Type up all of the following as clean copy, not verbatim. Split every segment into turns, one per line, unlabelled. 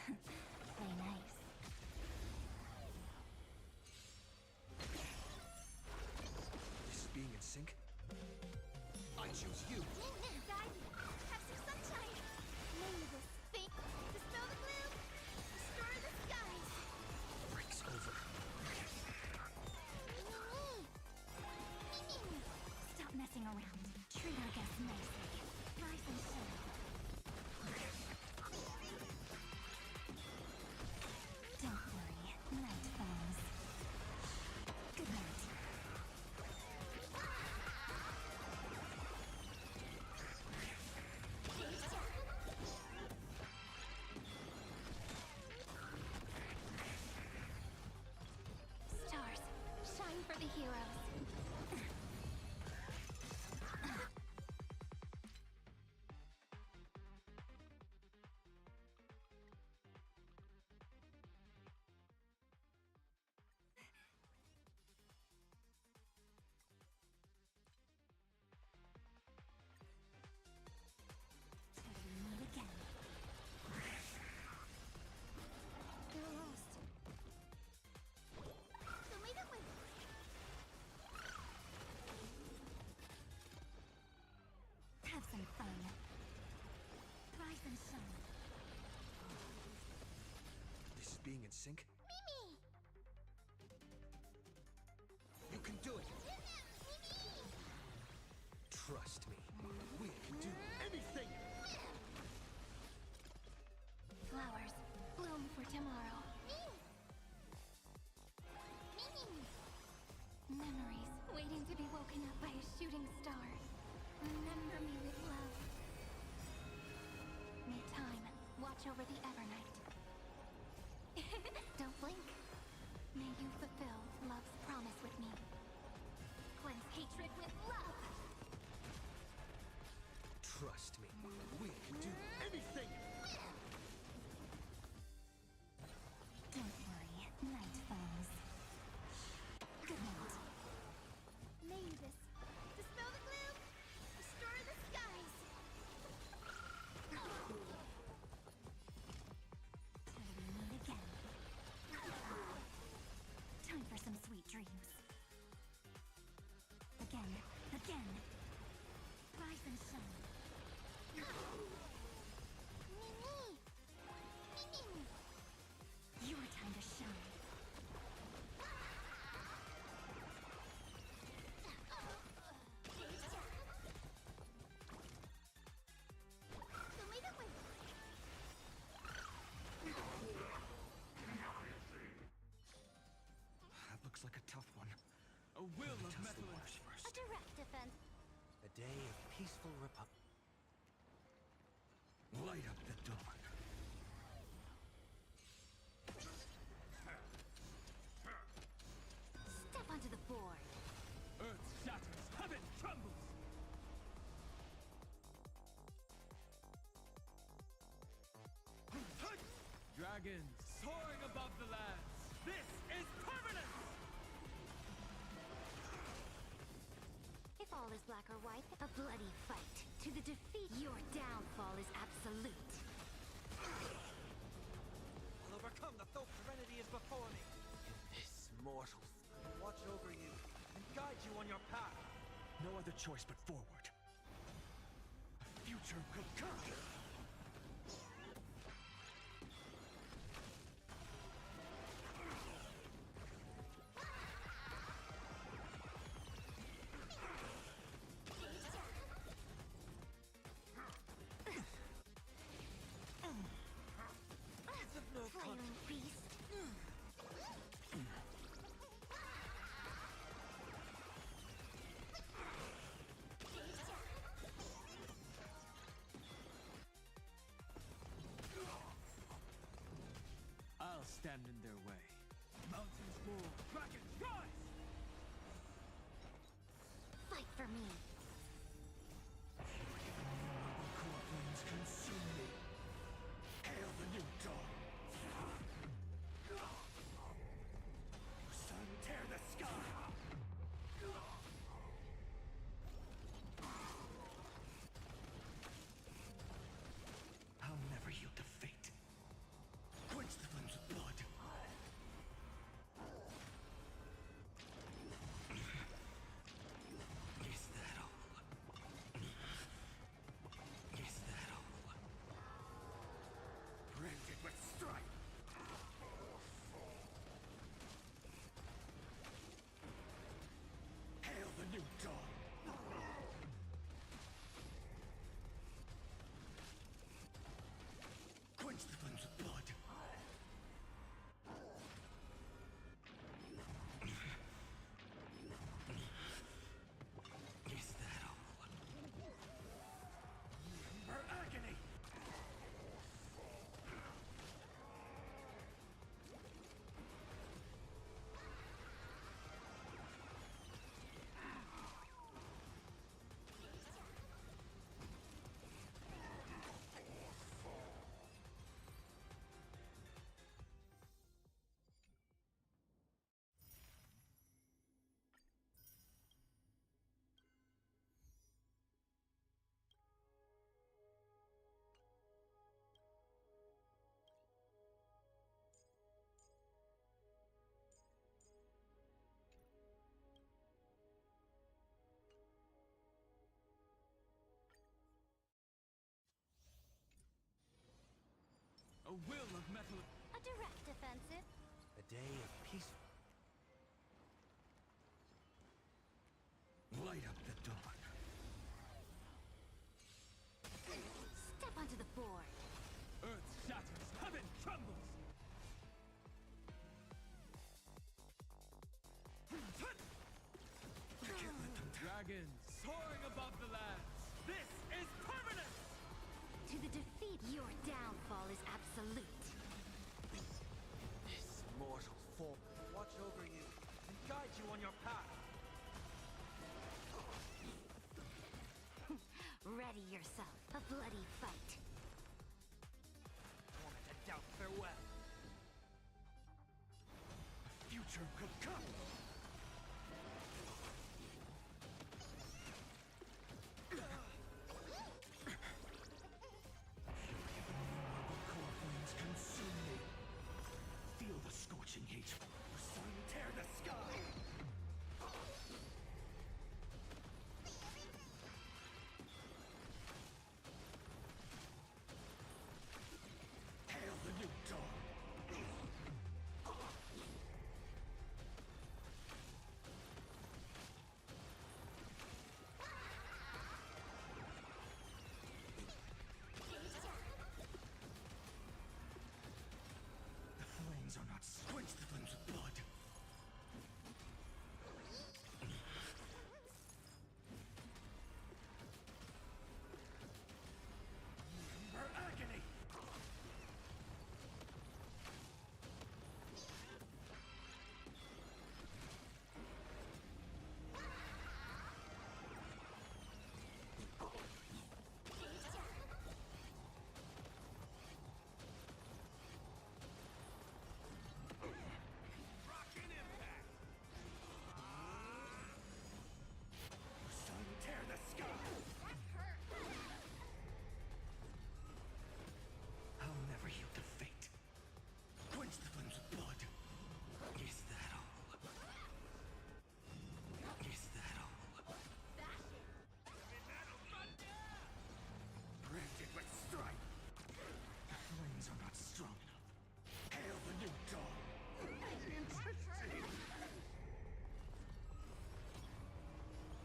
Play nice.
This is being in sync. I choose you.
Guide me. Have some sunshine. Name this thing. Dispel the gloom. Destroy the skies.
Break's over.
Stop messing around. Treat our guests nicely. Rise and shine. Don't worry. Night falls. Good night. Stars, shine for the heroes. Till we meet again. You're lost. Have some fun. Rise and shine.
This is being in sync.
Mimi!
You can do it. Trust me. We can do anything.
Flowers, bloom for tomorrow. Memories waiting to be woken up by a shooting star. Remember me with love. May time watch over the Evernight. Don't blink. May you fulfill love's promise with me. Cleanse hatred with love.
Trust me. We can do anything.
Don't worry, night falls. Good night. Name this. Dispel the gloom. Destroy the skies. Till we meet again. Time for some sweet dreams. Again. Rise and shine. Your time to shine.
That looks like a tough one.
A will of
Test the
metal
waters
A
first.
direct defense.
A day of peaceful republic. Light up the dawn.
Step onto the board.
Earth shatters, heaven trembles! Dragons soaring above the lands! This is permanence!
If all is black or white, a bloody fight. To the defeat, your downfall is absolute.
I'll overcome. The thought serenity is before me.
This mortals.
Watch over you and guide you on your path.
No other choice but forward. A future will come.
No
Flaming beast.
I'll stand in their way. Mountains roar, dragons rise!
Fight for me.
Core flames consume me. Hail the new dawn. Sun, tear the sky! I'll never yield to fate.
will of metal.
A direct offensive.
A day of peaceful.
Light up the dawn.
Step onto the board.
Earth shatters, heaven trembles.
I can't let them down.
Dragons soaring above the lands. This is permanent.
To the defeat, your downfall is absolute.
This mortal form watch over you and guide you on your path.
Ready yourself. A bloody fight.
Torment and doubt, farewell.
A future could come. Core flames consume me. Feel the scorching heat. The sun tear the sky. Hail the new dawn. The flames are not quench the flames with blood. Remember agony.
Rockin' impact.
The sun tear the sky. I'll never yield to fate. Quench the flames with blood. Is that all? Is that all? Branded with strife. The flames are not strong enough. Hail the new dawn. Interesting.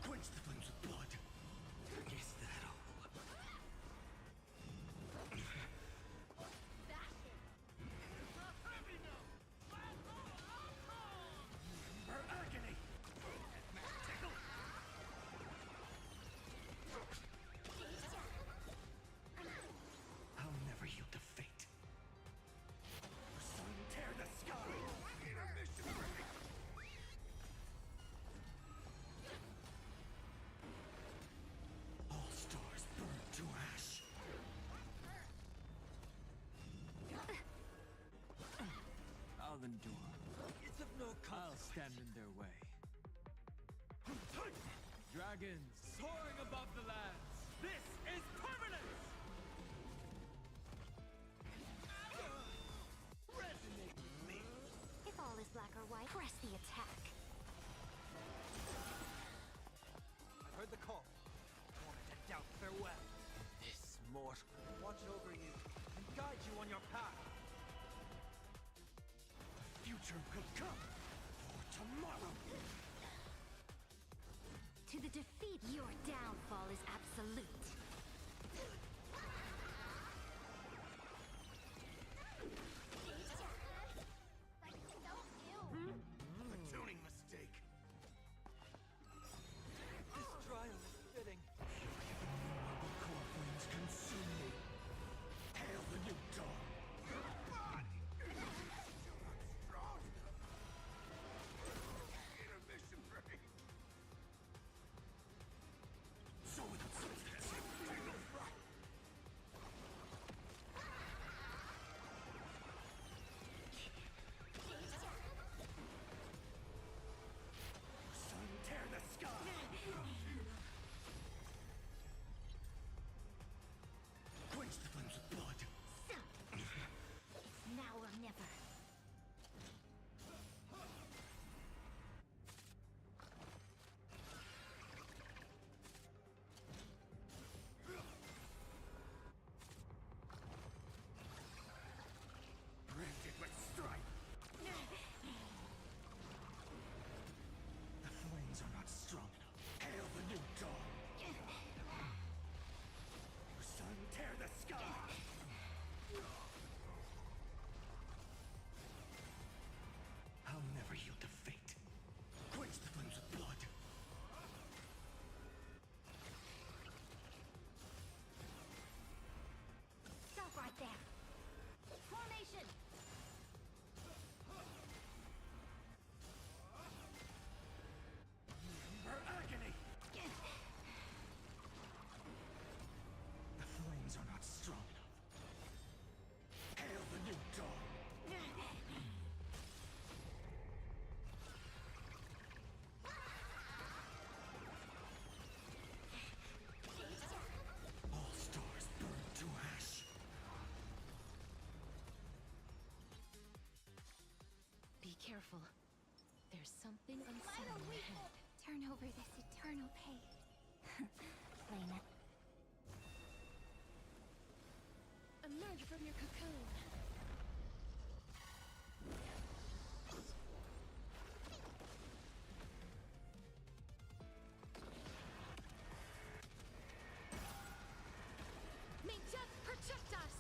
Quench the flames with blood. Is that all? Remember agony. Tickle. I'll never yield to fate. The sun tear the sky. Intermission break. All stars burn to ash.
I'll endure.
It's of no
I'll stand in their way. Dragons soaring above the lands. This is permanent.
resonate with me.
If all is black or white, press the attack.
I've heard the call. Torment and doubt, farewell. This mortal watch over you and guide you on your path.
Future could come for tomorrow.
To the defeat, your downfall is absolute.
A tuning mistake.
This trial is fitting.
The core flames consume me. Hail the new dawn. Intermission break.
careful. There's something
Why
unsettling
don't we
ahead.
turn over this eternal page? Lena.
Emerge from your cocoon. May death protect us!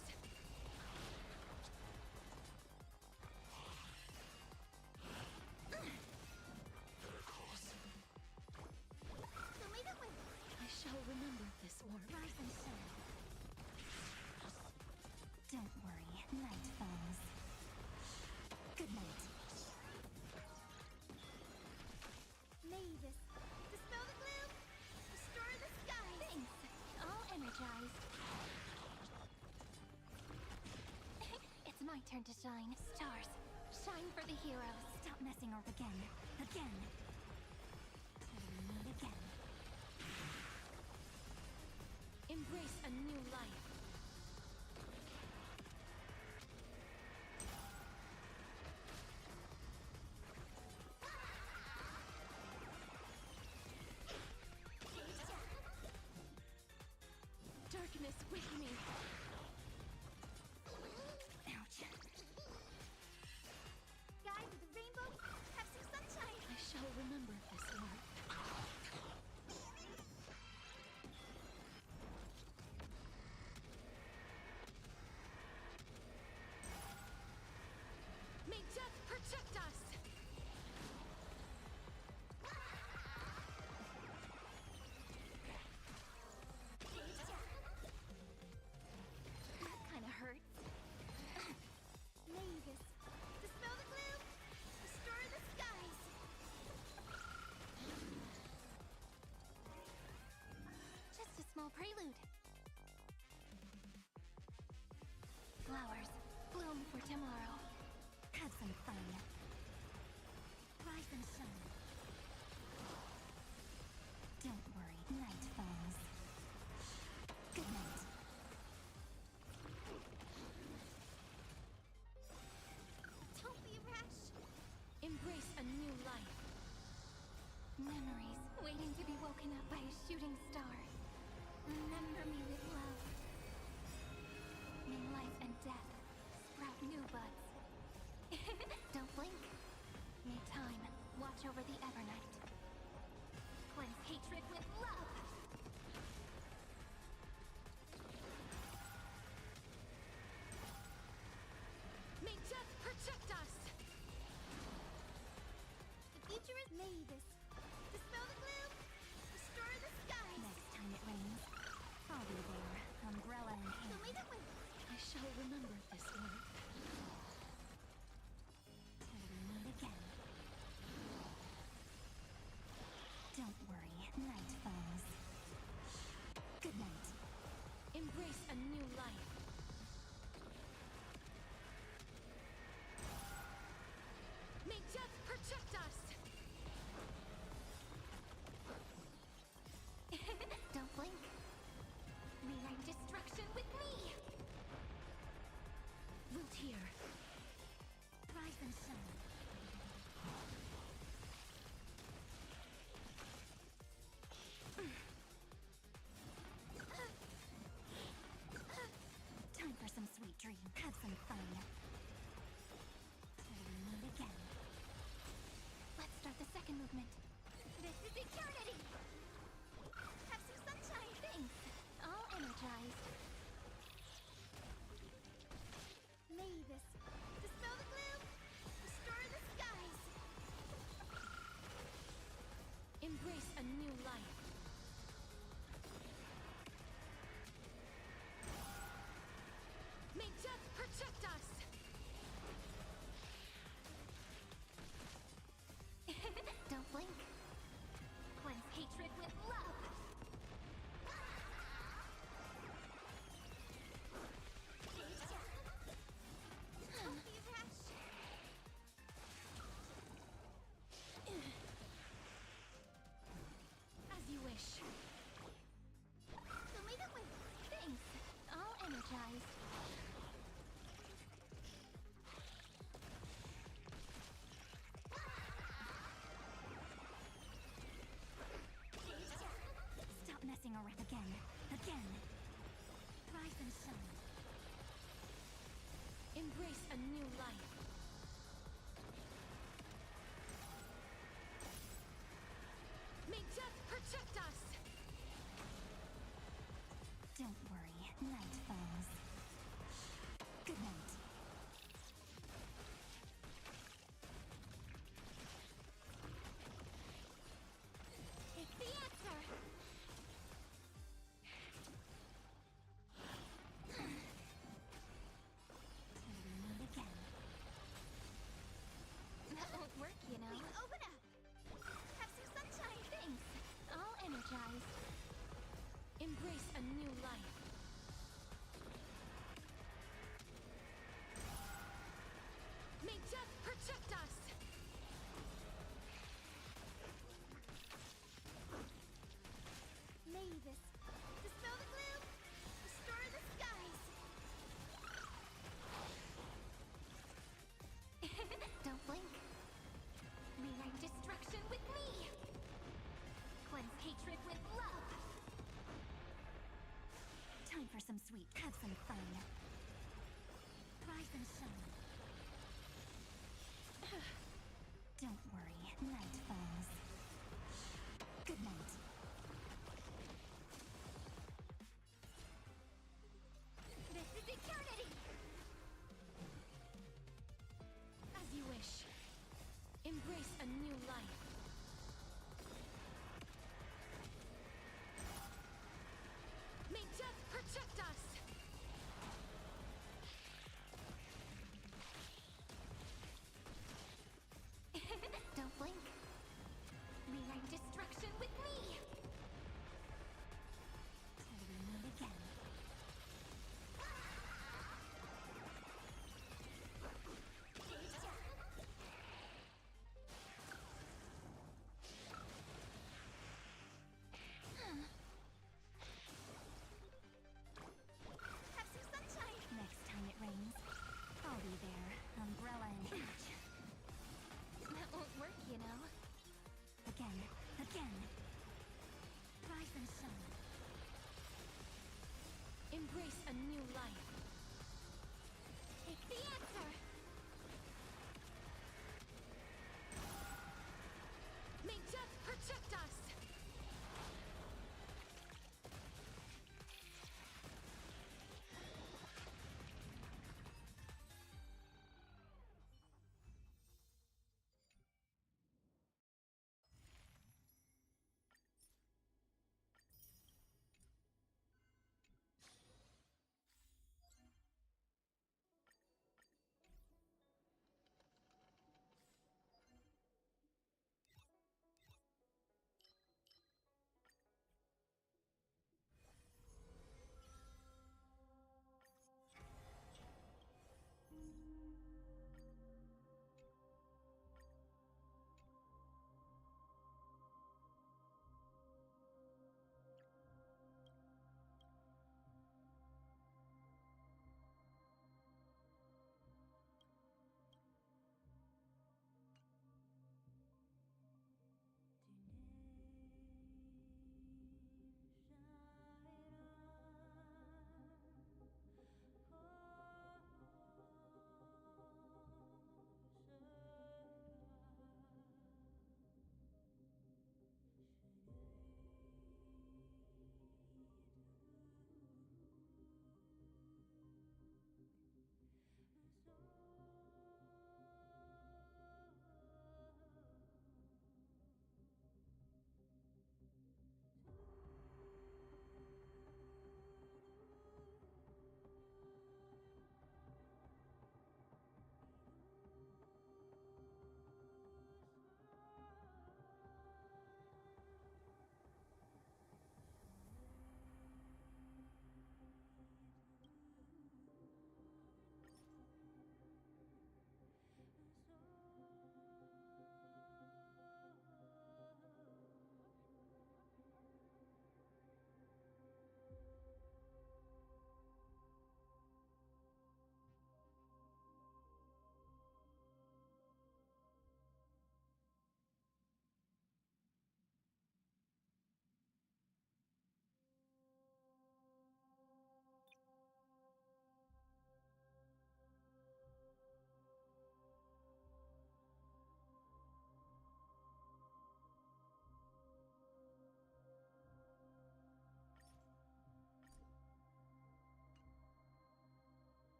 So leave it with
I shall remember this warmth.
Ryzen sun. Don't worry, night falls. Good night. Mavis, dispel the gloom, restore the sky. Thanks. All energized. It's my turn to shine. Stars, shine for the heroes. Stop messing up again. Again. Till we meet again.
Embrace a new life. Darkness with me.
Ouch. Guide with the rainbow, have some sunshine.
I shall remember this warmth. May death protect us!
That kind of hurts. Mavis, dispel the gloom, restore the skies. Just a small prelude. Flowers, bloom for tomorrow. Have some fun. Rise and shine. Don't worry, night falls. Good night. Don't be rash.
Embrace a new life.
Memories waiting to be woken up by a shooting star. Remember me with love. May life and death sprout new buds. Don't blink. May time watch over the Evernight. Cleanse hatred with love.
May death protect us!
The future is Mavis. Dispel the gloom, restore the skies. Next racing around again. Rise and shine.
Embrace a new life. May death protect us!
Don't worry, night falls. Good night.
It's the answer!
Till we meet again.
That won't work, you know.
Please open up! Have some sunshine!
Thanks. All energized.
Embrace a new life. May death protect us!
Mavis, dispel the gloom, restore the skies.
Don't blink. Rewrite destruction with me. Cleanse hatred with love.
Time for some sweet, have some fun. Rise and shine. Don't worry, night falls. Good night.
This is eternity.
As you wish. Embrace a new life. May death protect us!
Don't blink. Rewrite destruction with me.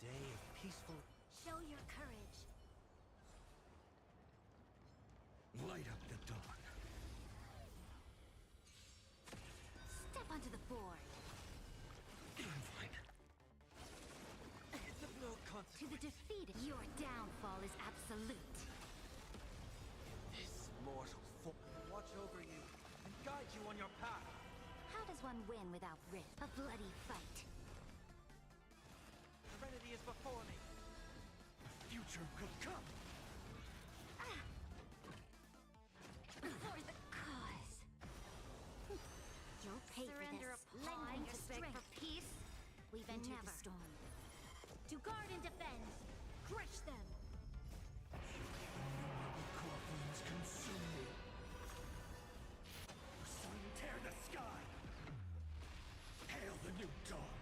day of peaceful...
Show your courage.
Light up the dawn.
Step onto the board.
I'm fine.
It's of no
To
consequence.
the defeated, your downfall is absolute.
This mortal form will watch over you and guide you on your path.
How does one win without risk? A bloody fight.
Serenity is before me.
The future will come.
For the cause. You'll pay
Surrender
for this.
a paw
Lending
and
your
just beg
strength.
for peace? We've entered
Never.
the storm. To guard and defend. Crush them.
Core flames consume me. Sun tear the sky. Hail the new dawn.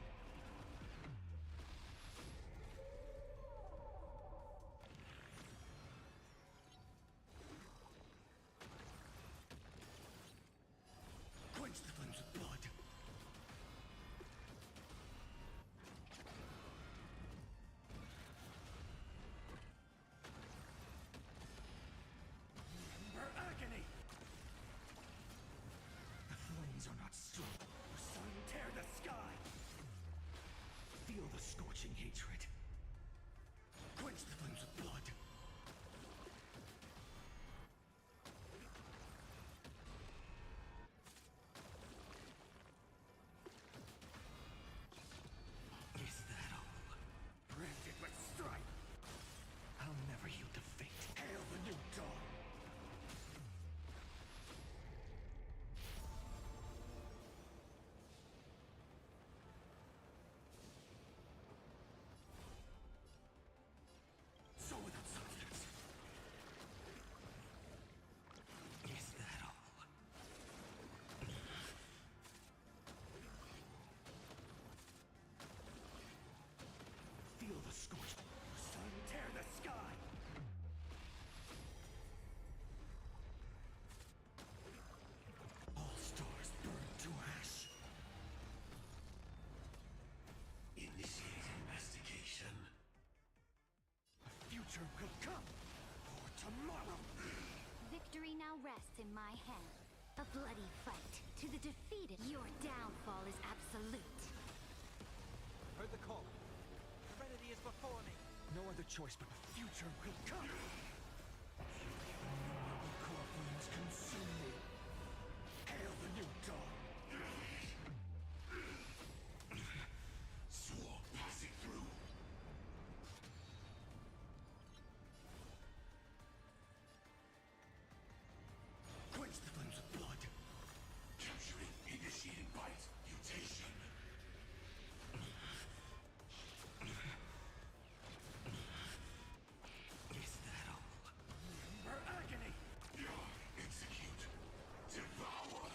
Quench the flames with blood. Remember agony. The flames are not strong. Sun tear the sky. Feel the scorching hatred. Quench the flames with blood. Is that all? Branded with strife. I'll never yield to fate. Hail the new dawn. So without substance. Is that all? Feel the scorch. Sun tear the sky. All stars burn to ash. Initiate investigation. The future will come. For tomorrow.
Victory now rests in my hand. A bloody fight. To the defeated, your downfall is absolute.
Heard the call. Serenity is before me.
No other choice but the future will come. Core flames consume me. Hail the new dawn. Swarm passing through. Quench the flames with blood. Capturing initiating bite mutation. Is that all? Remember agony. Execute. Devour.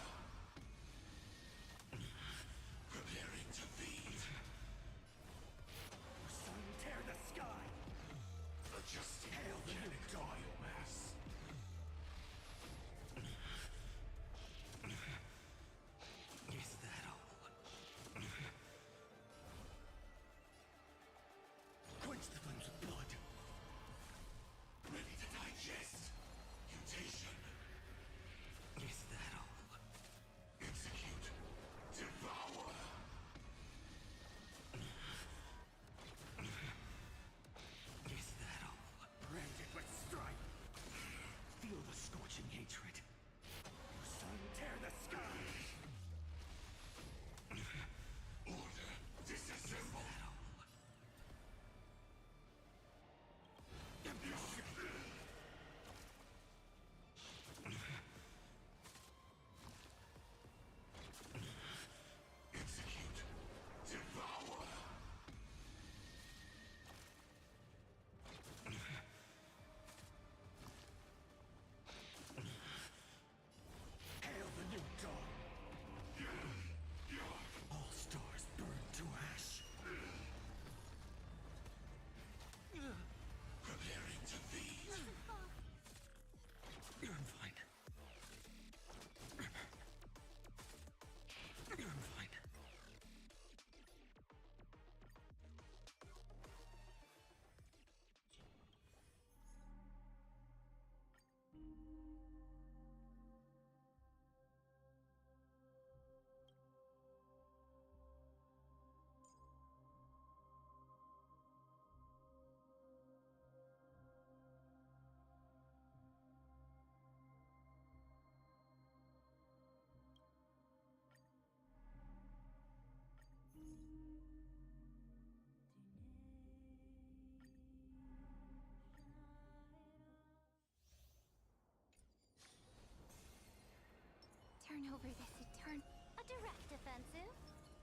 Turn over this eternal.
A direct offensive.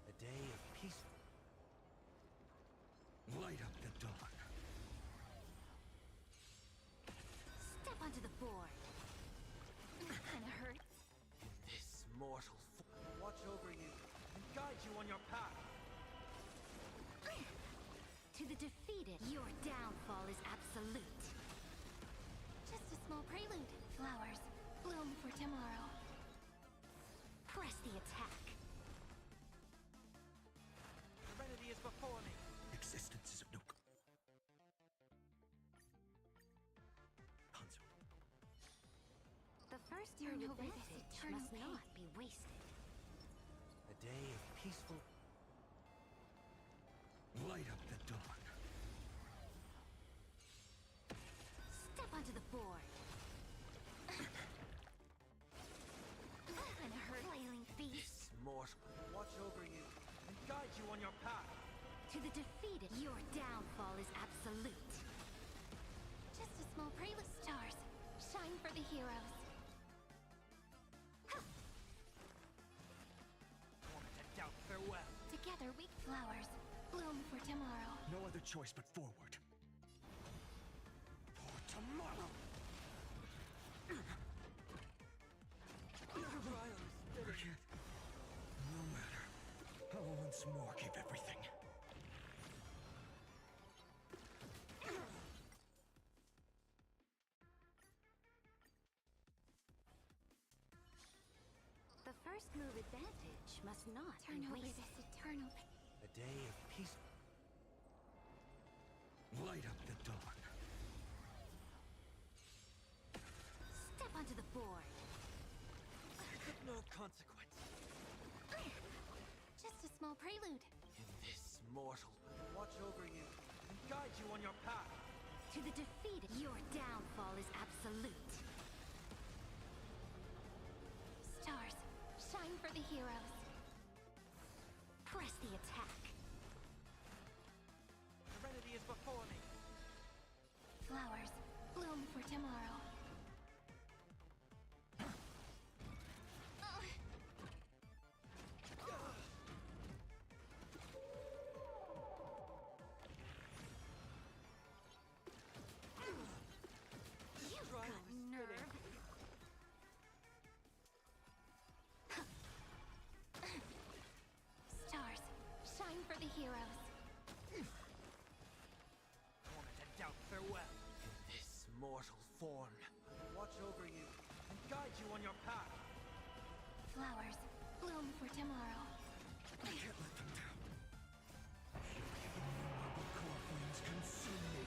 A day of peaceful.
Light up the dawn.
Step onto the board.
Kinda hurts.
In this mortal watch over you and guide you on your path.
To the defeated, your downfall is absolute.
Just a small prelude. Flowers bloom for tomorrow.
Press the attack.
Serenity is before me.
Existence is of no console.
The first
Turn
move
over this
advantage
eternal
must
pain.
not be wasted.
A day of peaceful.
Light up the dawn.
Step onto the board.
Kinda hurt.
Flailing beast.
This mortal watch over you and guide you on your path.
To the defeated, your downfall is absolute.
Just a small prelude. Stars shine for the heroes.
Moment to doubt farewell.
Together we flowers bloom for tomorrow.
No other choice but forward. For tomorrow. Forget. No matter. I'll once more give everything.
The first move advantage must not
Turn
be
over
wasted.
this eternal pain.
A day of peace.
Light up the dawn.
Step onto the board.
Of no consequence.
Just a small prelude.
In this mortal watch over you and guide you on your path.
To the defeated, your downfall is absolute.
Stars shine for the heroes.
Press the attack.
Serenity is before me.
Flowers bloom for tomorrow.
You've
Trial
got
is
nerve.
Stars shine for the heroes.
Moment to doubt farewell. In this mortal form, watch over you and guide you on your path.
Flowers bloom for tomorrow.
I can't let them down. Innumerable core flames consume me.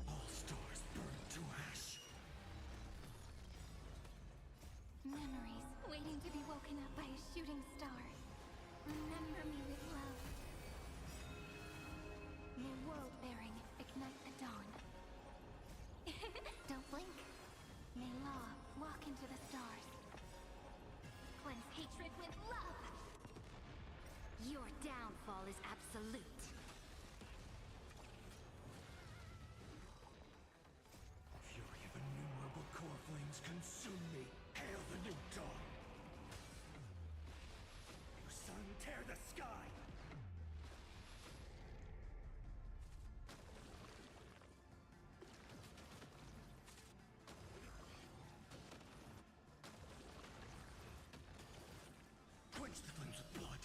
All stars burn to ash.
Memories waiting to be woken up by a shooting star. Remember me with love. May world bearing ignite the dawn. Don't blink. May law walk into the stars. Cleanse hatred with love.
Your downfall is absolute.
Fury of innumerable core flames consume me. Hail the new dawn. You sun, tear the sky. Quench the flames with blood.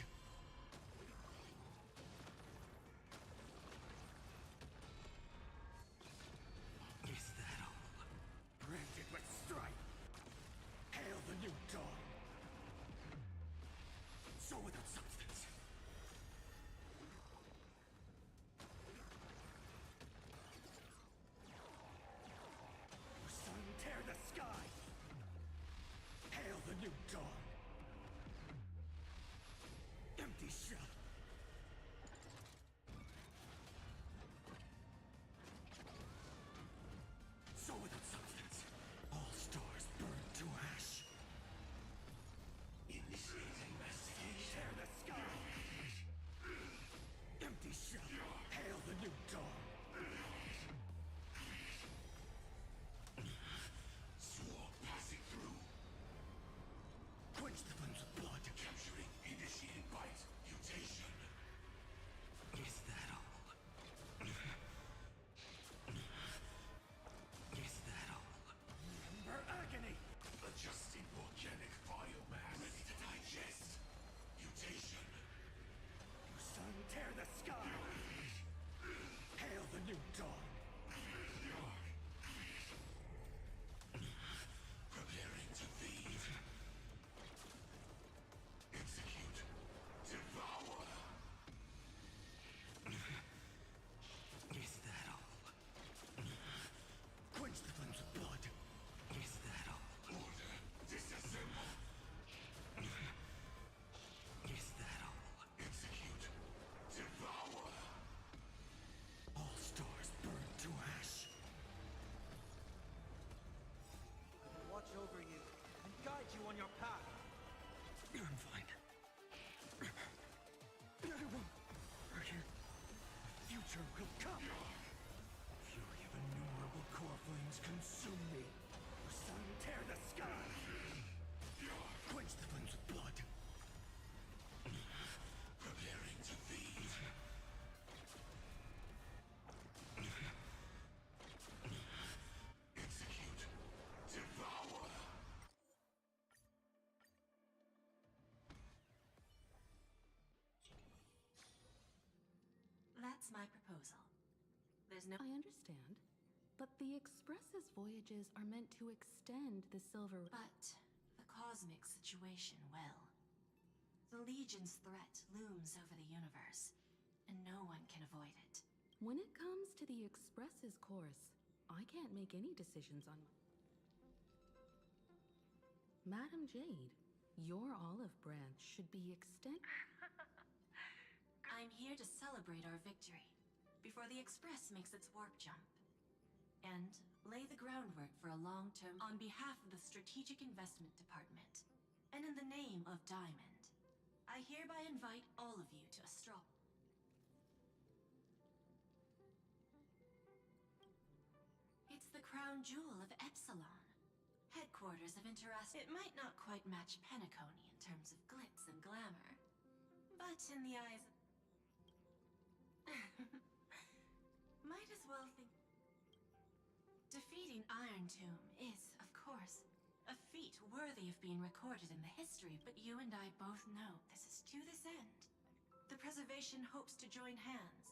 your path.
I'm fine. Future will come. Fury of innumerable core flames consume me. The sun tear the sky. Quench the flames with blood. Preparing to feed. Execute. Devour.
That's my proposal. There's no...
I understand, but the Express's voyages are meant to extend the silver...
But the cosmic situation, well... The Legion's threat looms over the universe, and no one can avoid it.
When it comes to the Express's course, I can't make any decisions on... Madam Jade, your olive branch should be extended...
I'm here to celebrate our victory, before the Express makes its warp jump. And lay the groundwork for a long-term... On behalf of the Strategic Investment Department, and in the name of Diamond, I hereby invite all of you to a stroll. It's the crown jewel of Epsilon. Headquarters of interest. It might not quite match Penacony in terms of glitz and glamour, but in the eyes of... Might as well think... Defeating Iron Tomb is, of course, a feat worthy of being recorded in the history, but you and I both know this is to this end. The Preservation hopes to join hands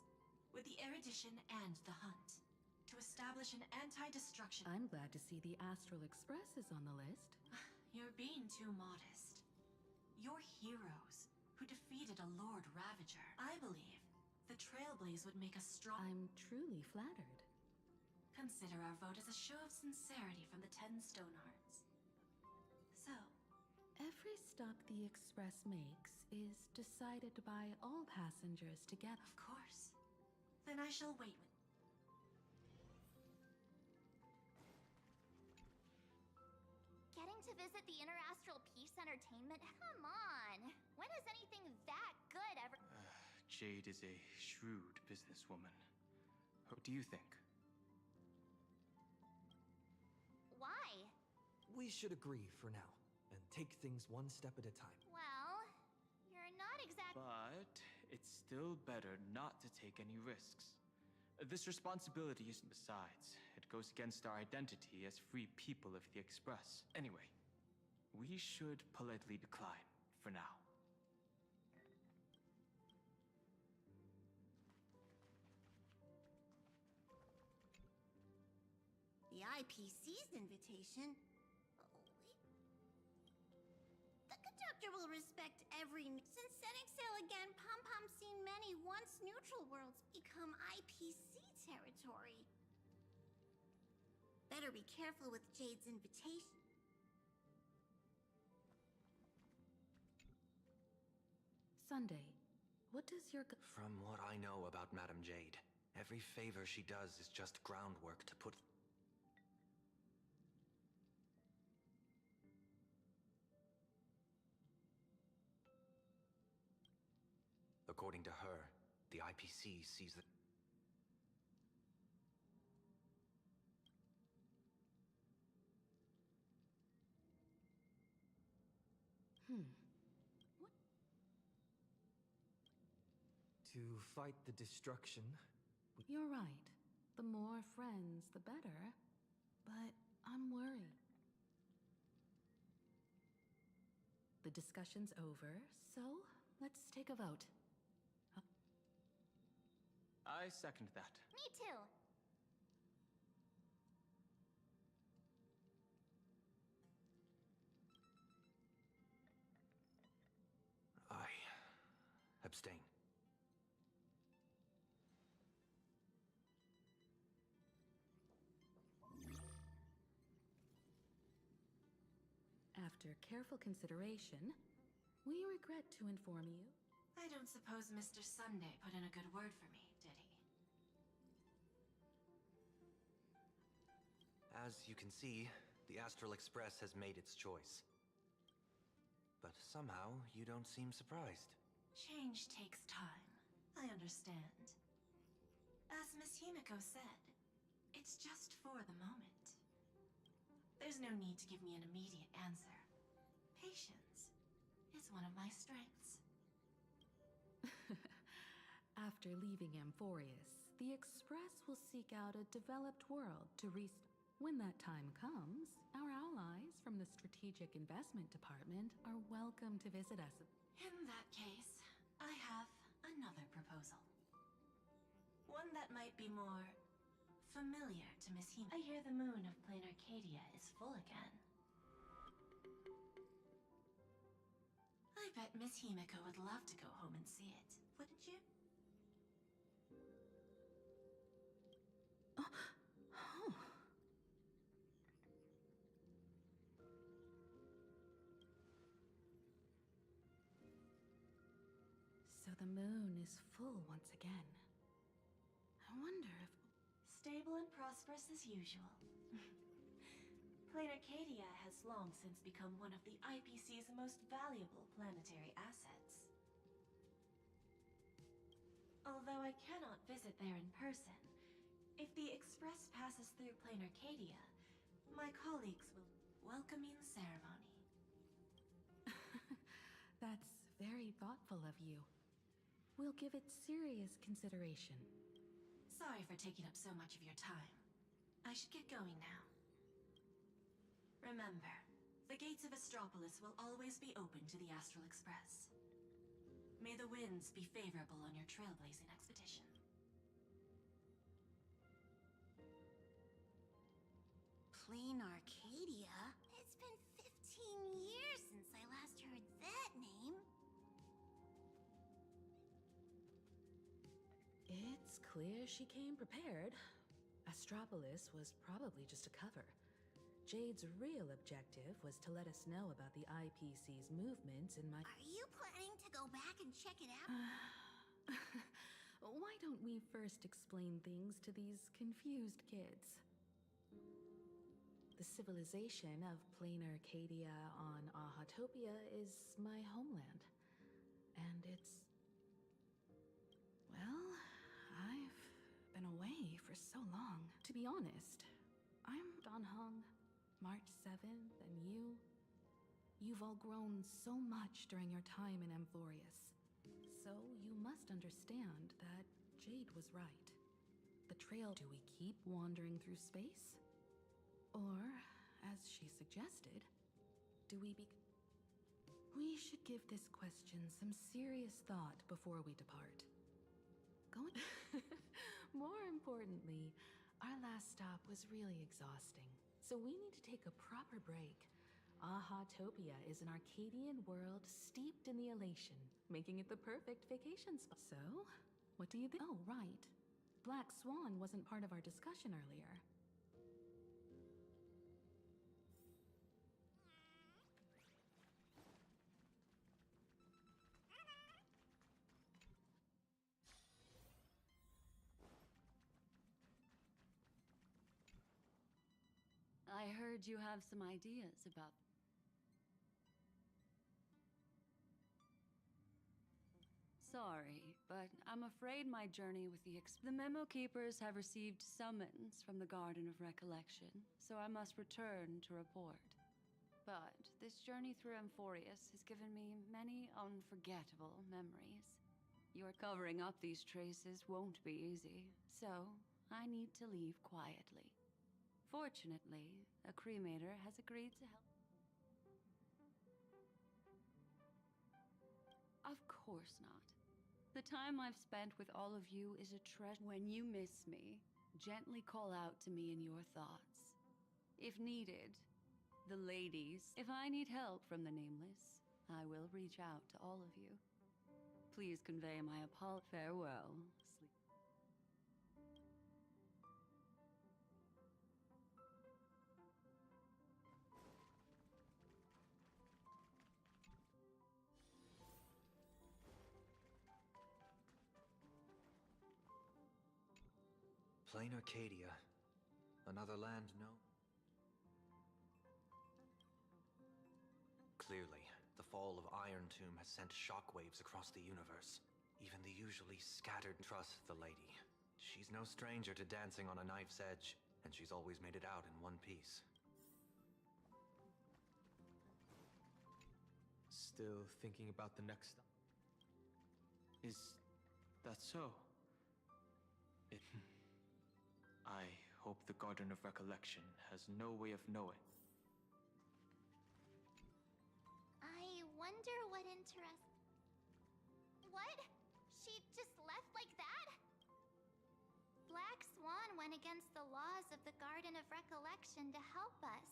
with the Erudition and the Hunt to establish an anti-destruction...
I'm glad to see the Astral Express is on the list.
You're being too modest. You're heroes who defeated a Lord Ravager. I believe the Trailblaze would make us strong...
I'm truly flattered.
Consider our vote as a show of sincerity from the 10 Stonehearts. So...
Every stop the Express makes is decided by all passengers together.
Of course. Then I shall wait with...
Getting to visit the Interastral Peace Entertainment? Come on! When has anything that good ever...
Jade is a shrewd businesswoman. What do you think?
Why?
We should agree for now, and take things one step at a time.
Well, you're not exactly...
But it's still better not to take any risks. This responsibility isn't... Besides, it goes against our identity as free people of the Express. Anyway, we should politely decline for now.
The IPC's invitation? The conductor will respect every... Since setting sail again, Pom-Pom's seen many once neutral worlds become IPC territory. Better be careful with Jade's invitation.
Sunday, what does your...
From what I know about Madame Jade, every favor she does is just groundwork to put... According to her, the IPC sees that...
What?
To fight the destruction...
You're right. The more friends, the better. But I'm worried. The discussion's over, so let's take a vote.
I second that.
Me too.
I abstain.
After careful consideration, we regret to inform you.
I don't suppose Mr. Sunday put in a good word for me, did he?
As you can see, the Astral Express has made its choice. Somehow, you don't seem surprised.
Change takes time. I understand. As Miss Himiko said, it's just for the moment. There's no need to give me an immediate answer. Patience is one of my strengths.
After leaving Amphorius, the Express will seek out a developed world to restart. When that time comes, our allies from the Strategic Investment Department are welcome to visit us.
In that case, I have another proposal. One that might be more familiar to Miss Himiko. I hear the moon of Plain Arcadia is full again. I bet Miss Himiko would love to go home and see it, wouldn't you?
So the moon is full once again. I wonder if...
Stable and prosperous as usual. Plain Arcadia has long since become one of the IPC's most valuable planetary assets. Although I cannot visit there in person, if the Express passes through Plain Arcadia, my colleagues will welcoming ceremony.
That's very thoughtful of you. We'll give it serious consideration.
Sorry for taking up so much of your time. I should get going now. Remember, the gates of Astropolis will always be open to the Astral Express. May the winds be favorable on your trailblazing expedition.
Plain Arcadia? It's been 15 years since I last heard that name.
It's clear she came prepared. Astropolis was probably just a cover. Jade's real objective was to let us know about the IPC's movements in my...
Are you planning to go back and check it out?
Why don't we first explain things to these confused kids? The civilization of Plain Arcadia on Ahatopia is my homeland. And it's... well, I've been away for so long. To be honest, I'm Donhong, March 7th, and you've all grown so much during your time in Amphorius. So you must understand that Jade was right. The trail, do we keep wandering through space? Or, as she suggested, do we be... We should give this question some serious thought before we depart. Going... More importantly, our last stop was really exhausting, so we need to take a proper break. Ahatopia is an Arcadian world steeped in the elation, making it the perfect vacation spot. So, what do you think? Oh, right. Black Swan wasn't part of our discussion earlier.
I heard you have some ideas about... Sorry, but I'm afraid my journey with the Memo Keepers have received summons from the Garden of Recollection, so I must return to report. But this journey through Amphorius has given me many unforgettable memories. Your covering up these traces won't be easy, so I need to leave quietly. Fortunately, a cremator has agreed to help. Of course not. The time I've spent with all of you is a treasure. When you miss me, gently call out to me in your thoughts. If needed, the ladies. If I need help from the Nameless, I will reach out to all of you. Please convey my farewell. Sleep.
Plain Arcadia. Another land, no? Clearly, the fall of Iron Tomb has sent shockwaves across the universe. Even the usually scattered trust the lady. She's no stranger to dancing on a knife's edge, and she's always made it out in one piece.
Still thinking about the next stop? Is that so? I hope the Garden of Recollection has no way of knowing.
I wonder what What? She just left like that? Black Swan went against the laws of the Garden of Recollection to help us.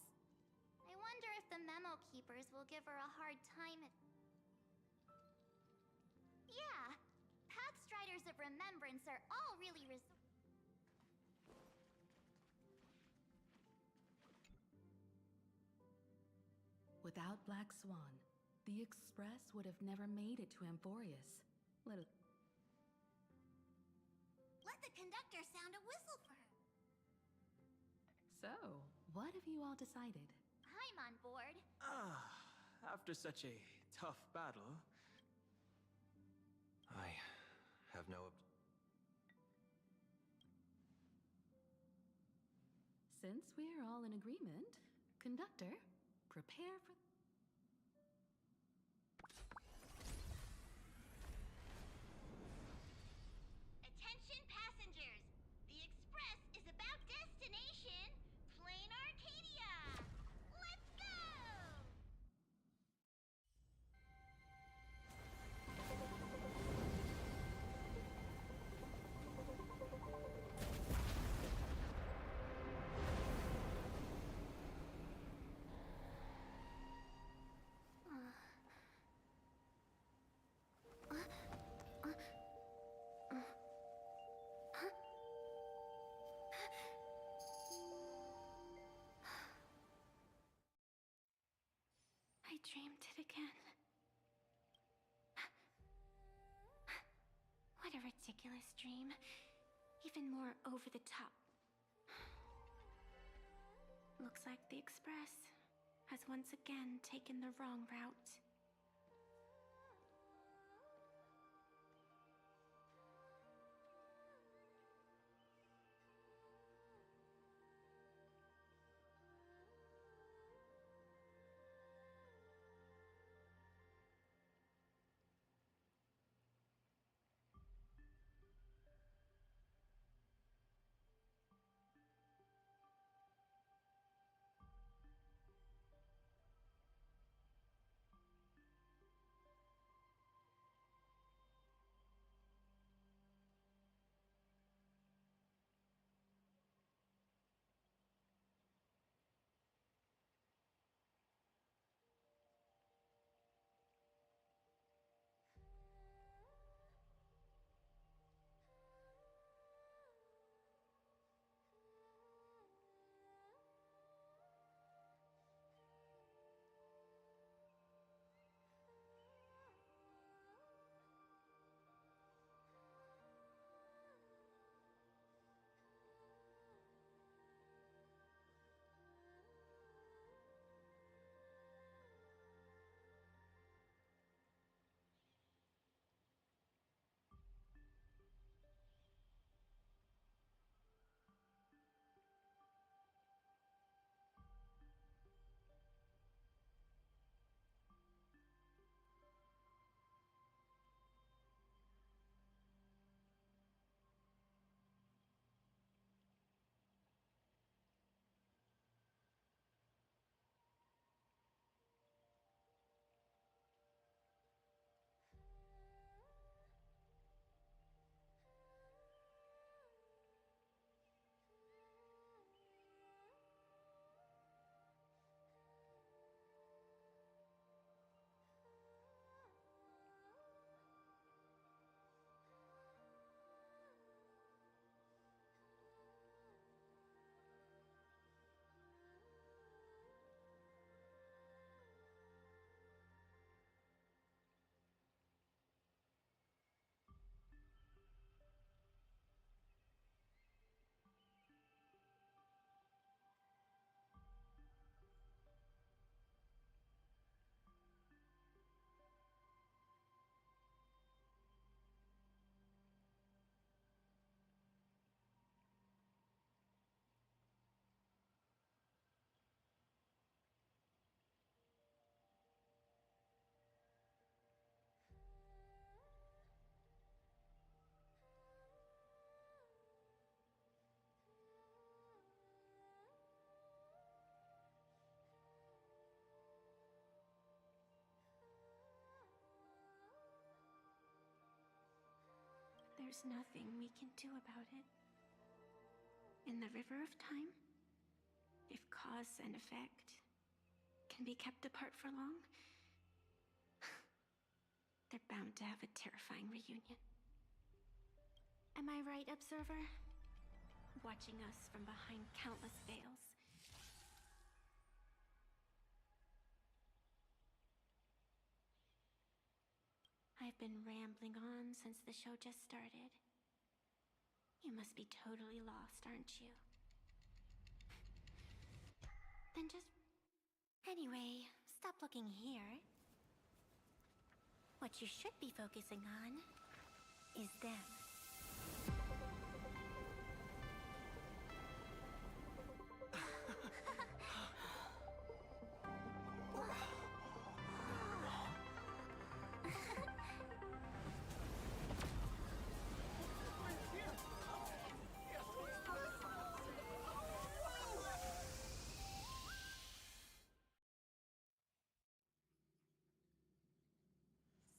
I wonder if the Memo Keepers will give her a hard time at... Yeah, Pathstriders of Remembrance are all really
Without Black Swan, the Express would have never made it to Amphorius.
Let the conductor sound a whistle for her.
So, what have you all decided?
I'm on board.
After such a tough battle...
I have no...
Since we're all in agreement, Conductor, prepare for...
Attention passengers! The Express is about destination Plain Arcadia! Let's go! I dreamed it again. What a ridiculous dream. Even more over the top. Looks like the Express has once again taken the wrong route.
there's nothing we can do about it. In the river of time, if cause and effect can be kept apart for long, they're bound to have a terrifying reunion. Am I right, Observer? Watching us from behind countless veils. I've been rambling on since the show just started. You must be totally lost, aren't you? Then just... Anyway, stop looking here. What you should be focusing on is them.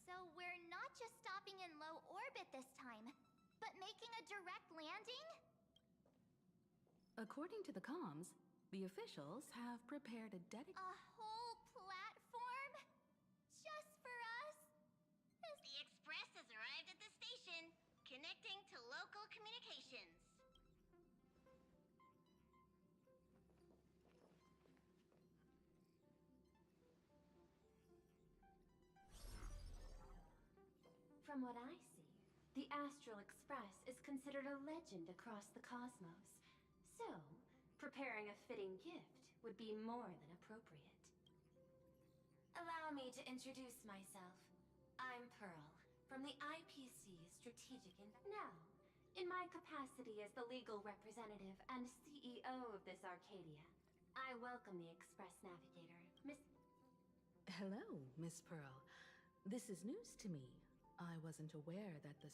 So we're not just stopping in low orbit this time, but making a direct landing?
According to the comms, the officials have prepared a dedicated...
A whole platform? Just for us?
The express has arrived at the station, connecting to local communications.
From what I see, the Astral Express is considered a legend across the cosmos. So, preparing a fitting gift would be more than appropriate.
Allow me to introduce myself. I'm Pearl, from the IPC Strategic
Now, in my capacity as the legal representative and CEO of this Arcadia, I welcome the Express Navigator, Miss...
Hello, Miss Pearl. This is news to me. I wasn't aware that the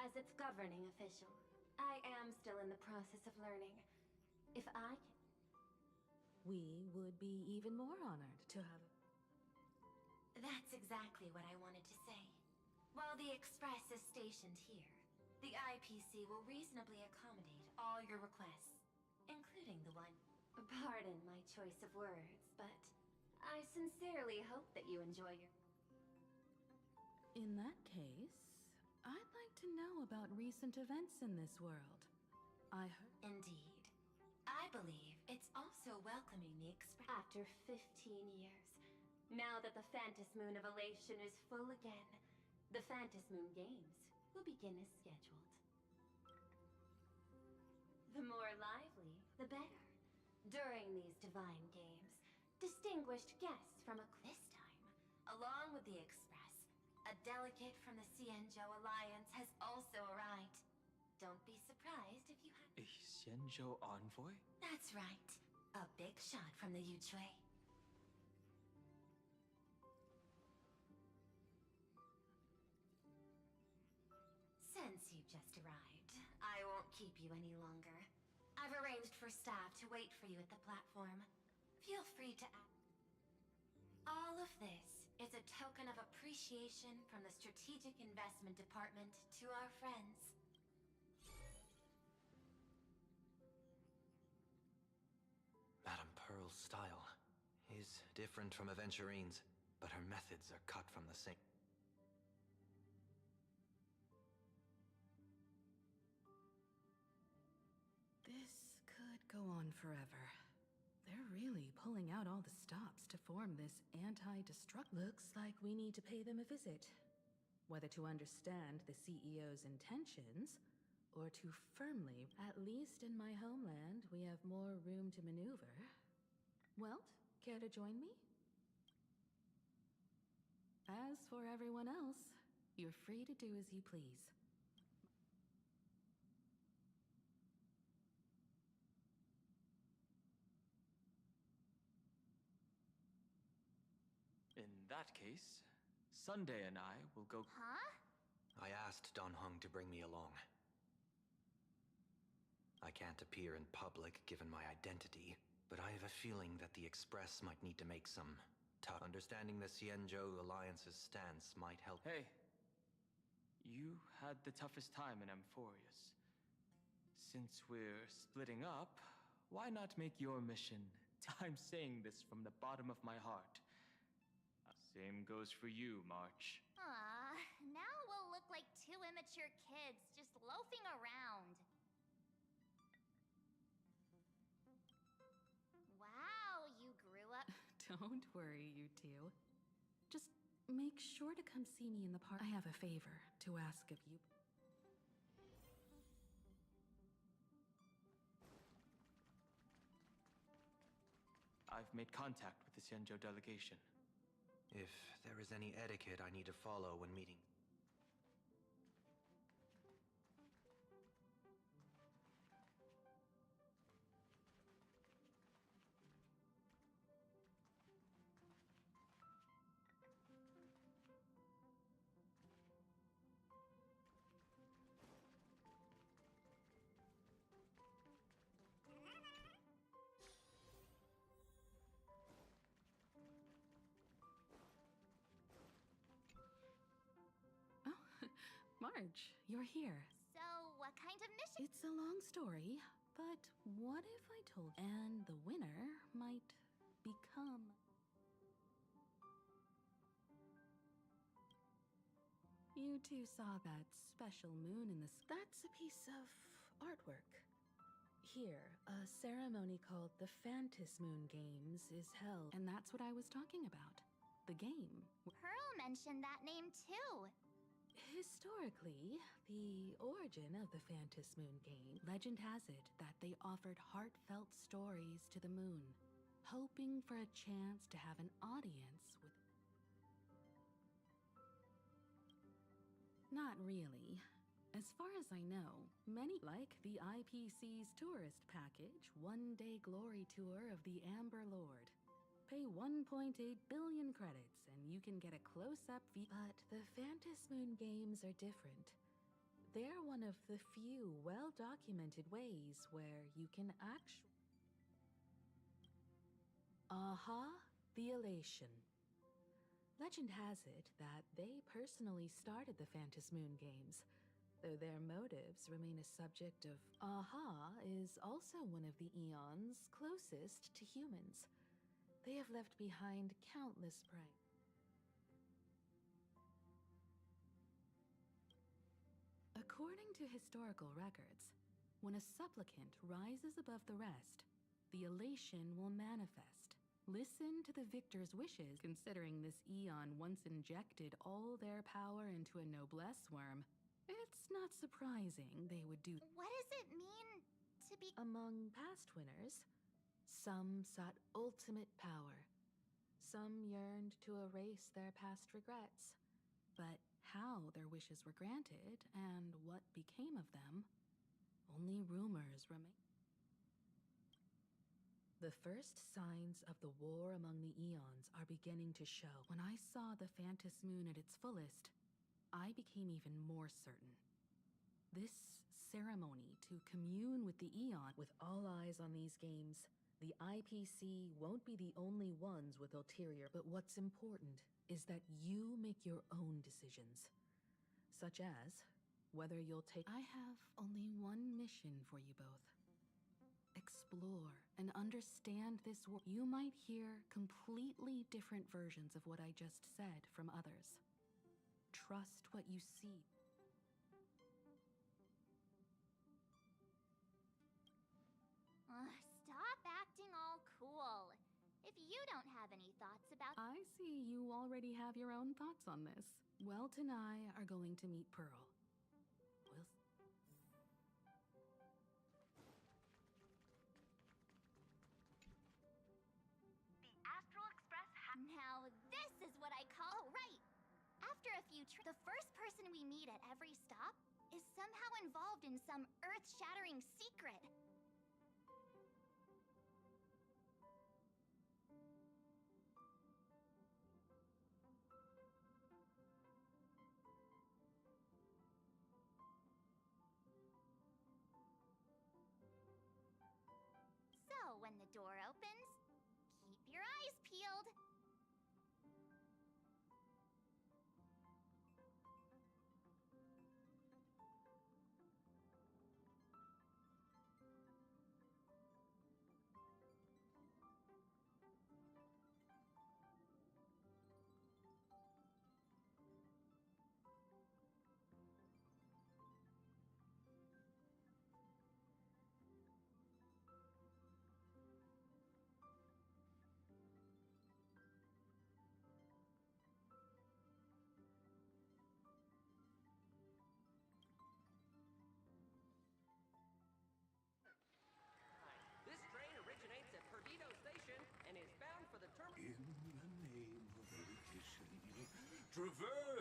As its governing official, I am still in the process of learning. If I can...
We would be even more honored to have...
That's exactly what I wanted to say. While the Express is stationed here, the IPC will reasonably accommodate all your requests, including the one...
Pardon my choice of words, but I sincerely hope that you enjoy your...
In that case, I'd like to know about recent events in this world. I heard...
Indeed. I believe it's also welcoming the Express...
After 15 years, now that the Phantas Moon of Elation is full again, the Phantas Moon Games will begin as scheduled. The more lively, the better. During these divine games, distinguished guests from this time,
Along with the Express, a delegate from the Xianzhou Alliance has also arrived. Don't be surprised if you have...
A Xianzhou envoy?
That's right. A big shot from the Yuchui. Since you've just arrived, I won't keep you any longer. I've arranged for staff to wait for you at the platform. Feel free to ask. All of this is a token of appreciation from the Strategic Investment Department to our friends.
Madame Pearl's style is different from Aventurine's, but her methods are cut from the same.
This could go on forever. They're really pulling out all the stops to form this anti-destruct... Looks like we need to pay them a visit. Whether to understand the CEO's intentions, or to firmly... At least in my homeland, we have more room to maneuver. Well, care to join me? As for everyone else, you're free to do as you please.
In that case, Sunday and I will go...
Huh?
I asked Don Hung to bring me along. I can't appear in public given my identity, but I have a feeling that the Express might need to make some tough... Understanding the Xianzhou Alliance's stance might help...
Hey, You had the toughest time in Amphorius. Since we're splitting up, why not make your mission? I'm saying this from the bottom of my heart. Same goes for you, March.
Now we'll look like two immature kids just loafing around. Wow, you grew up.
Don't worry, you two. Just make sure to come see me in the park. I have a favor to ask of you.
I've made contact with the Xianzhou delegation.
If there is any etiquette I need to follow when meeting...
Marge, you're here.
So, what kind of mission?
It's a long story, but what if I told... And the winner might become... You two saw that special moon in the... That's a piece of artwork. Here, a ceremony called the Phantis Moon Games is held, and that's what I was talking about. The game.
Pearl mentioned that name too.
Historically, the origin of the Phantis Moon game, legend has it that they offered heartfelt stories to the moon, hoping for a chance to have an audience with... Not really. As far as I know, many like the IPC's tourist package, one-day glory tour of the Amber Lord. Pay 1.8 billion credits and you can get a close-up view. But the Phantis Moon games are different. They're one of the few well-documented ways where you can actually... The Elation. Legend has it that they personally started the Phantis Moon games, though their motives remain a subject of... is also one of the Eon's closest to humans. They have left behind countless prey. According to historical records, when a supplicant rises above the rest, the elation will manifest. Listen to the victor's wishes, considering this Eon once injected all their power into a noblesse worm. It's not surprising they would do...
What does it mean to be...
Among past winners, some sought ultimate power. Some yearned to erase their past regrets. But how their wishes were granted and what became of them, only rumors remain. The first signs of the war among the Eons are beginning to show. When I saw the Phantis Moon at its fullest, I became even more certain. This ceremony to commune with the Eon, with all eyes on these games, the IPC won't be the only ones with ulterior, but what's important is that you make your own decisions. Such as, whether you'll take... I have only one mission for you both. Explore and understand this world. You might hear completely different versions of what I just said from others. Trust what you see.
Stop acting all cool. If you don't have any thoughts about...
I see you already have your own thoughts on this. Welt and I are going to meet Pearl.
Now this is what I call... Oh, right! After a few the first person we meet at every stop is somehow involved in some earth-shattering secret. So, when the door opens, keep your eyes peeled.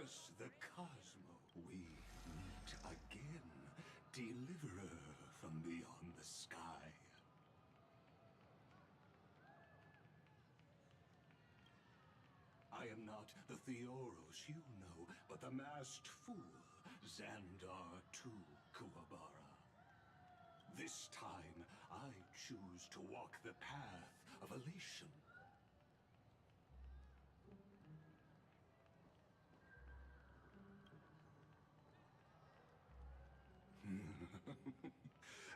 Across the cosmos, we meet again, deliverer from beyond the sky. I am not the Theoros you know, but the masked fool, Xandar II Kuwabara. This time, I choose to walk the path of elation.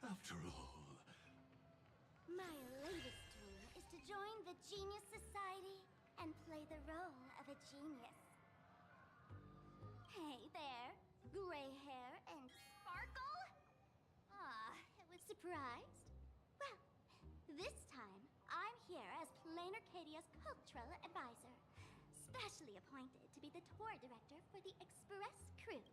After all...
My latest dream is to join the Genius Society and play the role of a genius. Hey there, gray hair and sparkle? Ah, it was surprised. Well, this time, I'm here as Plain Arcadia's cultural advisor, specially appointed to be the tour director for the Express crew.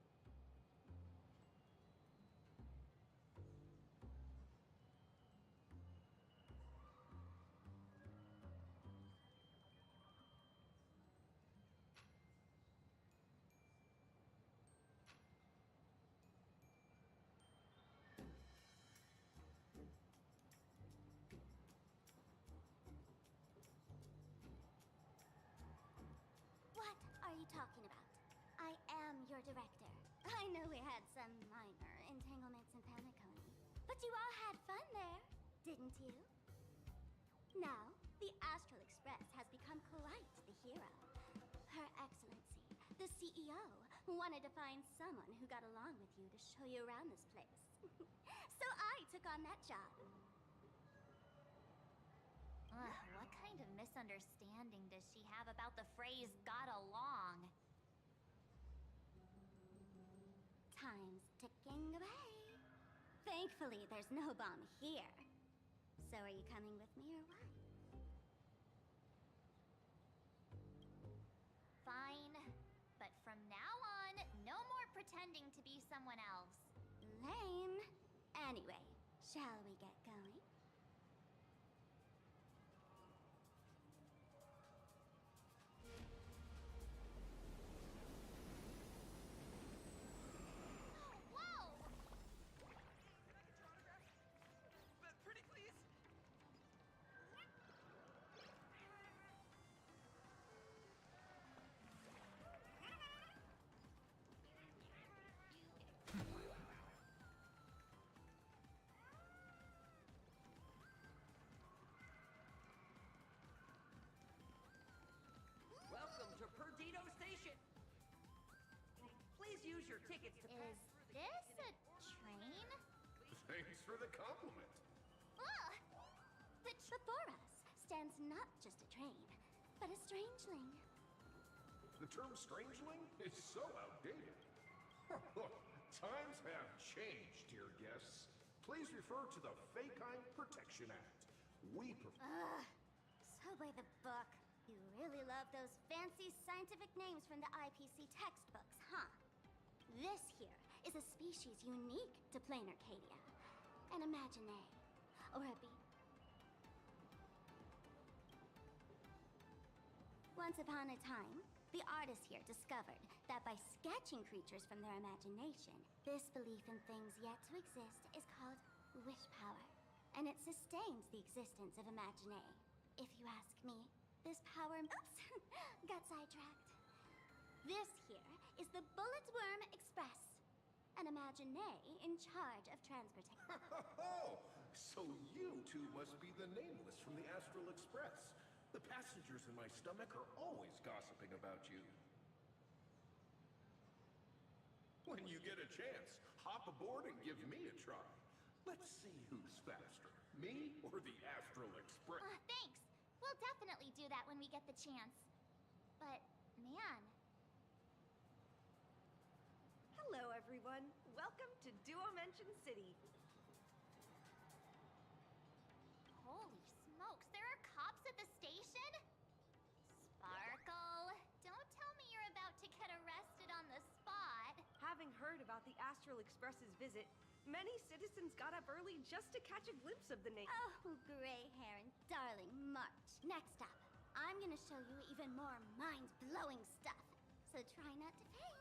What are you talking about? I am your director. I know we had some minor entanglements in Paniconi, but you all had fun there, didn't you? Now, the Astral Express has become quite the hero. Her Excellency, the CEO, wanted to find someone who got along with you to show you around this place. So I took on that job.
What kind of misunderstanding does she have about the phrase got along?
Time's ticking away. Thankfully, there's no bomb here. So are you coming with me or what?
Fine. But from now on, no more pretending to be someone else.
Lame. Anyway, shall we get going?
Pretty please?
Welcome to Perdido Station. Please use your tickets to pass
Is this a train?
Thanks for the compliment.
Ah! Before us stands not just a train, but a strangeling.
The term strangeling is so outdated. Times have changed, dear guests. Please refer to the Fekine Protection Act. We prefer...
So by the book. You really love those fancy scientific names from the IPC textbooks, huh? This here is a species unique to Plain Arcadia. An imaginae, or a bee. Once upon a time, the artists here discovered that by sketching creatures from their imagination, this belief in things yet to exist is called wish power. And it sustains the existence of imaginae. If you ask me, this power... Oops! Got sidetracked. This here is the Bullet Worm Express. An imaginae in charge of transportation.
Oh, so you two must be the nameless from the Astral Express. The passengers in my stomach are always gossiping about you. When you get a chance, hop aboard and give me a try. Let's see who's faster, me or the Astral Express.
Thanks. We'll definitely do that when we get the chance. But, man...
Hello, everyone. Welcome to Duomension City.
Holy smokes, there are cops at the station? Sparkle, don't tell me you're about to get arrested on the spot.
Having heard about the Astral Express's visit, many citizens got up early just to catch a glimpse of the name.
Oh, gray hair and darling March. Next up, I'm gonna show you even more mind-blowing stuff. So try not to pay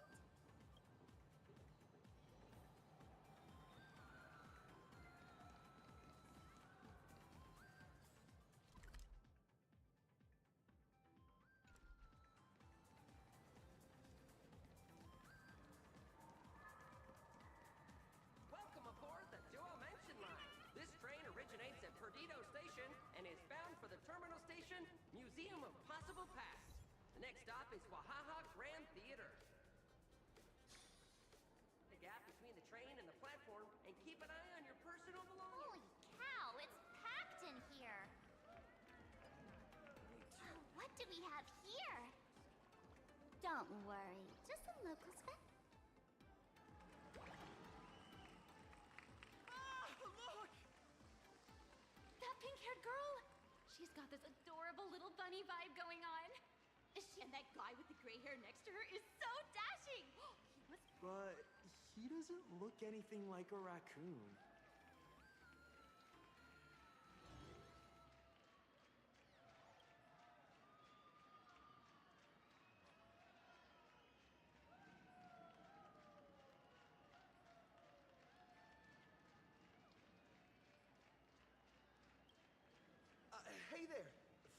carnival past. The next stop is Wahaha Grand Theater. The gap between the train and the platform, and keep an eye on your personal belongings.
Holy cow, it's packed in here. What do we have here? Don't worry, just some local stuff.
Ah, look!
That pink-haired girl! She's got this adorable little bunny vibe going on. And that guy with the gray hair next to her is so dashing! He must...
But he doesn't look anything like a raccoon.
Hey there,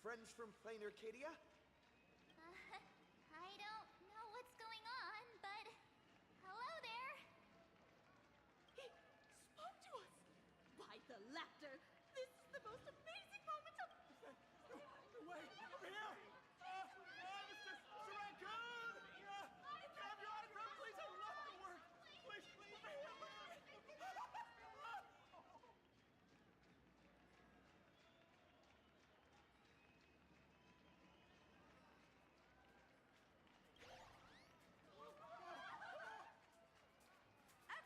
friends from Plain Arcadia?
I don't know what's going on, but hello there.
He spoke to us! By the laughter! This is the most amazing moment of...
Wait, over here! Mr. Raccoon! Can I have your autograph, please? I love the work! Please, over here!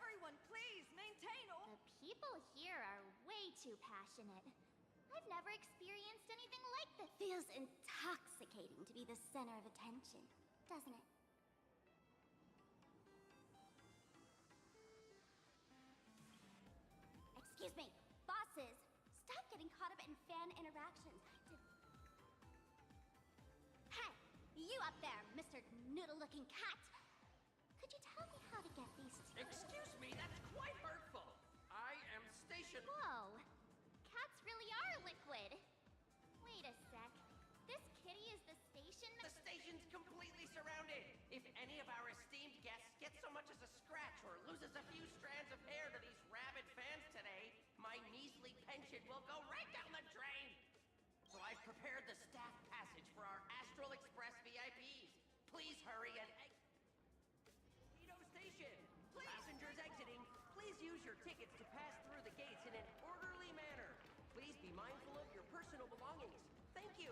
Everyone, please maintain order.
The people here are way too passionate. I've never experienced anything like this. Feels intoxicating to be the center of attention, doesn't it? Excuse me, bosses. Stop getting caught up in fan interactions. Hey, you up there, Mr. Noodle-looking cat. Could you tell me how to get these two?
Excuse me, that's quite hurtful. I am stationed.
Whoa, cats really are liquid. Wait a sec. This kitty is the station.
The station's completely surrounded. If any of our esteemed guests gets so much as a scratch or loses a few strands of hair to these rabid fans today, my measly pension will go right down the drain. So I've prepared the staff passage for our Astral Express VIPs. Please hurry and station. Passengers exiting, please use your tickets to pass through the gates in an orderly manner. Please be mindful of your personal belongings. Thank you.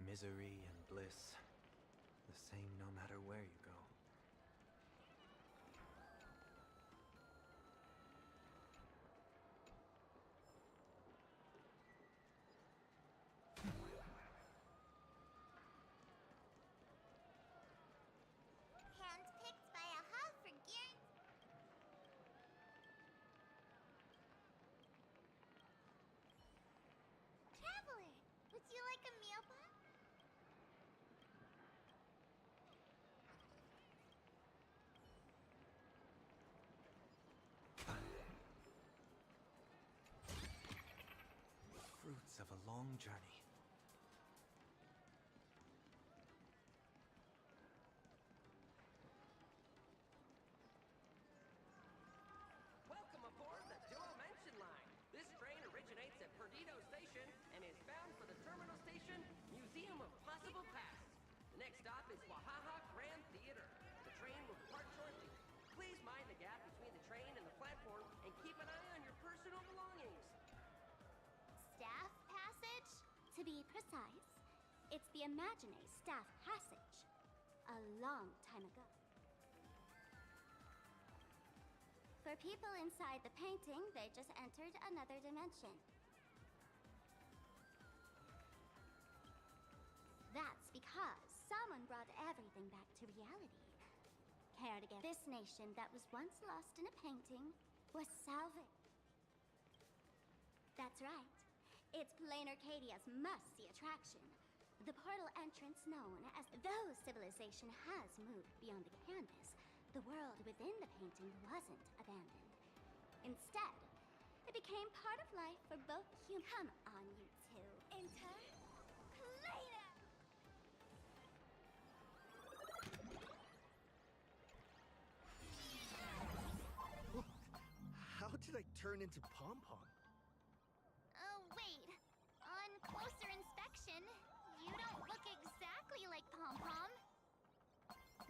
Misery and bliss. The the same no matter where you go.
Handpicked by a hub for gear. Traveler, would you like a meal box?
Fruits of a long journey.
Welcome aboard the Dual Mention Line. This train originates at Perdido Station and is bound for the terminal station, Museum of Possible Past. The next stop is Wahaha Grand Theater. The train will depart shortly. Please mind the gap between the train and the platform and keep an eye on your personal belongings.
Staff passage? To be precise, it's the Imagine Staff Passage. A long time ago. For people inside the painting, they just entered another dimension. That's because someone brought everything back to reality. Care to get this nation that was once lost in a painting was salvaged. That's right. It's Plain Arcadia's must-see attraction. The portal entrance known as though civilization has moved beyond the canvas, the world within the painting wasn't abandoned. Instead, it became part of life for both humans. Come on, you two. Enter Play-Doh!
How did I turn into Pom Pom?
Oh, wait. On closer inspection, you don't look exactly like Pom Pom.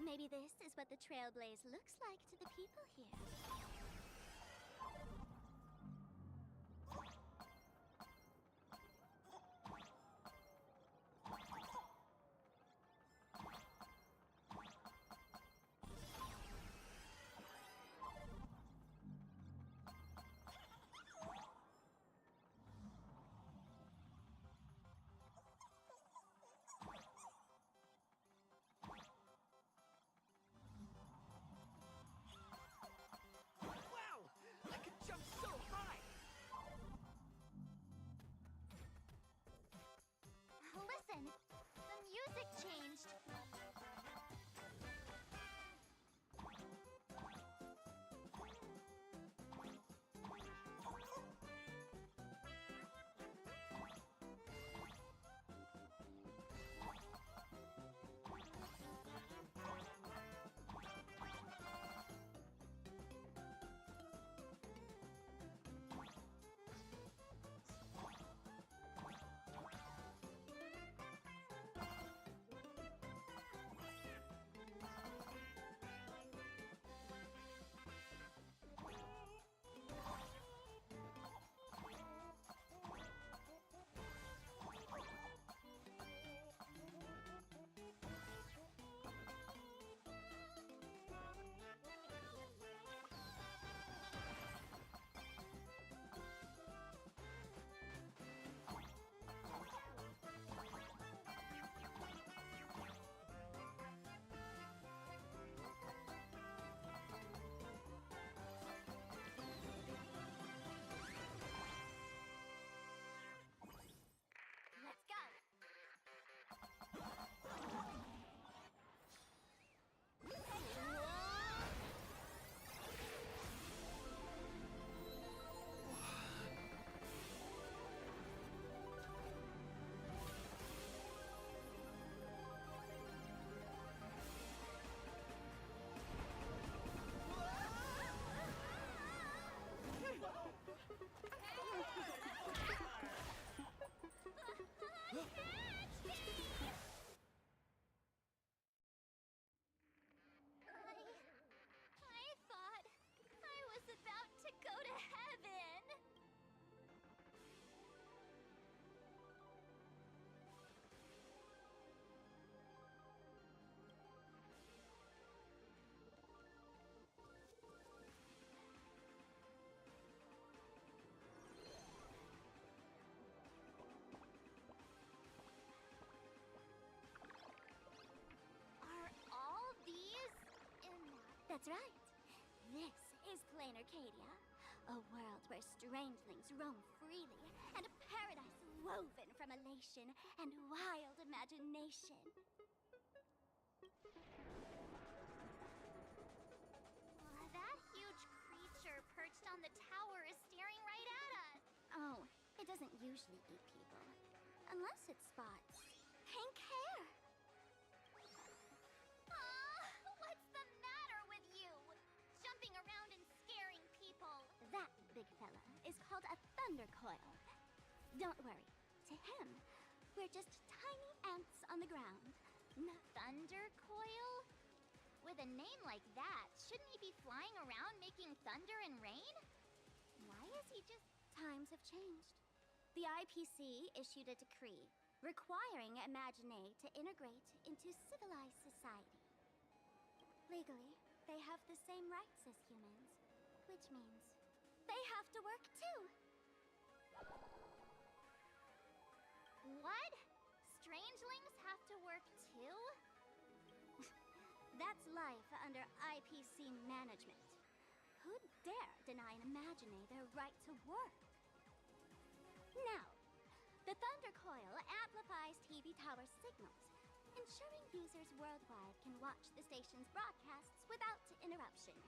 Maybe this is what the Trailblaze looks like to the people here.
Wow! I can jump so high!
That's right. This is plain Arcadia, a world where strangelings roam freely, and a paradise woven from elation and wild imagination.
That huge creature perched on the tower is staring right at us.
Oh, it doesn't usually eat people. Unless it spots pink hair.
What's the matter with you? Jumping around and scaring people.
That big fella is called a thunder coil. Don't worry. To him, we're just tiny ants on the ground.
Thunder coil? With a name like that, shouldn't he be flying around making thunder and rain? Why is he just...
Times have changed. The IPC issued a decree requiring Imagine to integrate into civilized society. Legally, they have the same rights as humans, which means they have to work too.
What? Strangelings have to work too?
That's life under IPC management. Who'd dare deny an Imagine their right to work? Now, the Thunder Coil amplifies TV tower signals, ensuring users worldwide can watch the station's broadcasts without interruption.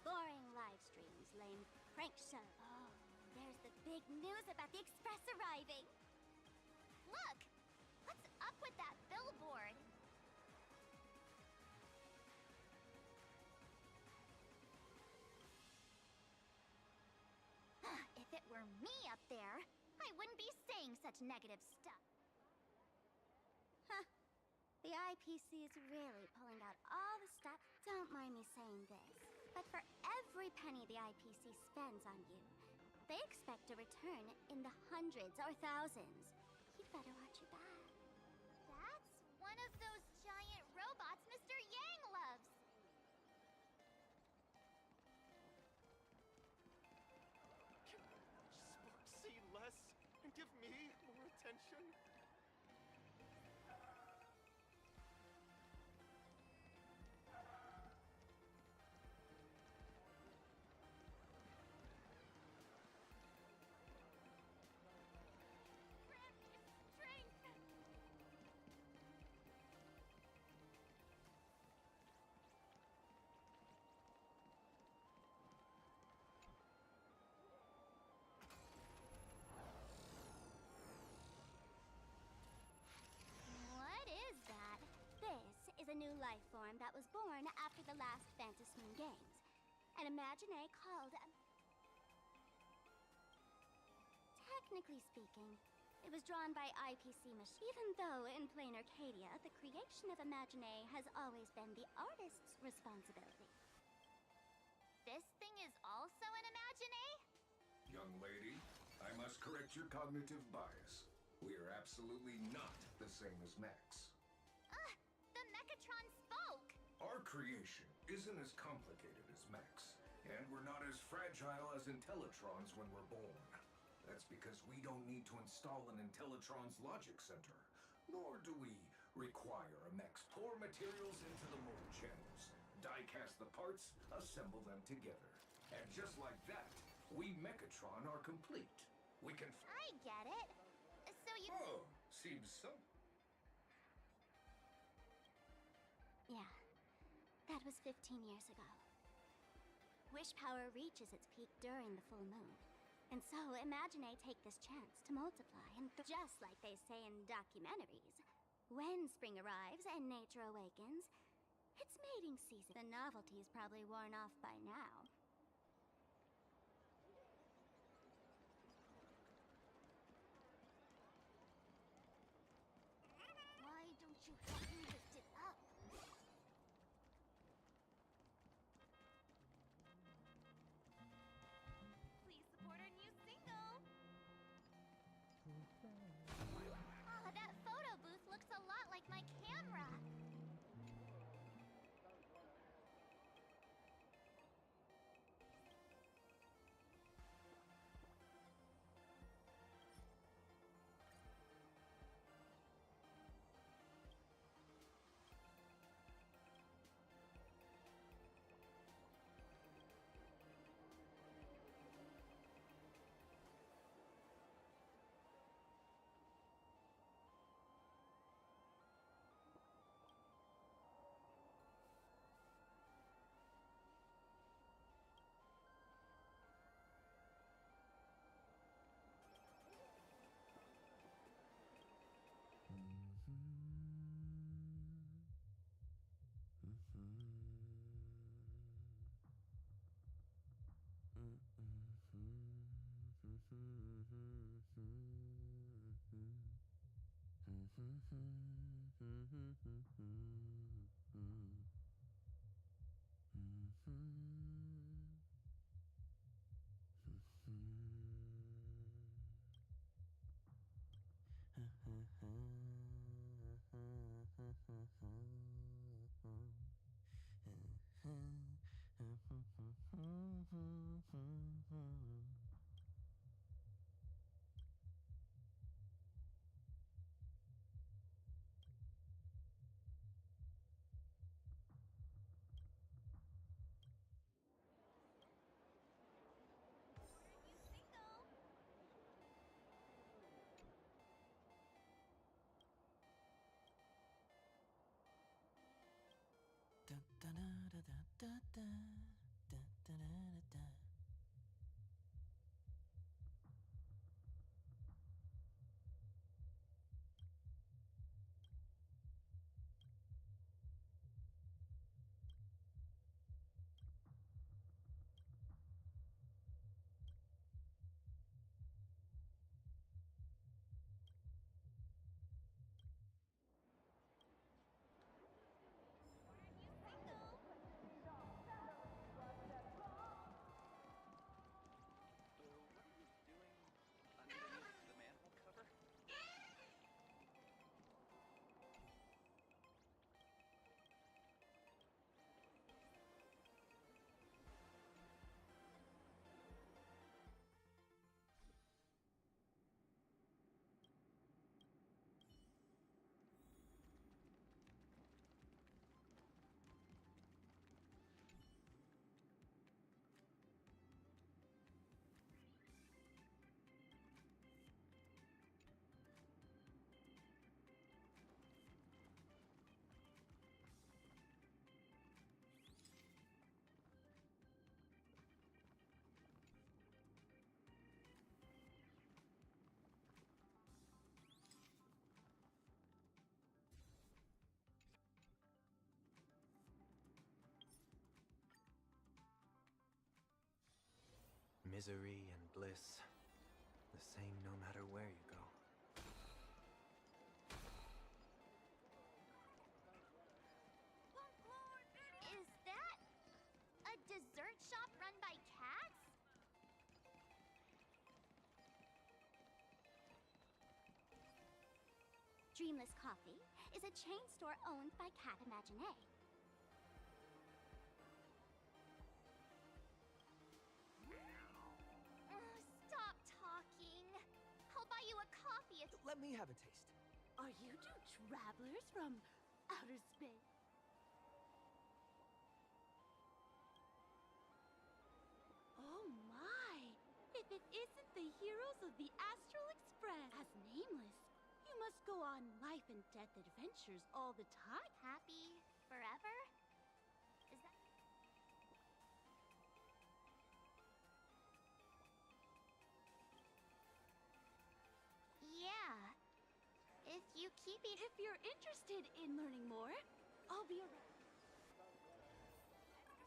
Boring live streams, lame prank shows. Oh, there's the big news about the Express arriving.
Look! What's up with that billboard? If it were me up there, I wouldn't be saying such negative stuff.
Huh. The IPC is really pulling out all the stuff. Don't mind me saying this, but for every penny the IPC spends on you, they expect a return in the hundreds or thousands. You'd better watch your back.
That's one of those giant robots Mr. Yang loves.
Say less and give me more attention.
What is that?
This is a new life form that was born after the last Phantom Moon Games. An Imagine called... Technically speaking, it was drawn by IPC machine. Even though in plain Arcadia, the creation of Imagine has always been the artist's responsibility.
This thing is also an Imagine?
Young lady, I must correct your cognitive bias. We are absolutely not the same as mechs.
The Mechatron spoke!
Our creation isn't as complicated as mechs, and we're not as fragile as Intellitrons when we're born. That's because we don't need to install an Intellitron's logic center, nor do we require a mech's pour materials into the mold channels, die-cast the parts, assemble them together. And just like that, we Mechatron are complete. We can...
I get it. So you...
Oh, seems so.
Yeah, that was 15 years ago. Wish power reaches its peak during the full moon. And so, Imagine take this chance to multiply, and just like they say in documentaries, when spring arrives and nature awakens, it's mating season. The novelty's probably worn off by now.
Why don't you help me lift it up? Please support our new single! Oh, that photo booth looks a lot like my camera!
Misery and bliss, the same no matter where you go.
Is that a dessert shop run by cats?
Dreamless Coffee is a chain store owned by Cat Imaginé.
Stop talking. I'll buy you a coffee if...
Let me have a taste.
Are you two travelers from outer space? Oh my! If it isn't the heroes of the Astral Express! As nameless, you must go on life and death adventures all the time.
Happy forever? Is that... Yeah. If you keep it...
If you're interested in learning more, I'll be around.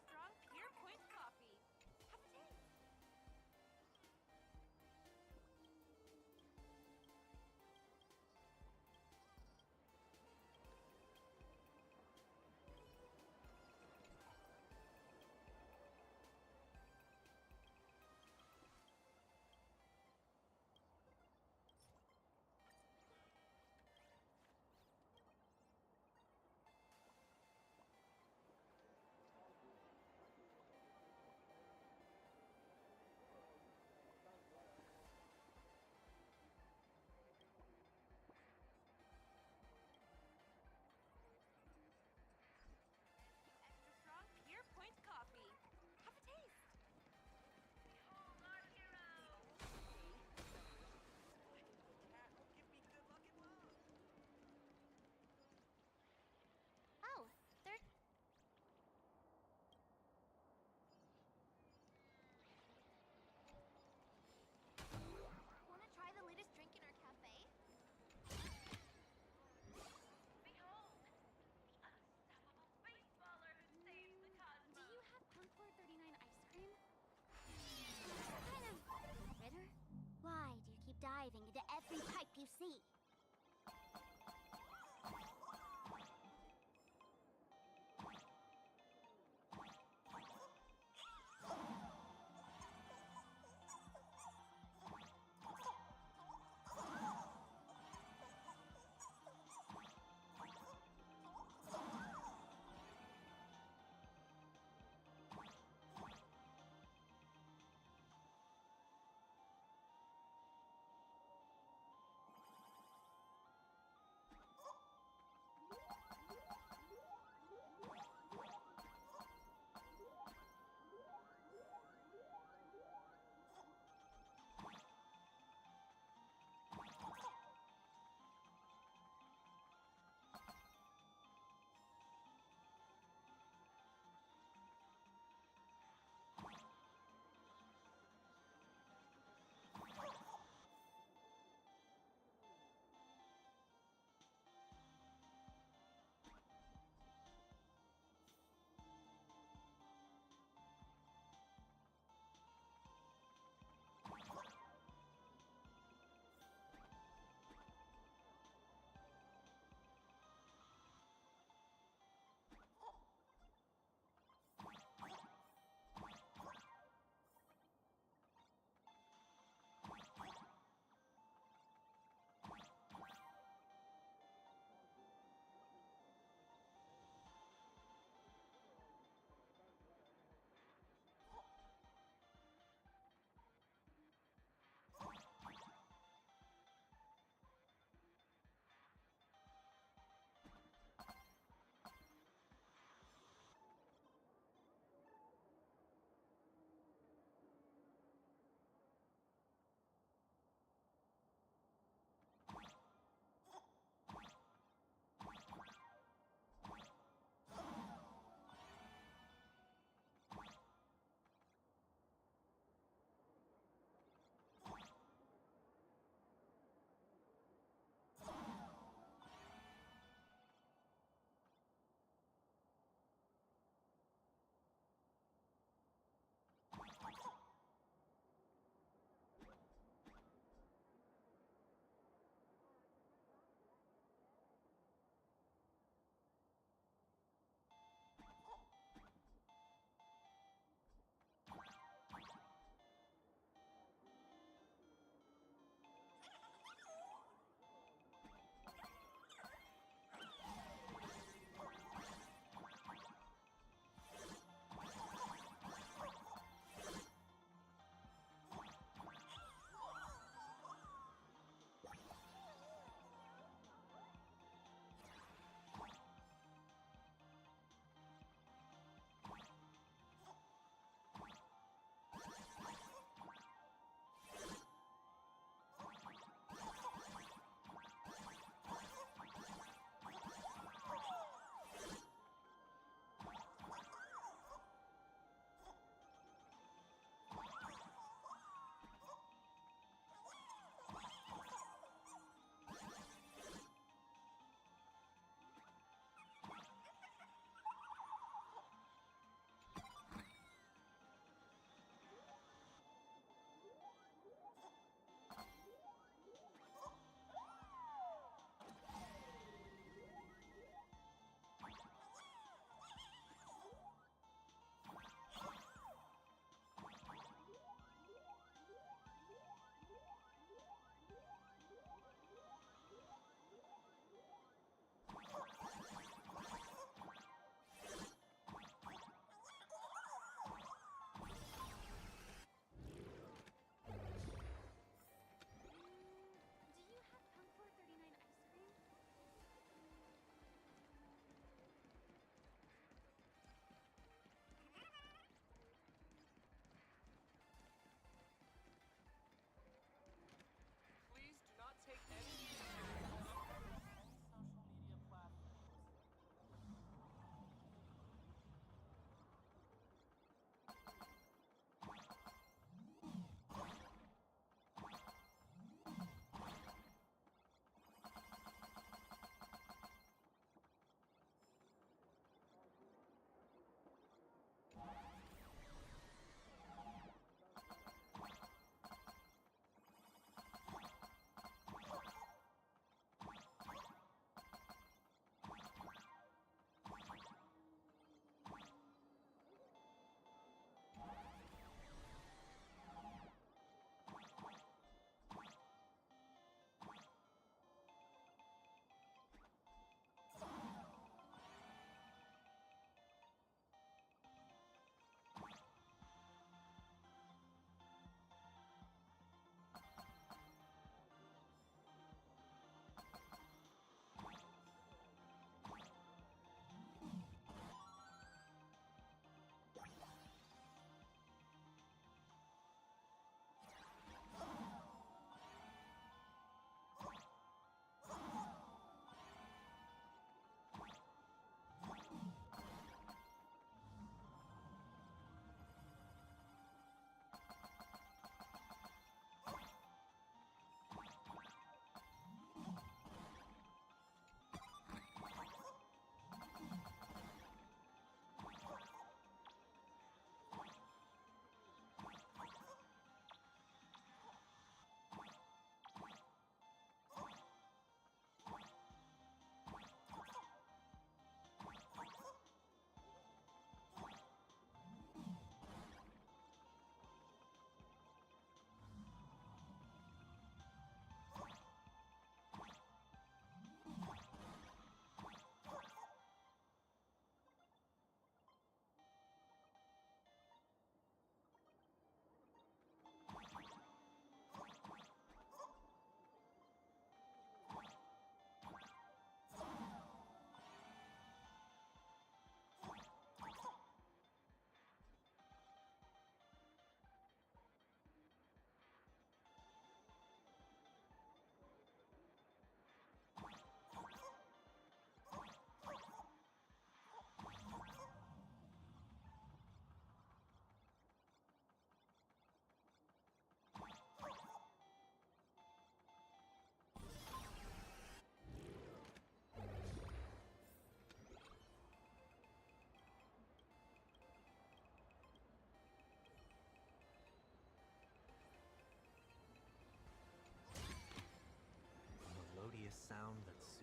Strong Pure Point coffee. Have a taste.
you see.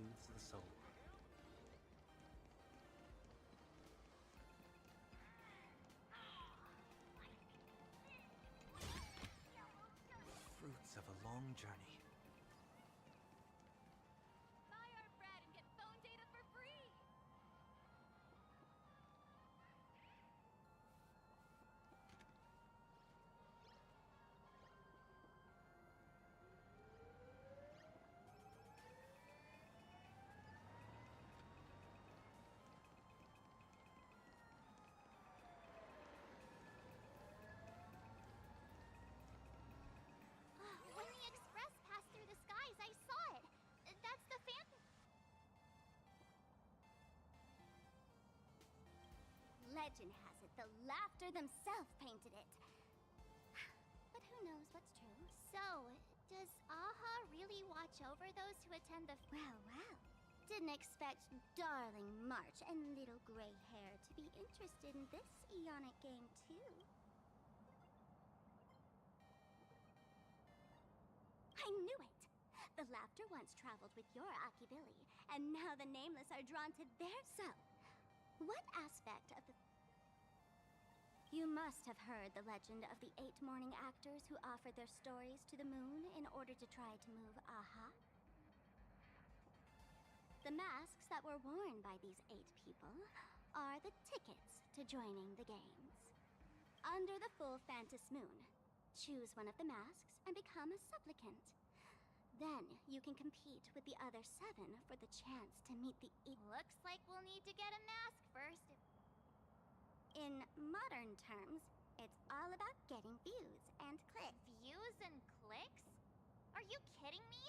soothes the soul. Fruits of a long journey.
Buy our bread and get phone data for free!
When the express passed through the skies, I saw it. That's the Legend has it the laughter themselves painted it. But who knows what's true? So, does Aha really watch over those who attend the... Well, well. Didn't expect darling March and little gray hair to be interested in this Eonic game, too. I knew it! The laughter once traveled with your Akibili, and now the Nameless are drawn to their soul. What aspect of the... You must have heard the legend of the 8 morning actors who offered their stories to the moon in order to try to move Aha? The masks that were worn by these 8 people are the tickets to joining the games. Under the full Phantom moon, choose one of the masks and become a supplicant. Then you can compete with the other 7 for the chance to meet the... Looks like we'll need to get a mask first. In modern terms, it's all about getting views and clicks. Views and clicks? Are you kidding me?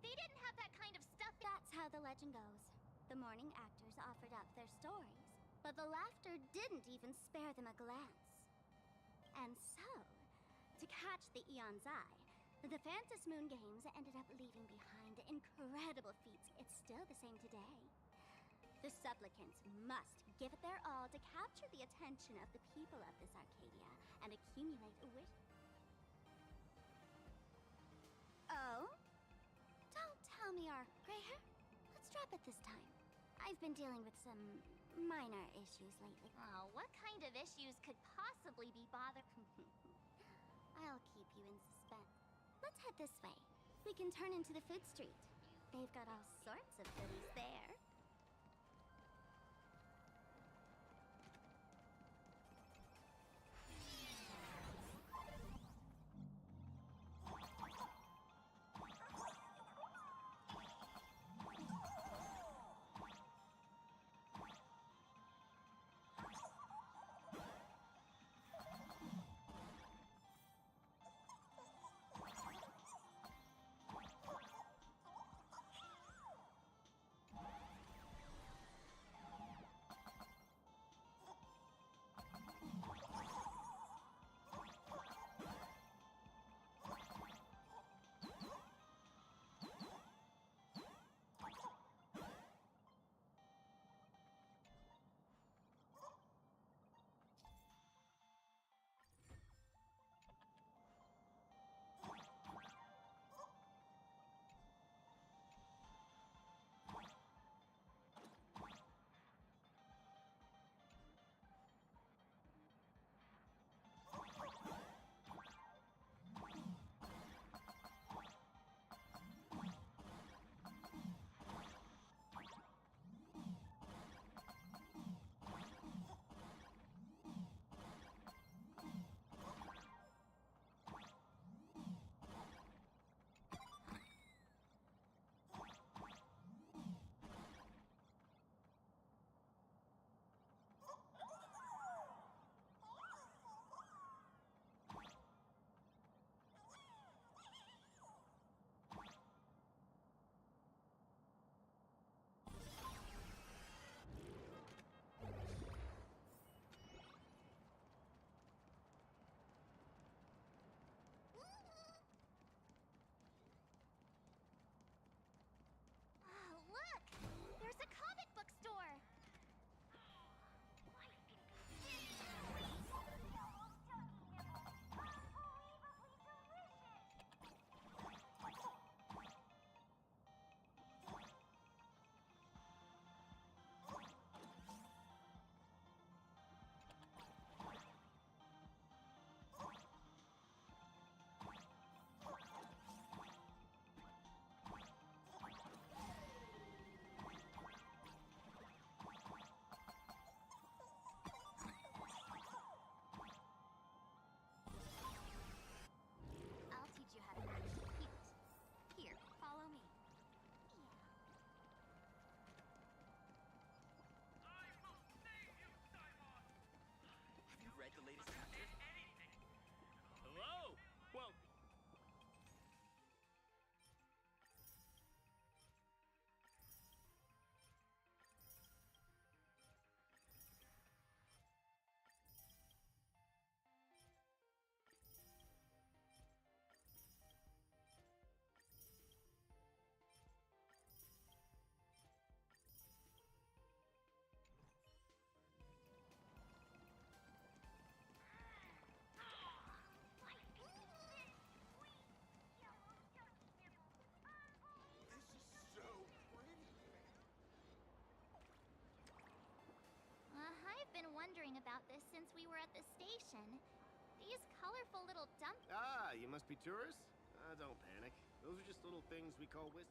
They didn't have that kind of stuff. That's how the legend goes. The morning actors offered up their stories, but the laughter didn't even spare them a glance. And so, to catch the Eon's eye, the Phantom Moon Games ended up leaving behind incredible feats. It's still the same today. The supplicants must give it their all to capture the attention of the people of this Arcadia and accumulate a wish. Oh? Don't tell me our gray hair. Let's drop it this time. I've been dealing with some minor issues lately. Oh, what kind of issues could possibly be I'll keep you in suspense. Let's head this way. We can turn into the food street. They've got all sorts of goodies there. about this since we were at the station. These colorful little dump.
Ah, you must be tourists? Don't panic. Those are just little things we call the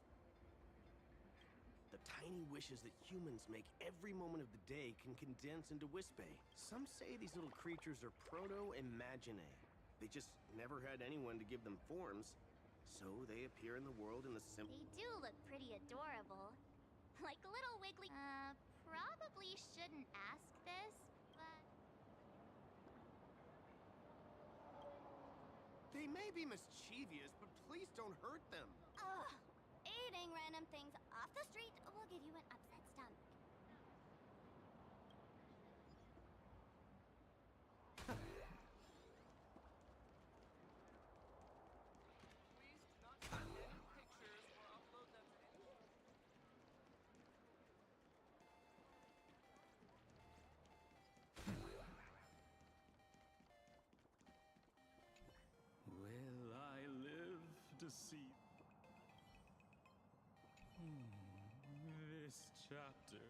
tiny wishes that humans make every moment of the day can condense into Wispe. Some say these little creatures are proto-imaginae. They just never had anyone to give them forms, so they appear in the world in the simple...
They do look pretty adorable. Like little wiggly... probably shouldn't ask this, but...
They may be mischievous, but please don't hurt them.
Ugh. Eating random things off the street will give you an upset stomach.
Will I live to see this chapter?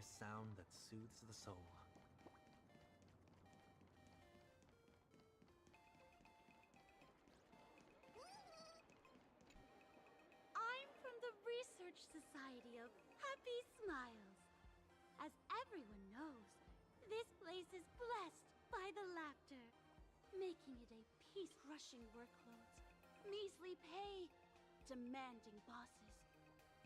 sound that soothes the soul.
I'm from the Research Society of Happy Smiles. As everyone knows, this place is blessed by the laughter, making it a peace-crushing workloads, measly pay, demanding bosses.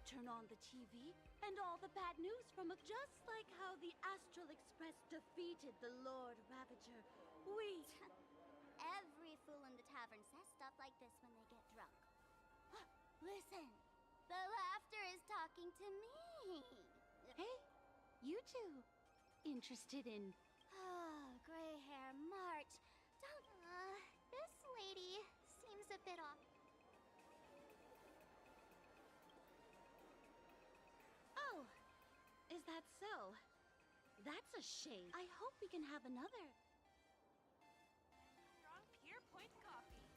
Turn on the TV, and all the bad news from just like how the Astral Express defeated the Lord Ravager. We...
Every fool in the tavern says stuff like this when they get drunk. Listen, the laughter is talking to me.
Hey, you two. Interested in...
Oh, gray hair March. Don't...
This lady seems a bit off.
Oh, is that so? That's a shame. I hope we can have another.
Strong Pure Point coffee.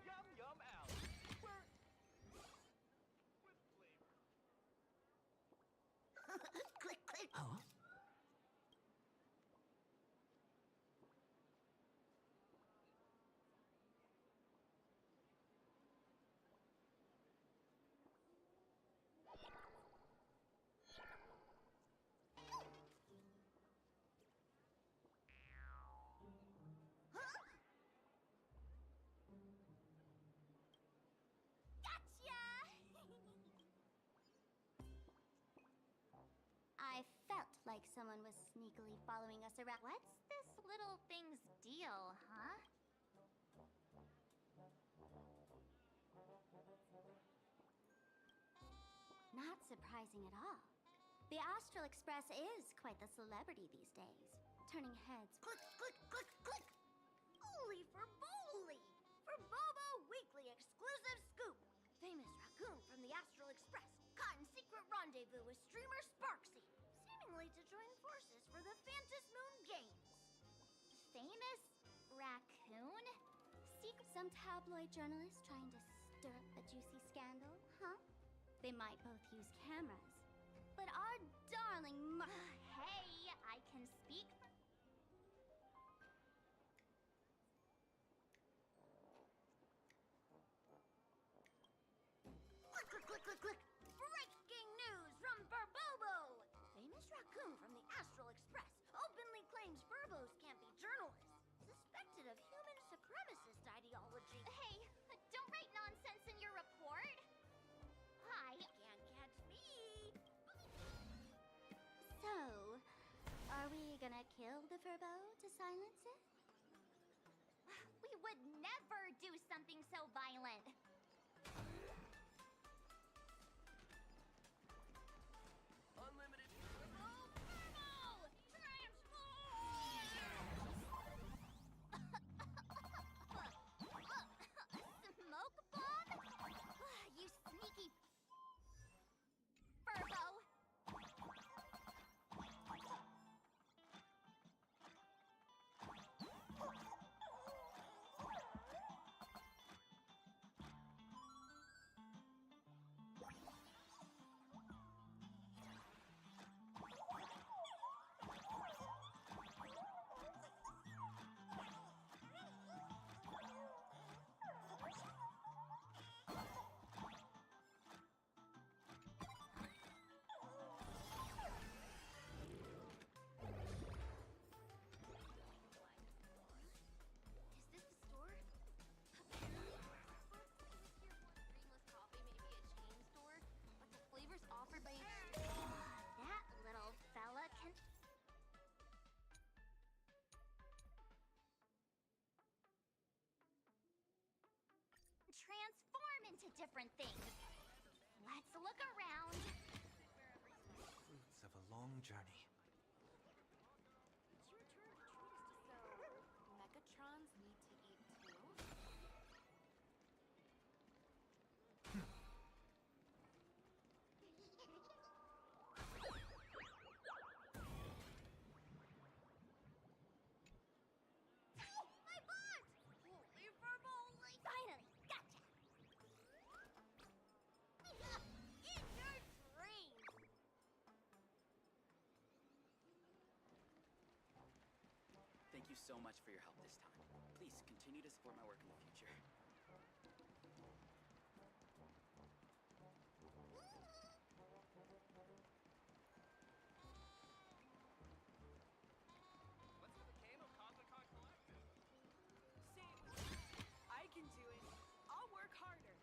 Yum Yum Alley. Where? With flavor.
Click, click.
Huh?
I felt like someone was sneakily following us around.
What's this little thing's deal, huh?
Not surprising at all. The Astral Express is quite the celebrity these days, turning heads. Click, click, click, click! Holy for bowly! For Bobo Weekly exclusive scoop! Famous raccoon from the Astral Express caught in secret rendezvous with streamer Sparksy, seemingly to join forces for the Phantom Moon Games.
Famous raccoon?
Some tabloid journalists trying to stir up a juicy scandal, huh? They might both use cameras. But our darling
Hey, I can speak.
Click, click, click, click, click! Breaking news from Burbobo! Famous raccoon from the Astral Express openly claims Burbos can't be journalists, suspected of human supremacist ideology.
Hey, don't write nonsense in your report. Hi.
Can't catch me! So, are we gonna kill the Furbo to silence it?
We would never do something so violent.
Unlimited.
Smoke bomb? You sneaky Furbo.
That little fella can...
Transform into different things. Let's look around.
Fruits of a long journey.
It's your turn to treat us to so Megatrons need to eat too?
so much for your help this time. Please continue to support my work in the future.
I can do it. I'll work harder.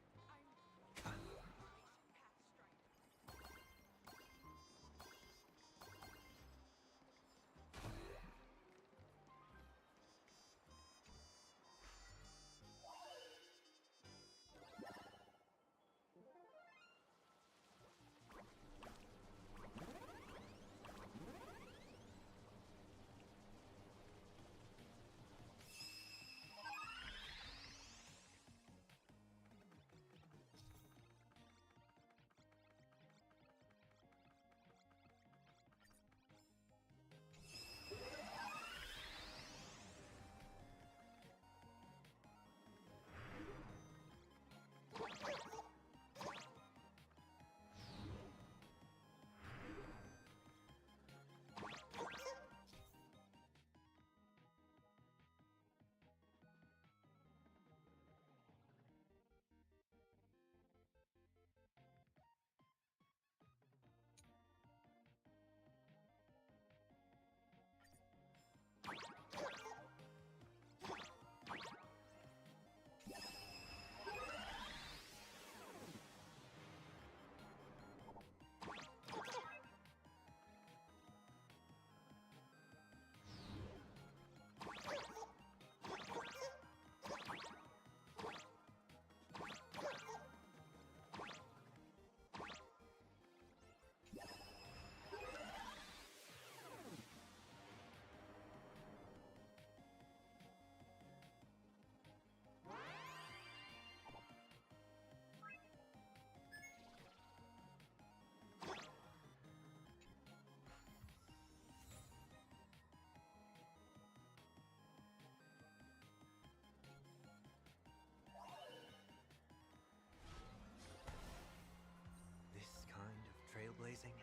Trailblazing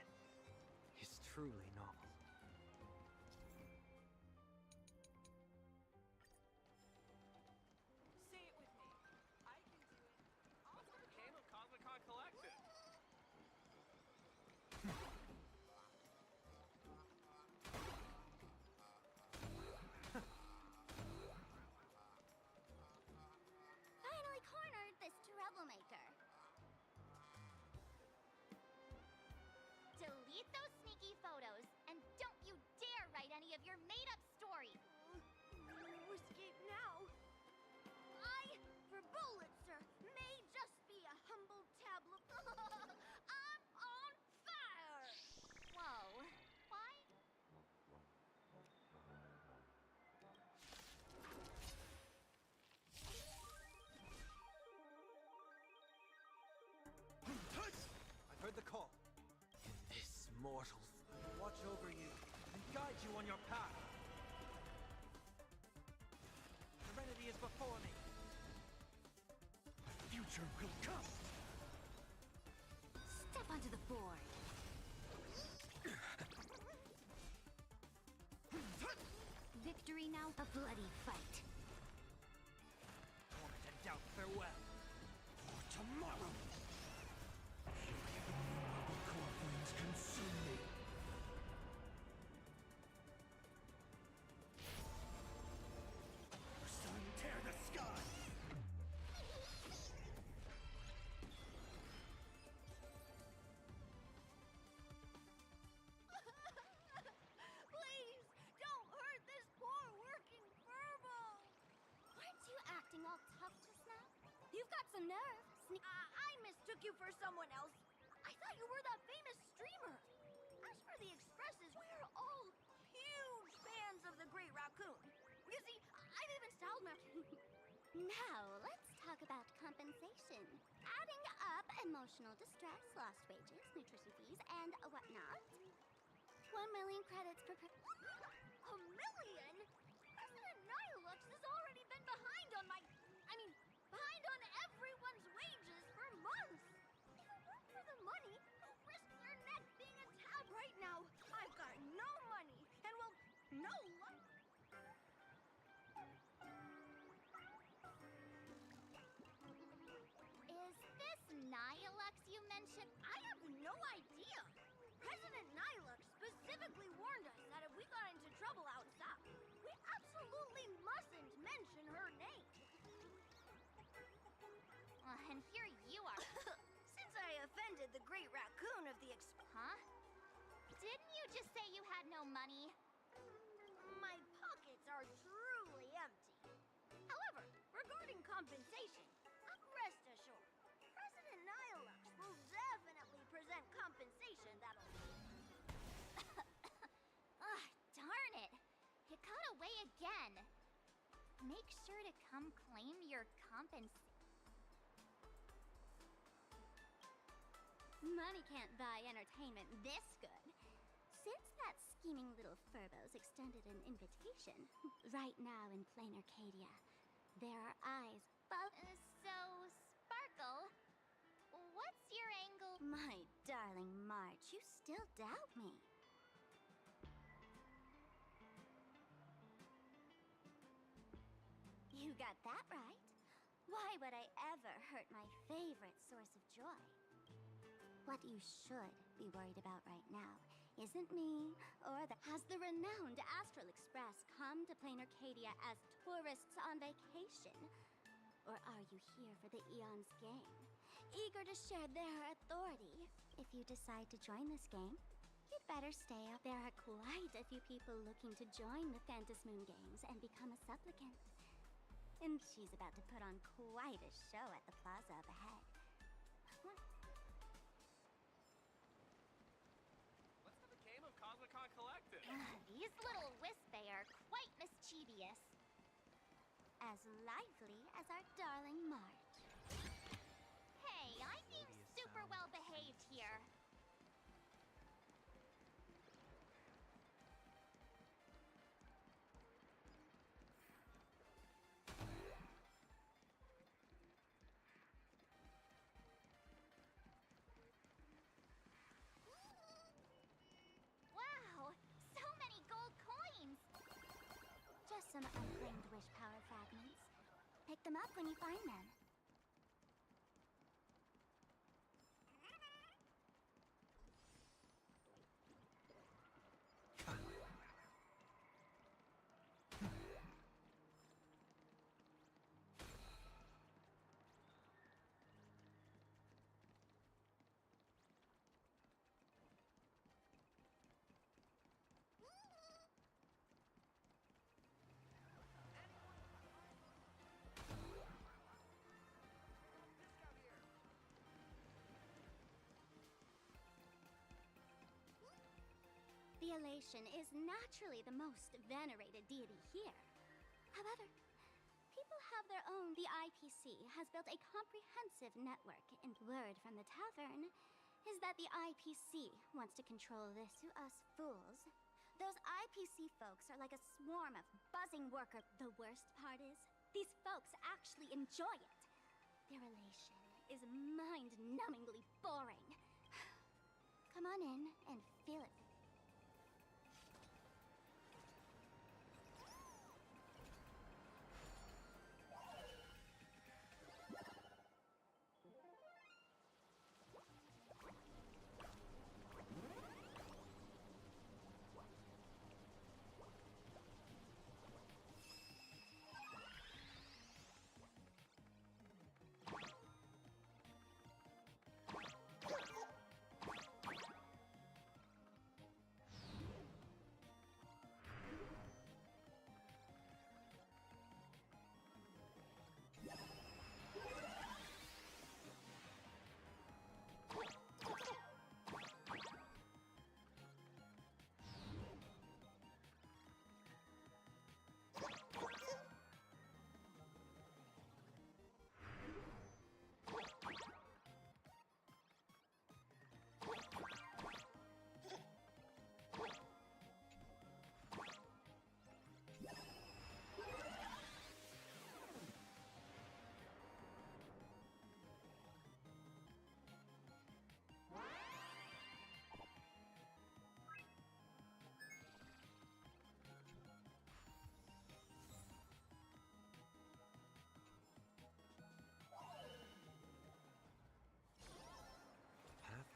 is truly novel.
Say it with me. I can do it. I'll work
Game of Cosmicon Collective.
Finally cornered this troublemaker.
Delete those sneaky photos, and don't you dare write any of your made-up story!
Escape now. I, for Bullitzer, may just be a humble tablet. I'm on fire!
Whoa. Why?
I've heard the call.
This mortal
Watch over you and guide you on your path. Serenity is before me.
My future will come.
Step onto the board. Victory now, a bloody fight.
Torment and doubt, farewell.
For tomorrow. The core flames consume me. Sun, tear the sky.
Please, don't hurt this poor working furball.
Aren't you acting all tough just now? You've got some nerve.
I mistook you for someone else. I thought you were that famous streamer. As for the Expresses, we're all huge fans of the Great Raccoon. You see, I've even styled my...
Now, let's talk about compensation. Adding up emotional distress, lost wages, nutrition fees, and whatnot. 1 million credits per...
A million? President Nihilux has already been behind on my... behind on everyone's wages for months. If it weren't for the money, risk your neck being a tab right now. I've got no money, and well, no luck.
the great raccoon of the Huh? Didn't you just say you had no money? My pockets are truly empty. However, regarding compensation, rest assured, President Nihilux will definitely present compensation that'll... Ugh, darn it! It got away again. Make sure to come claim your compensation.
Money can't buy entertainment this good. Since that scheming little Furbo's extended an invitation, right now in plain Arcadia, there are eyes
So, Sparkle, what's your angle?
My darling March, you still doubt me. You got that right. Why would I ever hurt my favorite source of joy? What you should be worried about right now isn't me, or has the renowned Astral Express come to plain Arcadia as tourists on vacation? Or are you here for the Eon's game, eager to share their authority? If you decide to join this game, you'd better stay up. There are quite a few people looking to join the Phantasmoon Games and become a supplicant. And she's about to put on quite a show at the plaza up ahead.
Let's have a game of Cosmicon Collective.
These little Wispy are quite mischievous.
As lively as our darling March.
Hey, I'm being super well behaved here. Wow, so many gold coins.
Just some unclaimed wish power fragments. Pick them up when you find them. The Elation is naturally the most venerated deity here. However, people have their own. The IPC has built a comprehensive network, and word from the tavern is that the IPC wants to control this. To us fools, those IPC folks are like a swarm of buzzing workers. The worst part is, these folks actually enjoy it. Their Elation is mind-numbingly boring. Come on in and feel it.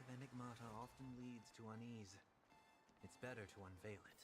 Enigmata often leads to unease. It's better to unveil it.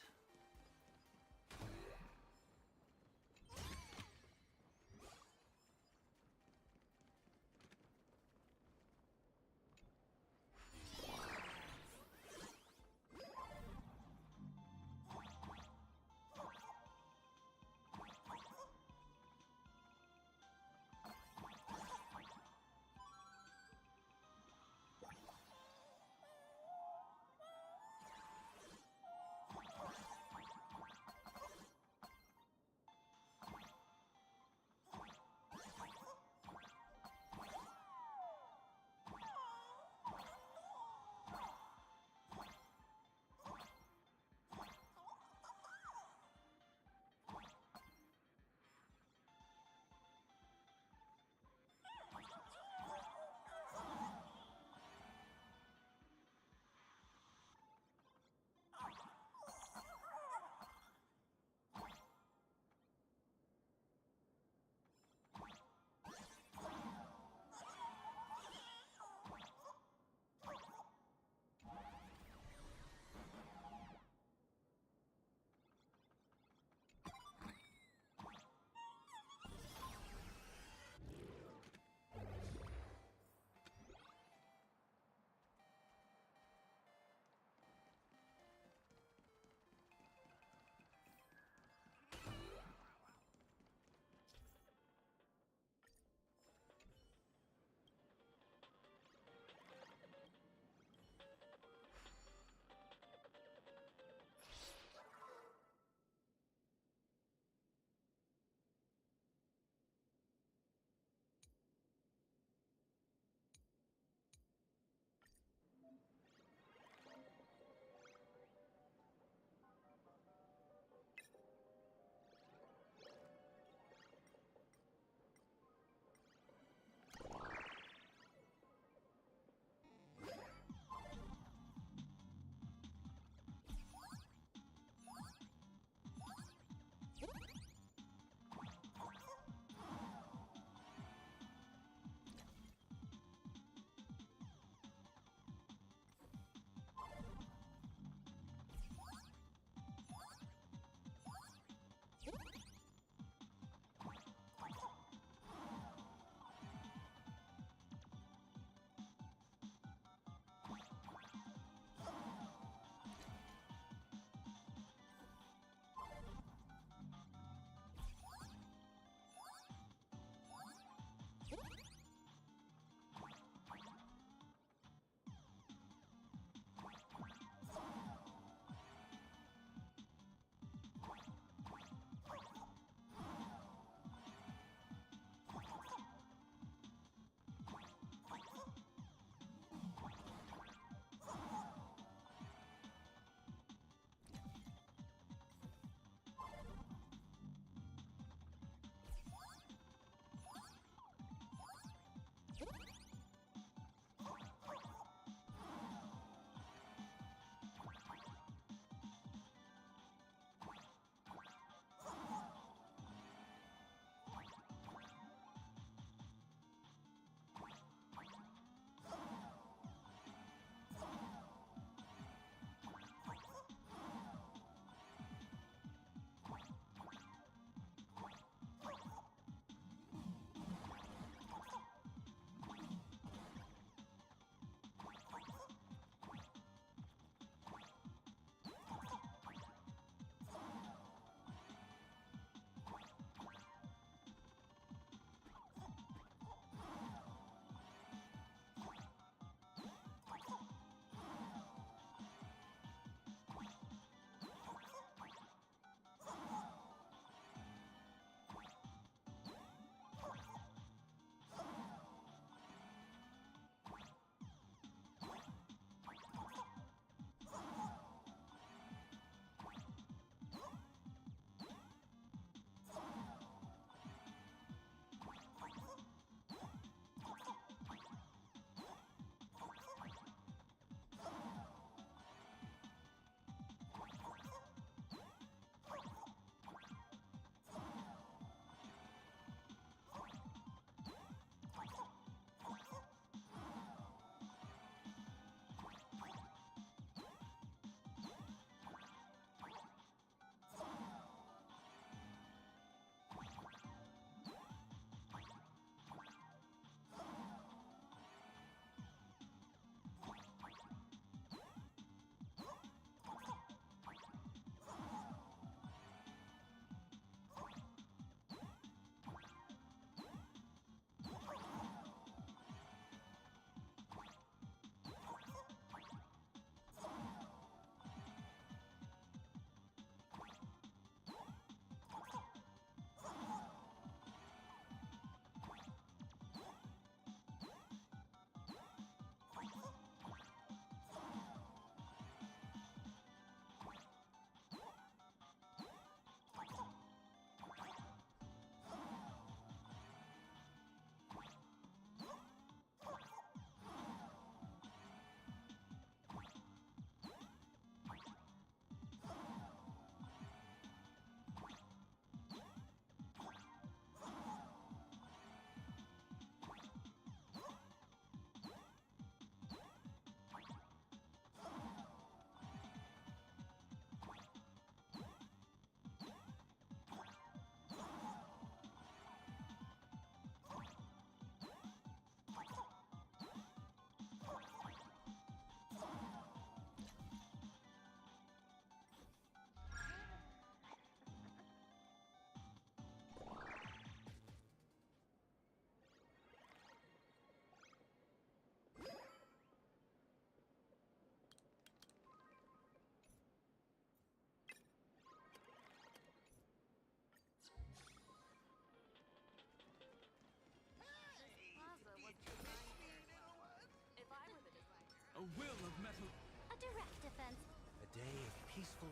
A will of metal.
A direct defense.
A day of peaceful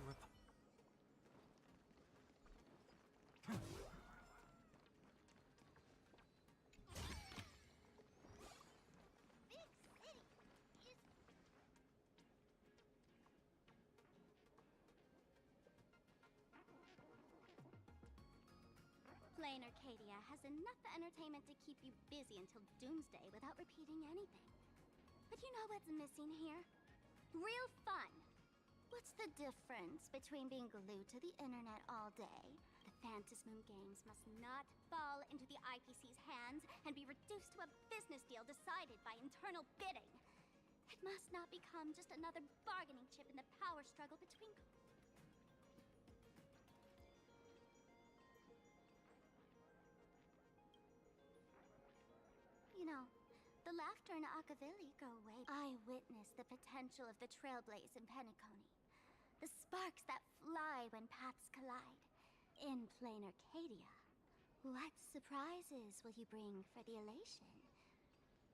Plain Arcadia has enough entertainment to keep you busy until doomsday without repeating anything. But you know what's missing here? Real fun! What's the difference between being glued to the internet all day? The Phantasmoon games must not fall into the IPC's hands and be reduced to a business deal decided by internal bidding. It must not become just another bargaining chip in the power struggle between... You know, the laughter in Akavili go way. I witnessed the potential of the trailblaze in Penacony. The sparks that fly when paths collide. In plain Arcadia, what surprises will you bring for the elation?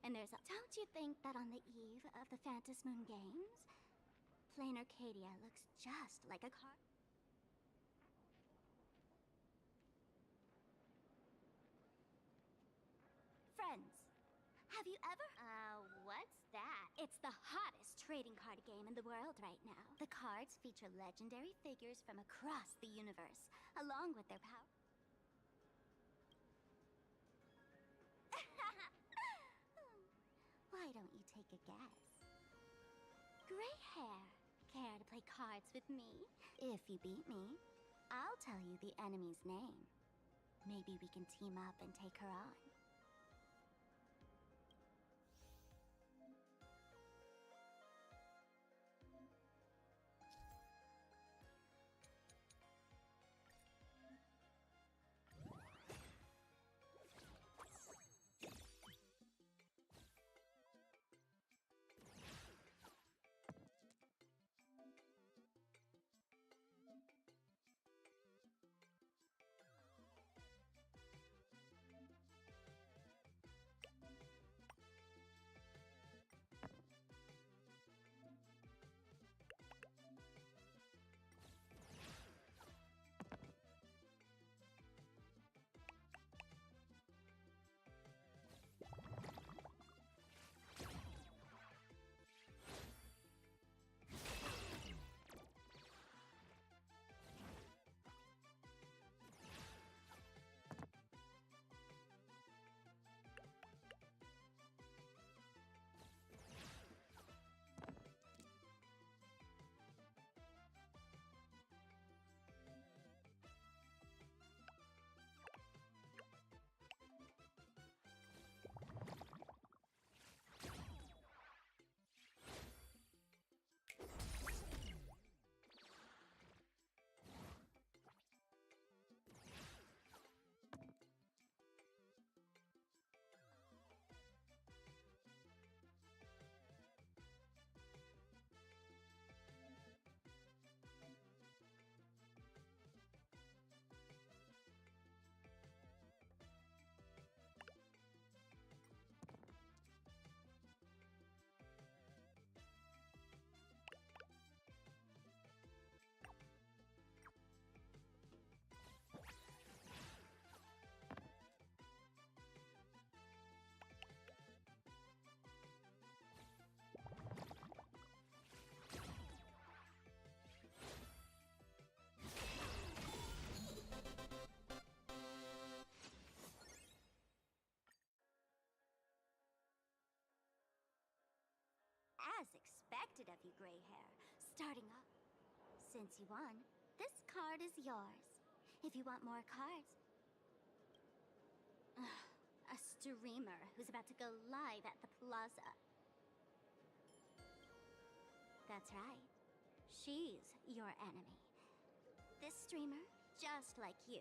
And there's a... Don't you think that on the eve of the Phantasmoon Games, plain Arcadia looks just like a car... Friends, have you ever... what's that? It's the hottest trading card game in the world right now. The cards feature legendary figures from across the universe, along with their power... Why don't you take a guess? Gray hair, care to play cards with me? If you beat me, I'll tell you the enemy's name. Maybe we can team up and take her on. As expected of you, Gray Hair. Starting off, since you won, this card is yours. If you want more cards... a streamer who's about to go live at the plaza. That's right. She's your enemy. This streamer, just like you,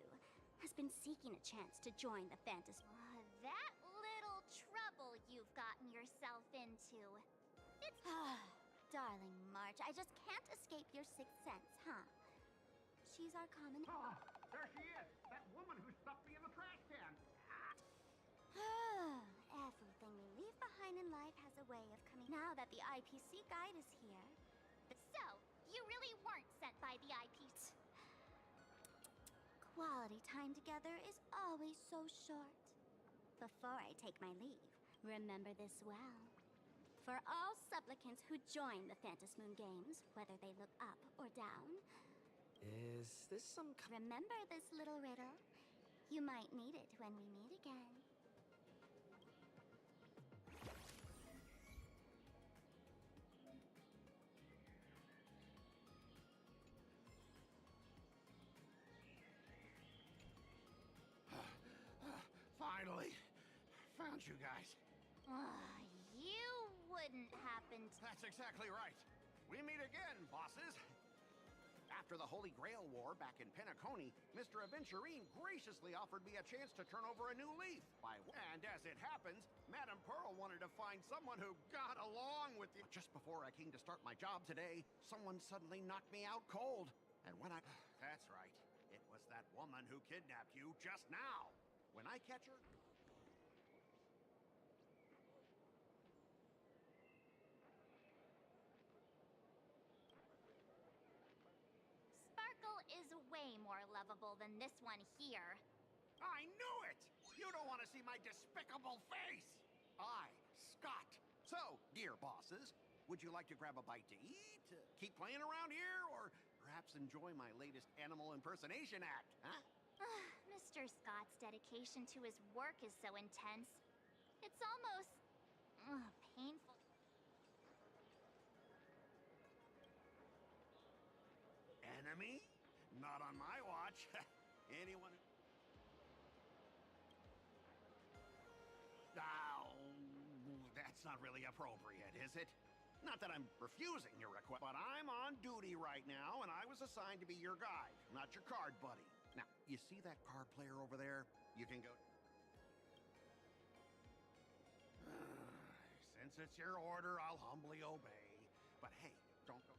has been seeking a chance to join the Phantasm...
that little trouble you've gotten yourself into. It's...
Darling March, I just can't escape your sixth sense, huh? She's our common...
Oh, there she is! That woman who stuffed me in the trash can!
Everything we leave behind in life has a way of coming Now that the IPC guide is here.
So, you really weren't sent by the IPC.
Quality time together is always so short. Before I take my leave, remember this well. For all supplicants who join the Phantasmoon Games, whether they look up or down.
Is this some kind...
Remember this little riddle? You might need it when we meet again.
Finally, found you guys.
You wouldn't happen to...
That's exactly right. We meet again, bosses. After the Holy Grail War back in Penacony, Mr. Aventurine graciously offered me a chance to turn over a new leaf. And as it happens, Madame Pearl wanted to find someone who got along with you. Just before I came to start my job today, someone suddenly knocked me out cold. And when I... That's right. It was that woman who kidnapped you just now. When I catch her...
Sparkle is way more lovable than this one here.
I knew it! You don't want to see my despicable face! I, Scott. So, dear bosses, would you like to grab a bite to eat? Keep playing around here? Or perhaps enjoy my latest animal impersonation act, huh?
Mr. Scott's dedication to his work is so intense. It's almost... painful.
Enemy? Not on my watch. Anyone... Oh, that's not really appropriate, is it? Not that I'm refusing your request, but I'm on duty right now, and I was assigned to be your guide, not your card buddy. Now, you see that card player over there? You can go... Since it's your order, I'll humbly obey. But hey, don't go...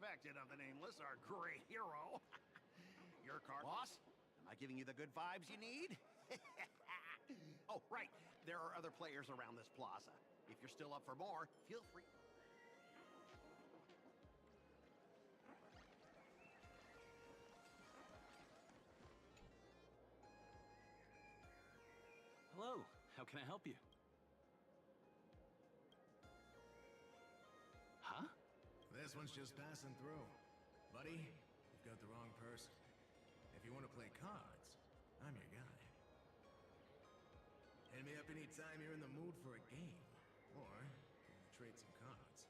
expected of the nameless, our great hero. Your car, boss? Am I giving you the good vibes you need? Oh, right. There are other players around this plaza. If you're still up for more, feel free.
Hello, how can I help you? Huh?
This one's just passing through. Buddy, you've got the wrong person. If you want to play cards, I'm your guy. Hit me up anytime you're in the mood for a game. Or, trade some cards.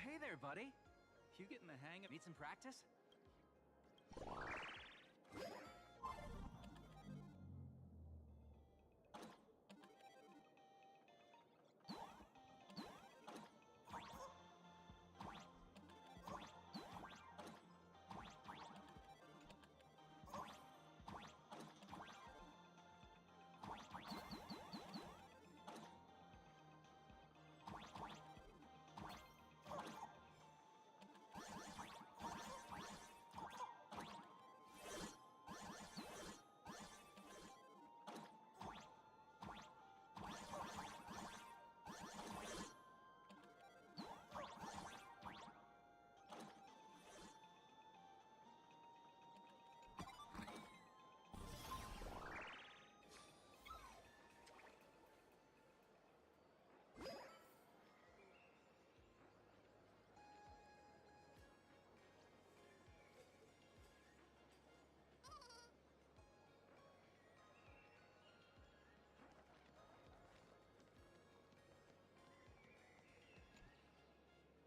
Hey there, buddy. You getting the hang of need some practice?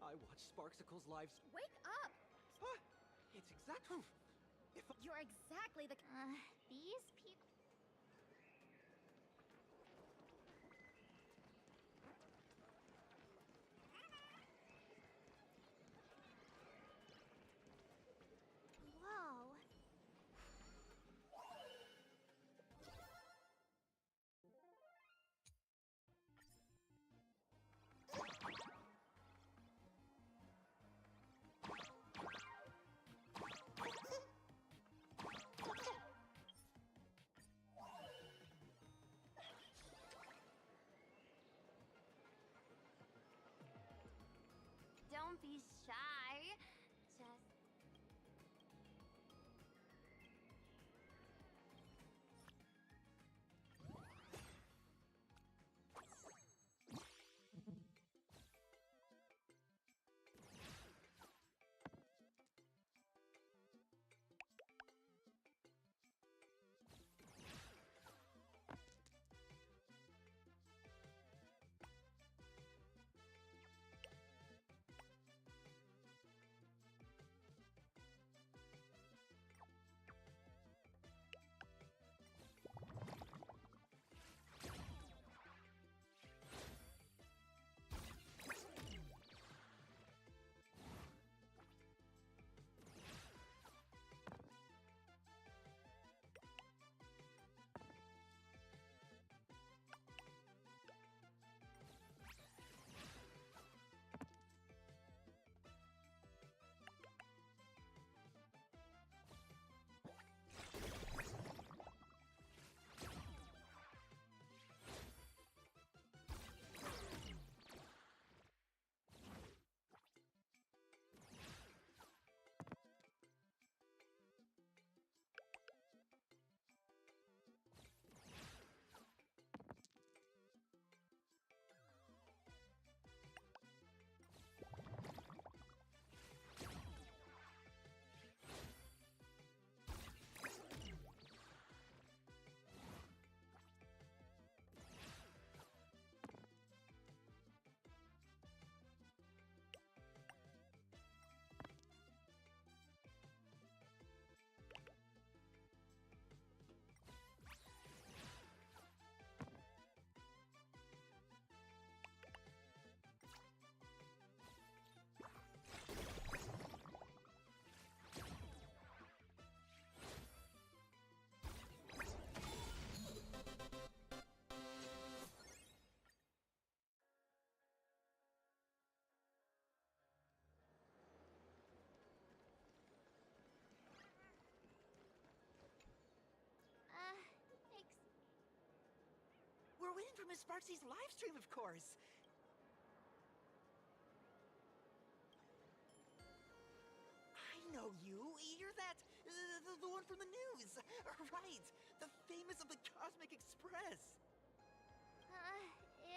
I watched Sparksicle's lives.
Wake up!
It's exactly.
You're exactly the.
These people. Whoa.
We're waiting for Miss Sparksy's live stream, of course. I know you. You're that... the one from the news. Right. The famous of the Cosmic Express.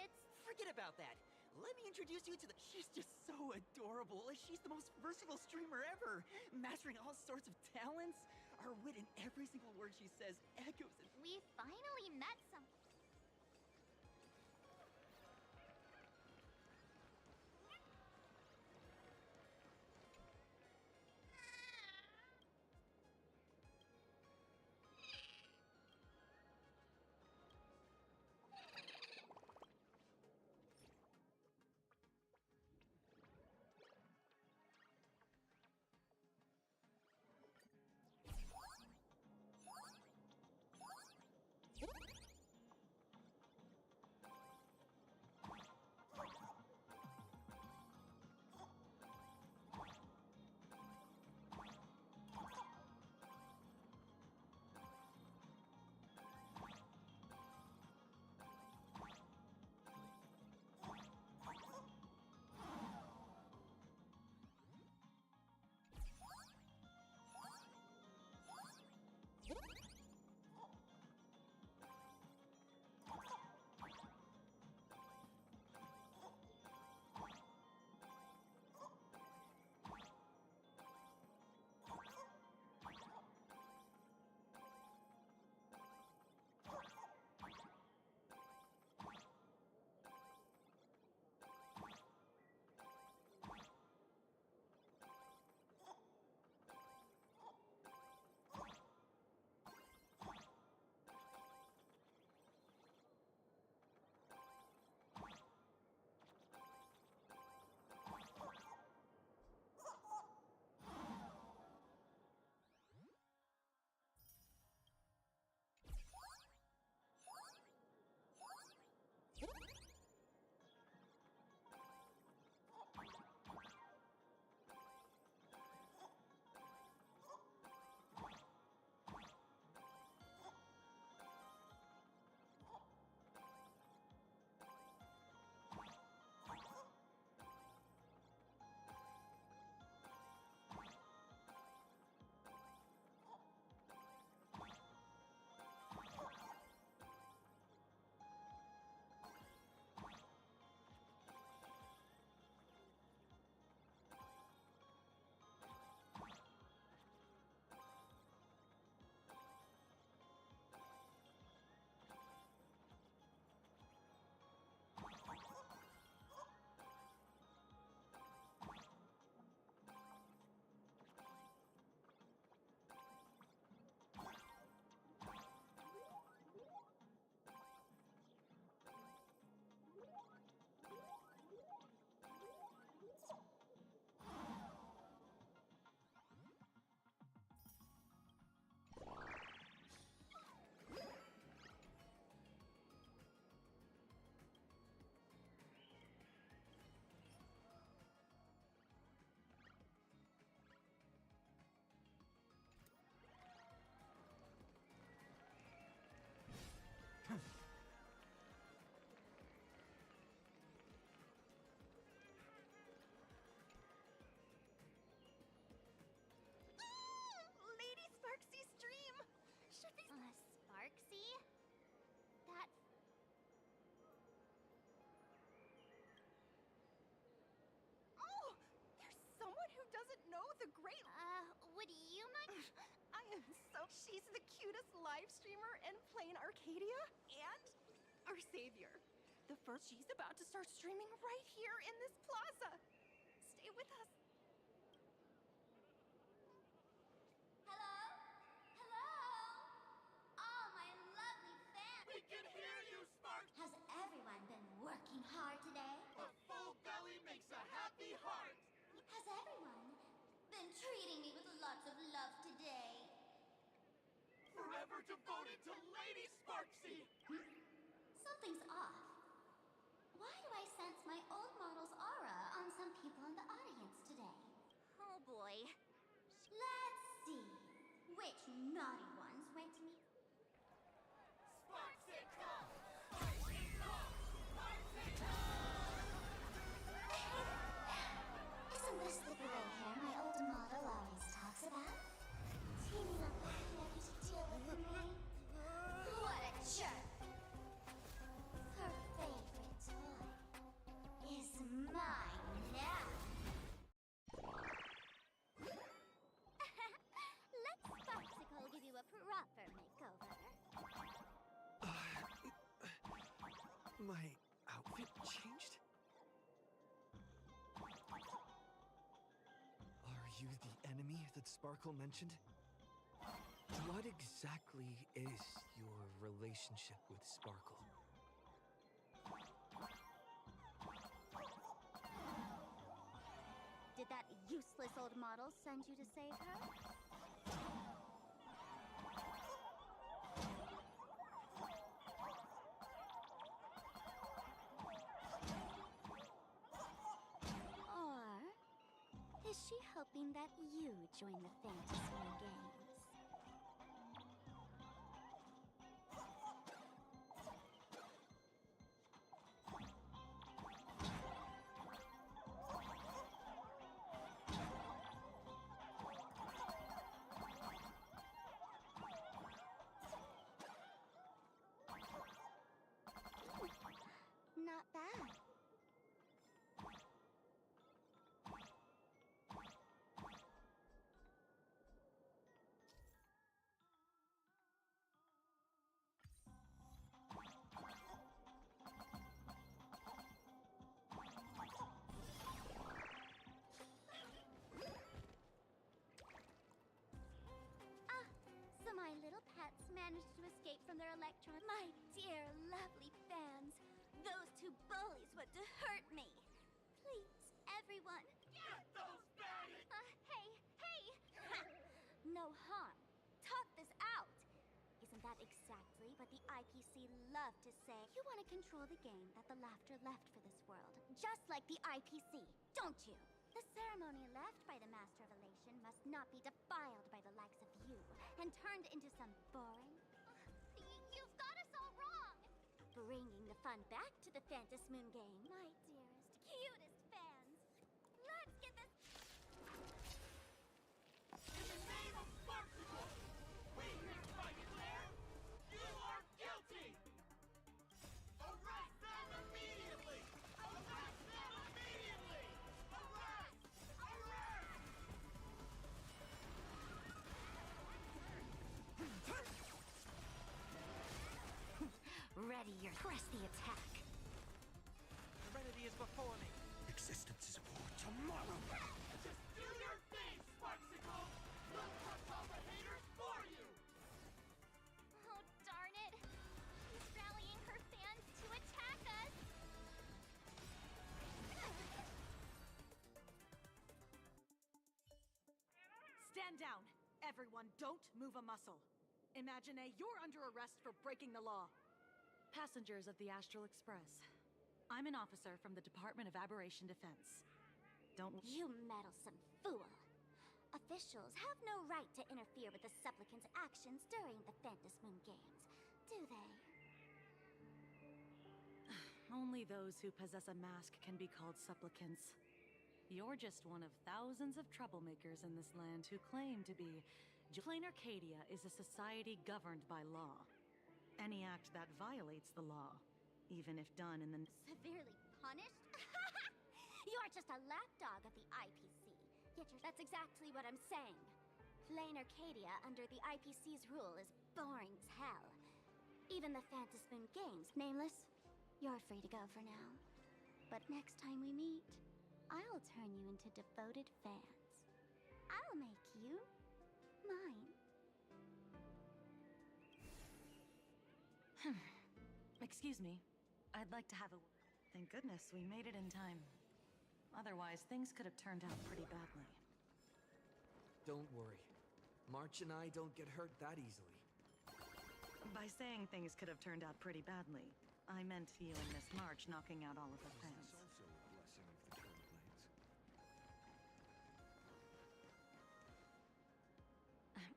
It's...
Forget about that. Let me introduce you to the... She's just so adorable. She's the most versatile streamer ever, mastering all sorts of talents. Her wit in every single word she says echoes in...
We finally met some... Lady Sparksy's stream! Should be... Sparksy? That...
Oh! There's someone who doesn't know the great...
would you mind...
I am so... She's the cutest live streamer in plain Arcadia and our savior. The first she's about to start streaming right here in this plaza. Stay with us.
Hello? Hello? Oh, my lovely fans!
We can hear you, Spark!
Has everyone been working hard today?
A full belly makes a happy heart!
Has everyone been treating me with lots of love today?
Forever devoted to Lady Sparksy!
Something's off. Why do I sense my old model's aura on some people in the audience today?
Oh boy.
Let's see. Which naughty ones went to me?
Sparksy, come!
My outfit changed? Are you the enemy that Sparkle mentioned? What exactly is your relationship with Sparkle?
Did that useless old model send you to save her? Or is she hoping that you join the fantasy games? Not bad. So my little pets managed to escape from their electron. My dear, lovely fans. Those two bullies want to hurt me. Please, everyone.
Get those baddies!
Hey! Ha! No harm. Talk this out. Isn't that exactly what the IPC love to say? You want to control the game that the laughter left for this world, just like the IPC, don't you? The ceremony left by the Master of Elation must not be defiled by the likes of you and turned into some boring...
You've got us all wrong!
Bringing the fun back to the Phantas Moon game. My dearest, cutest fans. Let's get this...
In the name of Sparksicle, we hereby declare you are guilty! Arrest them immediately! Arrest them immediately! Arrest! Arrest!
Ready, press the attack.
Serenity is before me.
Existence is a war tomorrow.
Just do your thing, Sparksicle! We'll crush all the haters for you!
Oh, darn it! She's rallying her fans to attack us!
Stand down! Everyone, don't move a muscle. Imagine you're under arrest for breaking the law. Passengers of the Astral Express. I'm an officer from the Department of Aberration Defense. Don't...
You meddlesome fool! Officials have no right to interfere with the supplicants' actions during the Phantas Moon games, do they?
Only those who possess a mask can be called supplicants. You're just one of thousands of troublemakers in this land who claim to be... Plain Arcadia is a society governed by law. Any act that violates the law, even if done in the...
Severely punished? You're just a lapdog of the IPC. Yet that's exactly what I'm saying. Plain Arcadia under the IPC's rule is boring as hell. Even the Phantas Moon games, Nameless, you're free to go for now. But next time we meet, I'll turn you into devoted fans. I'll make you mine.
Excuse me. I'd like to have a... Thank goodness we made it in time. Otherwise, things could have turned out pretty badly.
Don't worry. March and I don't get hurt that easily.
By saying things could have turned out pretty badly, I meant you and Miss March knocking out all of the fans.
also a blessing of the Turtleblades?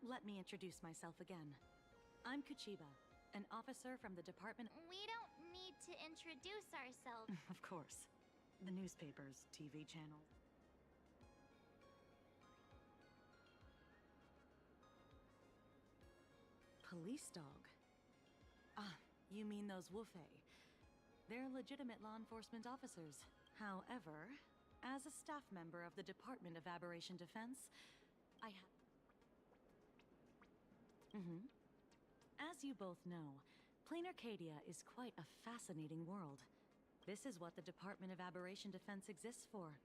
Let me introduce myself again. I'm Kuchiba, an officer from the department...
We don't need to introduce ourselves.
Of course. The newspapers, TV channel. Police dog? Ah, you mean those Wufei. They're legitimate law enforcement officers. However, as a staff member of the Department of Aberration Defense, I have... As you both know, Plain Arcadia is quite a fascinating world. This is what the Department of Aberration Defense exists for.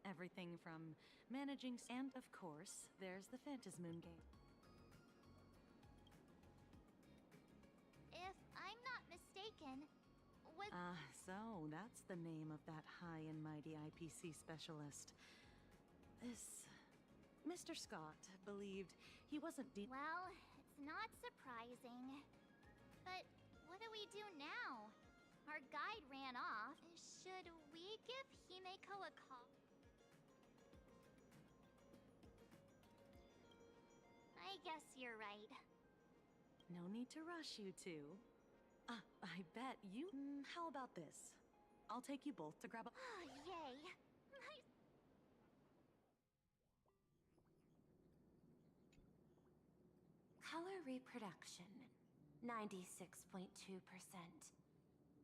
Everything from managing and, of course, there's the Phantasmoon game.
If I'm not mistaken, was...
So that's the name of that high and mighty IPC specialist. This... Mr. Scott believed he wasn't
Well, it's not surprising. But what do we do now? Our guide ran off. Should we give Himeko a call? I guess you're right.
No need to rush, you two. I bet you... how about this? I'll take you both to grab a...
Oh, yay.
Color reproduction, 96.2%.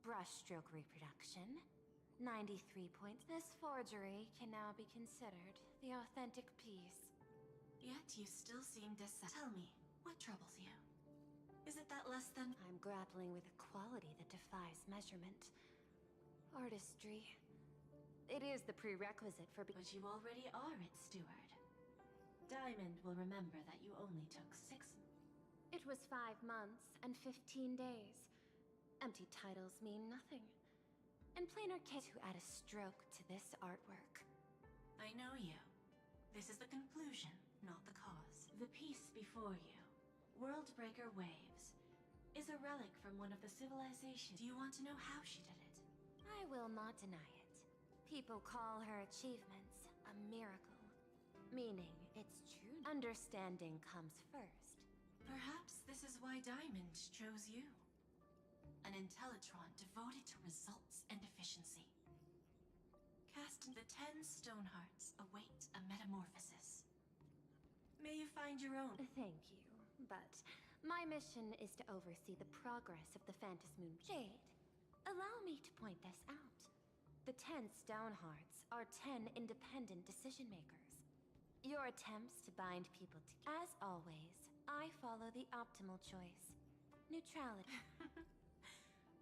Brushstroke reproduction, 93 points. This forgery can now be considered the authentic piece.
Yet you still seem Tell me, what troubles you? Is it that less than...
I'm grappling with a quality that defies measurement. Artistry. It is the prerequisite for...
But you already are its steward. Diamond will remember that you only took 6...
It was 5 months and 15 days. Empty titles mean nothing. And plainer kids who add a stroke to this artwork.
I know you. This is the conclusion, not the cause. The piece before you, Worldbreaker Waves, is a relic from one of the civilizations. Do you want to know how she did it?
I will not deny it. People call her achievements a miracle. Meaning, it's true. Understanding comes first.
Perhaps this is why Diamond chose you. An Intellitron devoted to results and efficiency. Cast in the 10 Stonehearts await a metamorphosis. May you find your own.
Thank you, but my mission is to oversee the progress of the Phantasmoon Jade. Allow me to point this out. The 10 Stonehearts are 10 independent decision-makers. Your attempts to bind people together. As always, I follow the optimal choice. Neutrality.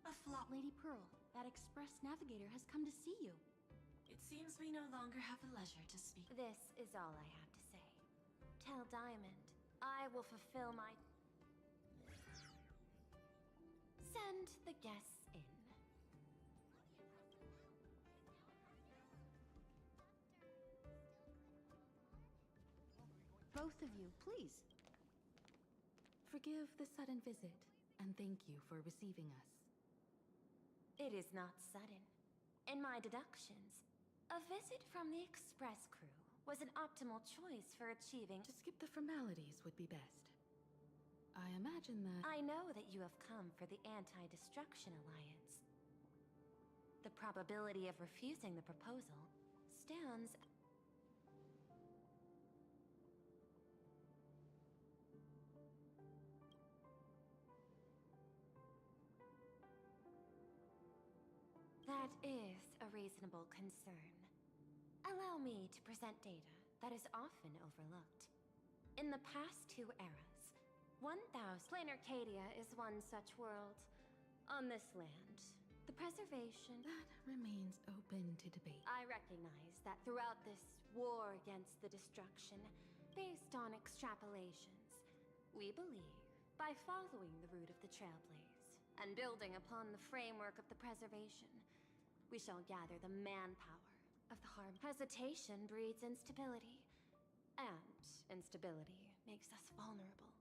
A flop.
Lady Pearl, that Express Navigator has come to see you.
It seems we no longer have the leisure to speak.
This is all I have to say. Tell Diamond, I will fulfill my... Send the guests in.
Both of you, please. Forgive the sudden visit, and thank you for receiving us.
It is not sudden. In my deductions, a visit from the Express crew was an optimal choice for achieving...
To skip the formalities would be best. I imagine that...
I know that you have come for the Anti-Destruction Alliance. The probability of refusing the proposal stands... That is a reasonable concern. Allow me to present data that is often overlooked. In the past 2 eras, 1,000... Plain Arcadia is one such world. On this land, the preservation...
That remains open to debate.
I recognize that throughout this war against the destruction, based on extrapolations, we believe, by following the route of the Trailblaze, and building upon the framework of the preservation, we shall gather the manpower of the harm. Hesitation breeds instability, and instability makes us vulnerable.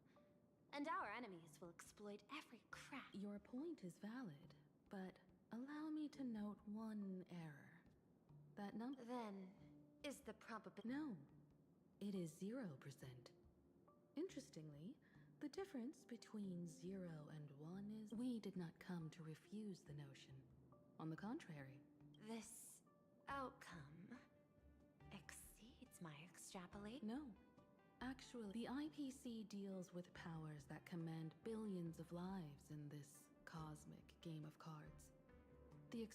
And our enemies will exploit every crack.
Your point is valid, but allow me to note one error. That number...
Then, is the probability...
No, it is 0%. Interestingly, the difference between 0 and 1 is... We did not come to refuse the notion. On the contrary.
This outcome exceeds my extrapolate?
No. Actually, the IPC deals with powers that command billions of lives in this cosmic game of cards. We've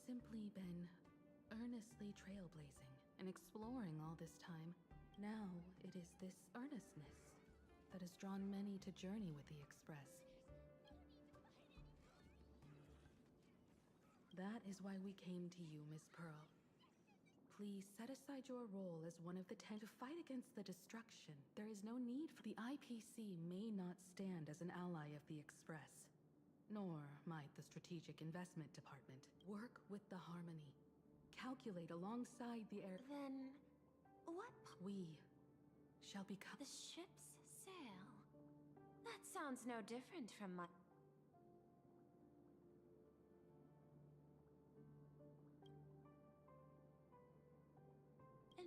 simply been earnestly trailblazing and exploring all this time. Now, it is this earnestness that has drawn many to journey with the Express. That is why we came to you, Miss Pearl. Please set aside your role as one of the 10 to fight against the destruction. There is no need for the IPC may not stand as an ally of the Express, nor might the Strategic Investment Department. Work with the Harmony. Calculate alongside the air.
Then, what?
We shall become
the ship's sail. That sounds no different from my...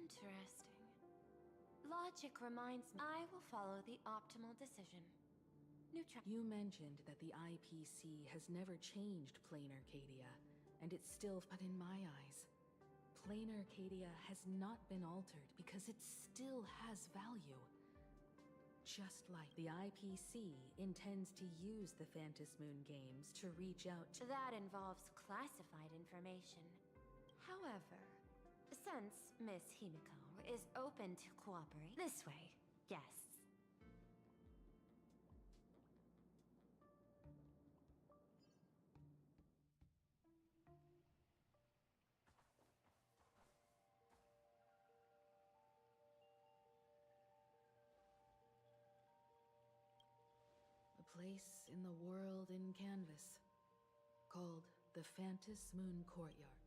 Interesting. Logic reminds me I will follow the optimal decision.
You mentioned that the IPC has never changed Plain Arcadia, and it's still, but in my eyes, Plain Arcadia has not been altered because it still has value. Just like the IPC intends to use the Phantom Moon games to reach out to...
That involves classified information. However, since Miss Himiko is open to cooperate this way, yes.
A place in the world in canvas, called the Phantom Moon Courtyard.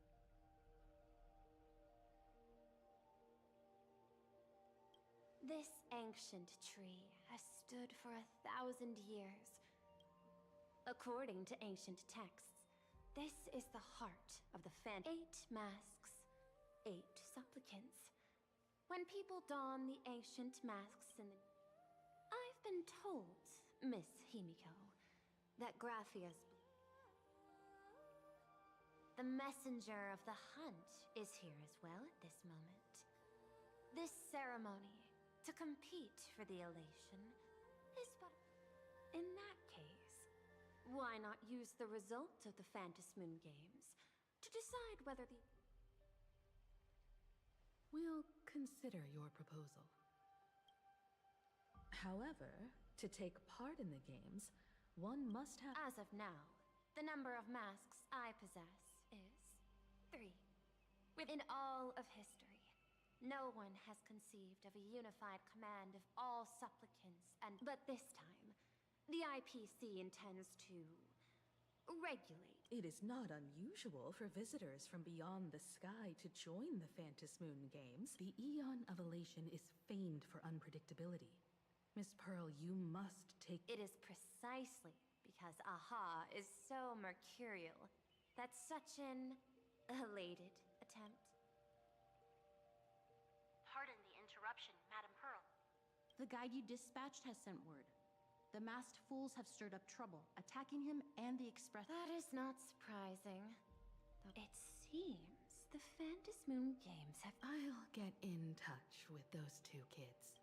This ancient tree has stood for 1,000 years. According to ancient texts, this is the heart of the 8 masks, 8 supplicants. When people don the ancient masks in the... I've been told, Miss Himiko, that Graphia's... The messenger of the hunt is here as well at this moment. This ceremony, to compete for the elation, is but... In that case, why not use the results of the Phantom Moon games to decide whether the...
We'll consider your proposal. However, to take part in the games, one must have...
As of now, the number of masks I possess is 3. Within all of history, no one has conceived of a unified command of all supplicants and... But this time, the IPC intends to... regulate.
It is not unusual for visitors from beyond the sky to join the Phantom Moon games. The Eon of Elation is famed for unpredictability. Miss Pearl, you must take...
It is precisely because AHA is so mercurial that such an elated attempt.
Pardon the interruption, Madam Pearl.
The guide you dispatched has sent word. The masked fools have stirred up trouble, attacking him and the Express.
That is not surprising. It seems the Phantom Moon games have...
I'll get in touch with those 2 kids.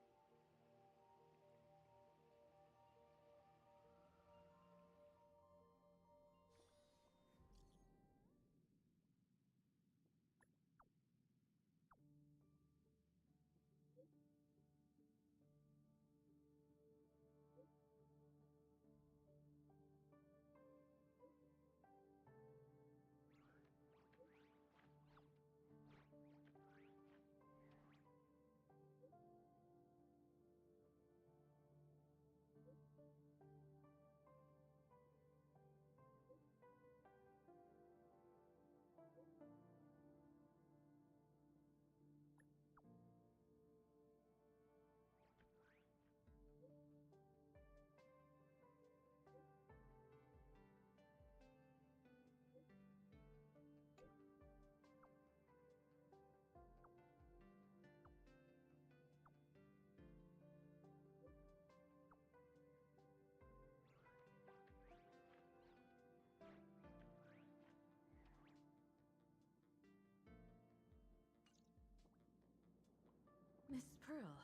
Miss Pearl,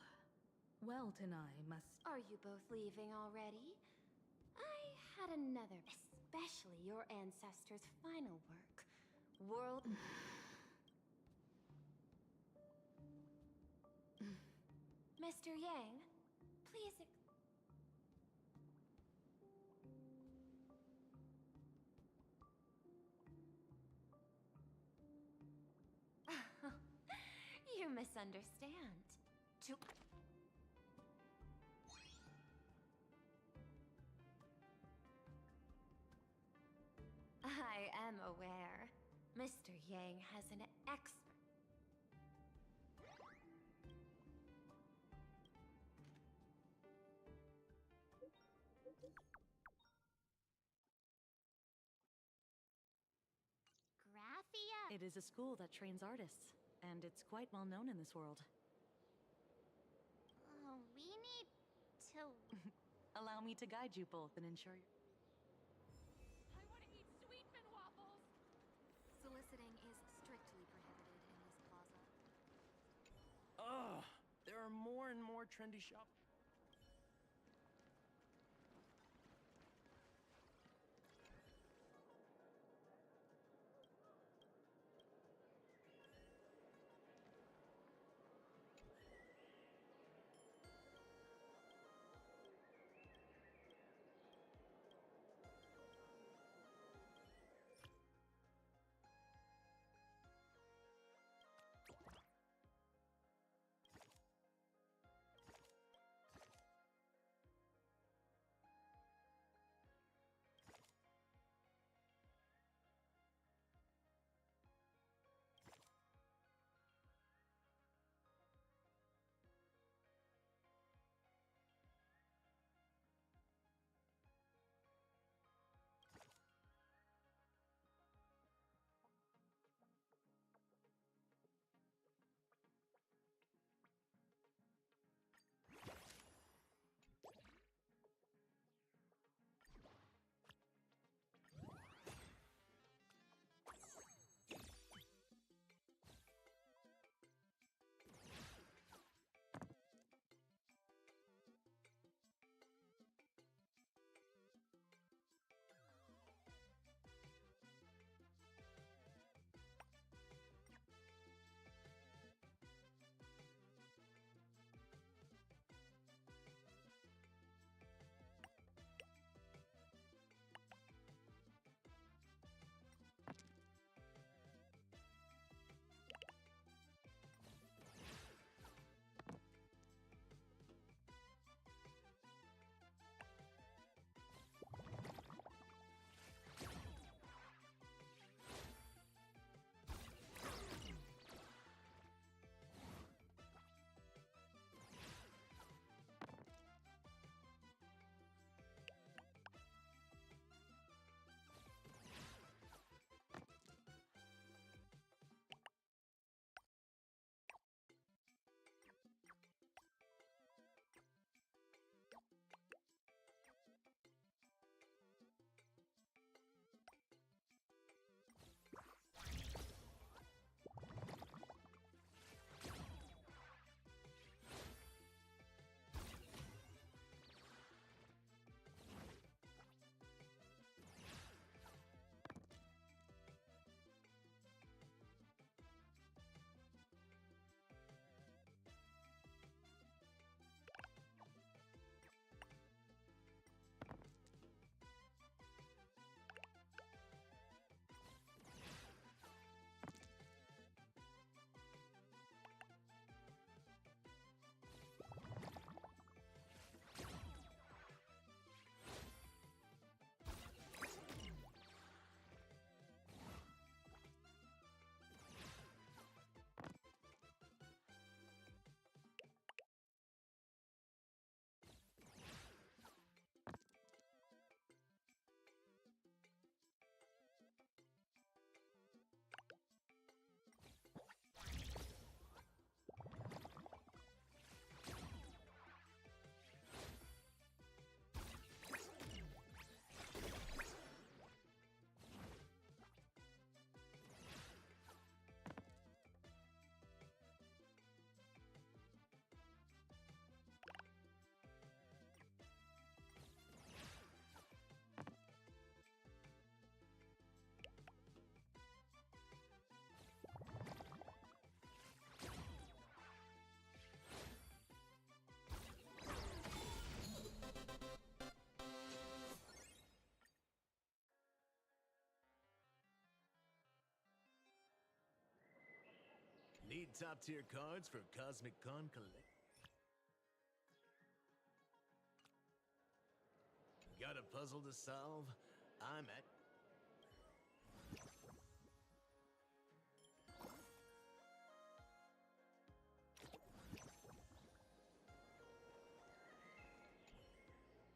Welt and I must...
Are you both leaving already? I had another, especially your ancestors' final work. World... Mr. Yang, please... misunderstand. To I am aware. Mr. Yang has an expert.
Graphia?
It is a school that trains artists, and it's quite well known in this world.
We need to...
Allow me to guide you both and ensure you.
I want to eat sweetman waffles!
Soliciting is strictly prohibited in this plaza.
Ugh, there are more and more trendy shops.
Need top-tier cards for Cosmic Con Collect? Got a puzzle to solve? I'm at...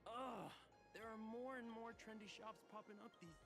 Ugh, there are more and more trendy shops popping up these...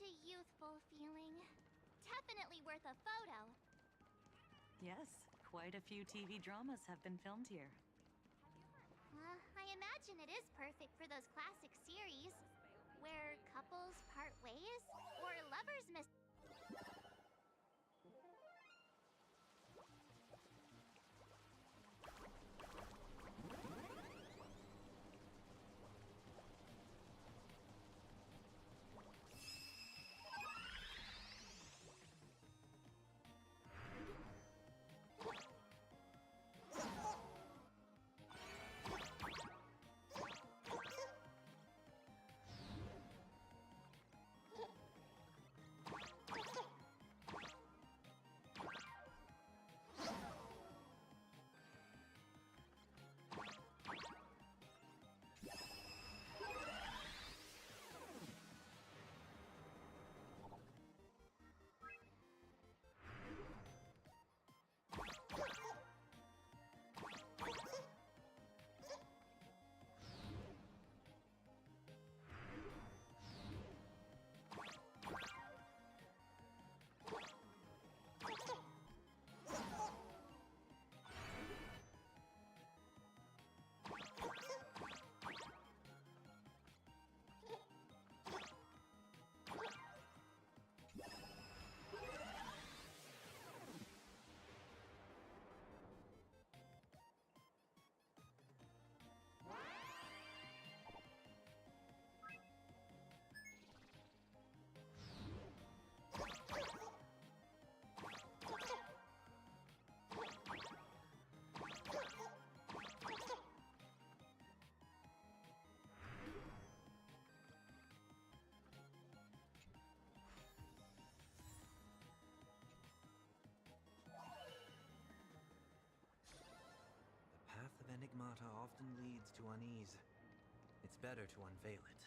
Such a youthful feeling. Definitely worth a photo.
Yes, quite a few TV dramas have been filmed here.
I imagine it is perfect for those classic series where couples part ways or lovers miss.
Enigmata often leads to unease. It's better to unveil it.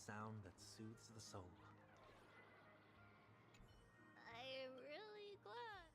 Sound that soothes the soul.
I'm really glad.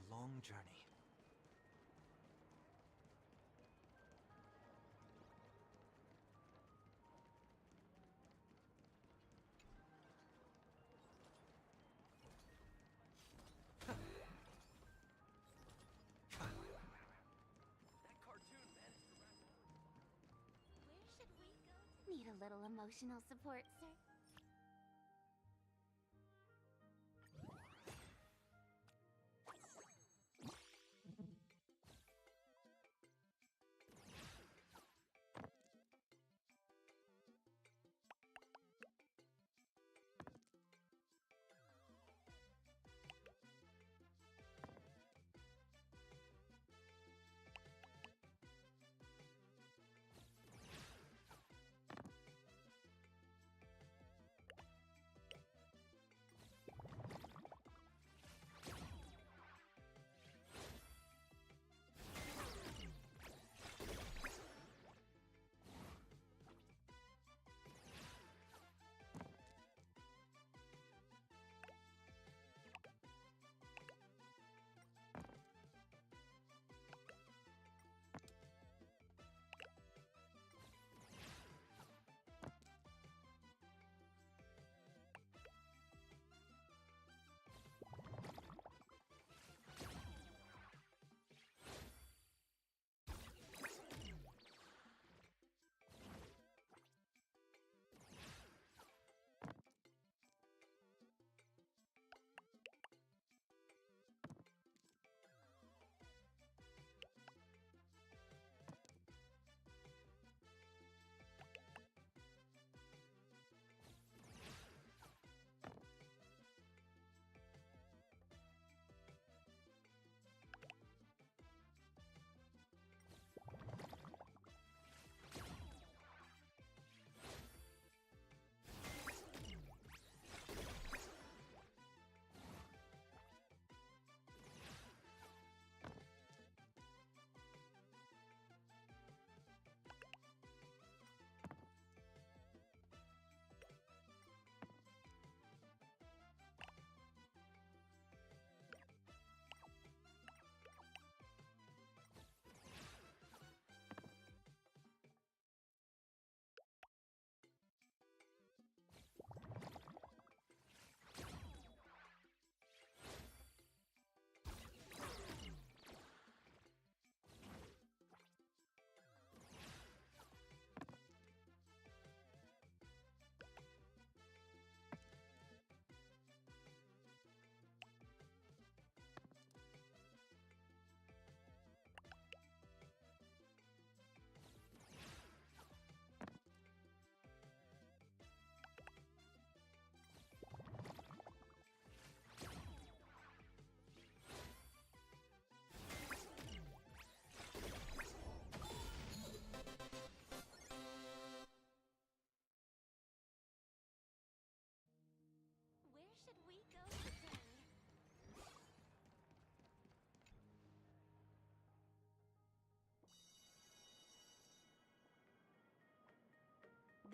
a long journey.
Need a little emotional support, sir?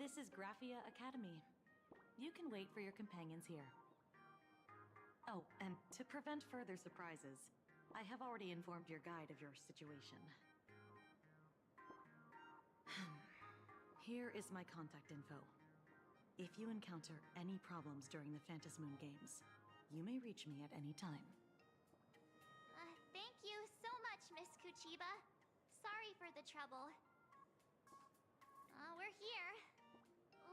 This is Graphia Academy. You can wait for your companions here. Oh, and to prevent further surprises, I have already informed your guide of your situation. Here is my contact info. If you encounter any problems during the Phantom Moon Games, you may reach me at any time.
Thank you so much, Miss Kuchiba. Sorry for the trouble. We're here.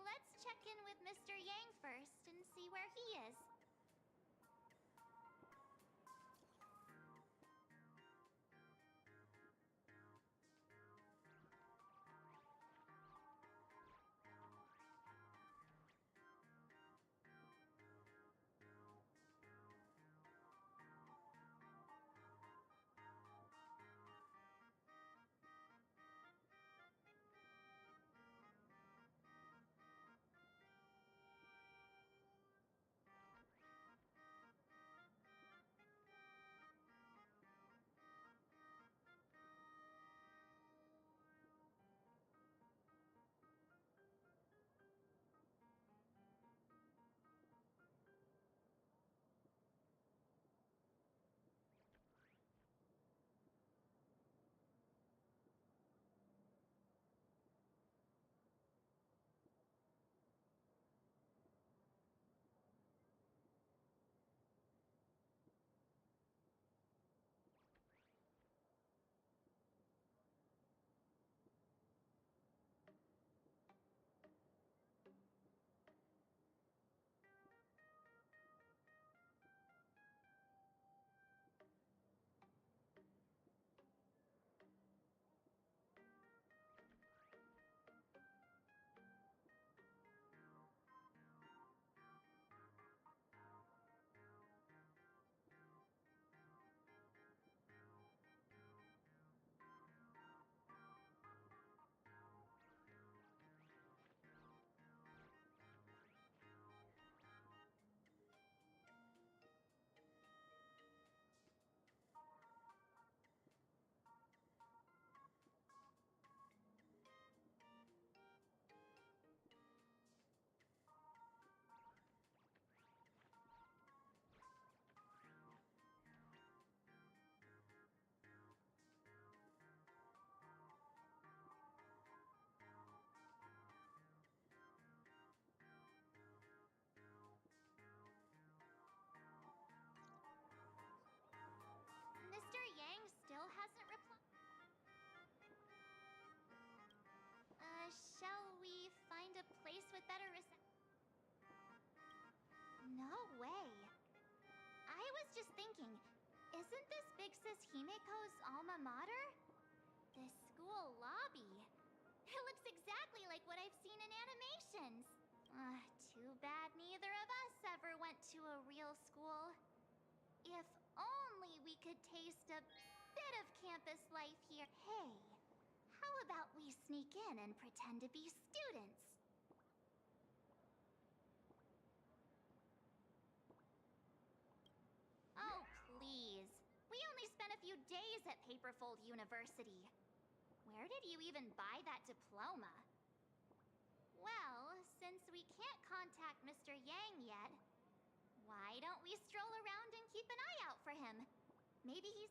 Let's check in with Mr. Yang first and see where he is. is Himiko's alma mater? The school lobby. It looks exactly like what I've seen in animations. Too bad neither of us ever went to a real school. If only we could taste a bit of campus life here. Hey, how about we sneak in and pretend to be students? Oh, please. We only spent a few days at Paperfold University. Where did you even buy that diploma? Well, since we can't contact Mr. Yang yet, why don't we stroll around and keep an eye out for him? Maybe he's...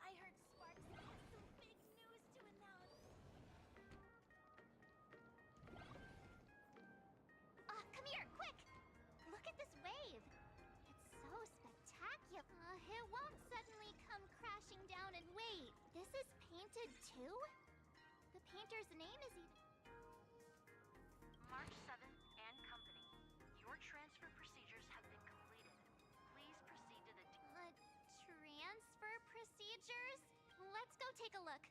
I heard Sparks has some big news to announce.
Come here, quick! Look at this wave. It's so spectacular. It won't suddenly come crashing down and wait. This is painted too? The painter's name is even...
March 7th and Company. Your transfer procedures have been completed. Please proceed to the...
transfer procedures? Let's go take a look.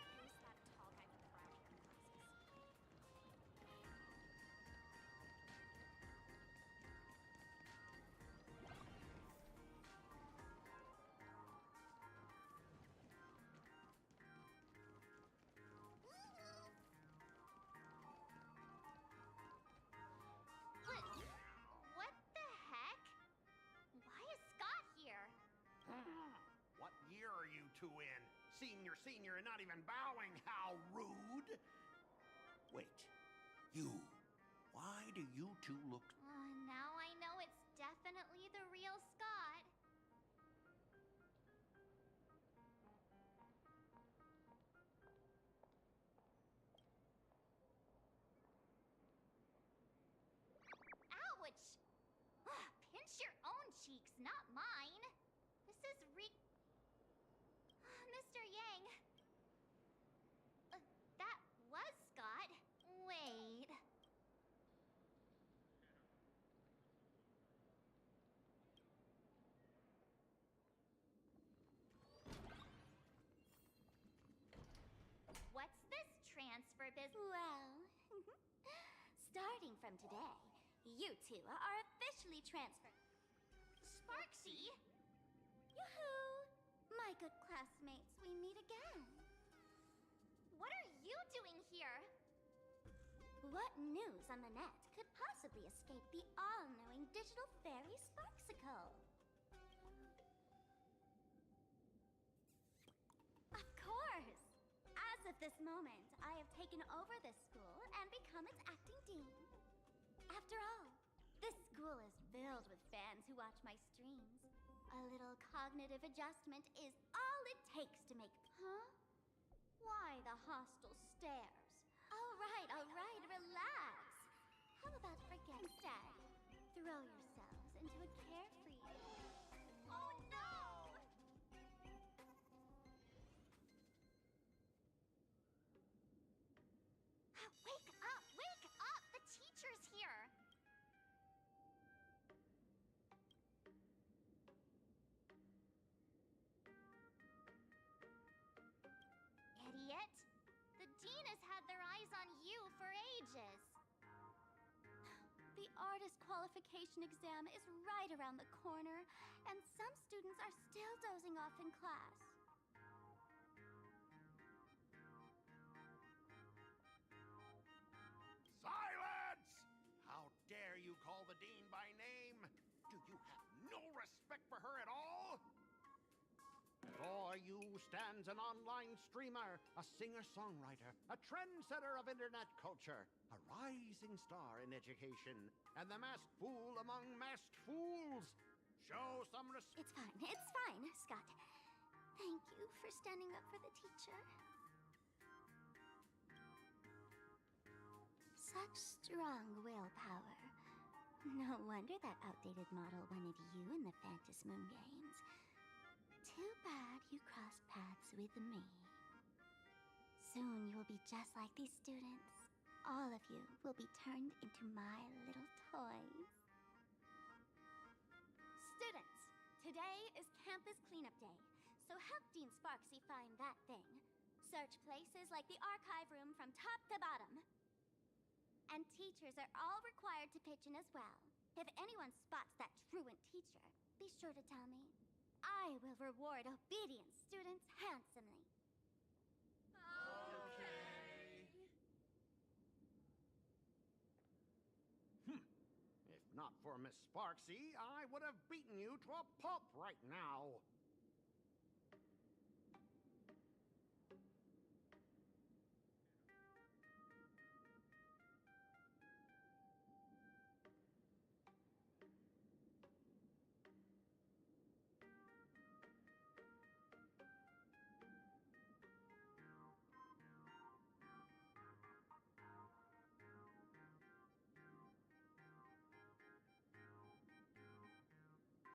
Who's that tall guy with the brown hair and glasses?
What the heck? Why is Scott here?
What year are you two in? Senior, and not even bowing. How rude! Wait, you. Why do you two look...
Now I know it's definitely the real Scott. Ouch! Pinch your own cheeks, not mine. This is Mr. Yang. That was Scott. Wait. What's this transfer business?
Well, starting from today, you two are officially transferred.
Sparksy?
Yoo-hoo! My good classmates, we meet again.
What are you doing here?
What news on the net could possibly escape the all-knowing digital fairy Sparksicle? Of course! As of this moment, I have taken over this school and become its acting dean. After all, this school is filled with fans who watch my streams. A little cognitive adjustment is all it takes to make... Huh? Why the hostile stares? All right, relax. How about forget instead? Throw yourselves into a carefree...
Oh no! Wake up! The teacher's here! Idiot! The dean has had their eyes on you for ages.
The artist qualification exam is right around the corner, and some students are still dozing off in class.
Silence! How dare you call the dean by name? Do you have no respect for her at all? Before you stands an online streamer, a singer-songwriter, a trendsetter of internet culture, a rising star in education, and the masked fool among masked fools. Show some respect.
It's fine, Scott. Thank you for standing up for the teacher. Such strong willpower. No wonder that outdated model wanted you in the Phantasmoon games. Too bad you crossed paths with me. Soon you'll be just like these students. All of you will be turned into my little toys. Students, today is campus cleanup day, so help Dean Sparksy find that thing. Search places like the archive room from top to bottom. And teachers are all required to pitch in as well. If anyone spots that truant teacher, be sure to tell me. I will reward obedient students handsomely.
If not for Miss Sparksy, I would have beaten you to a pulp right now.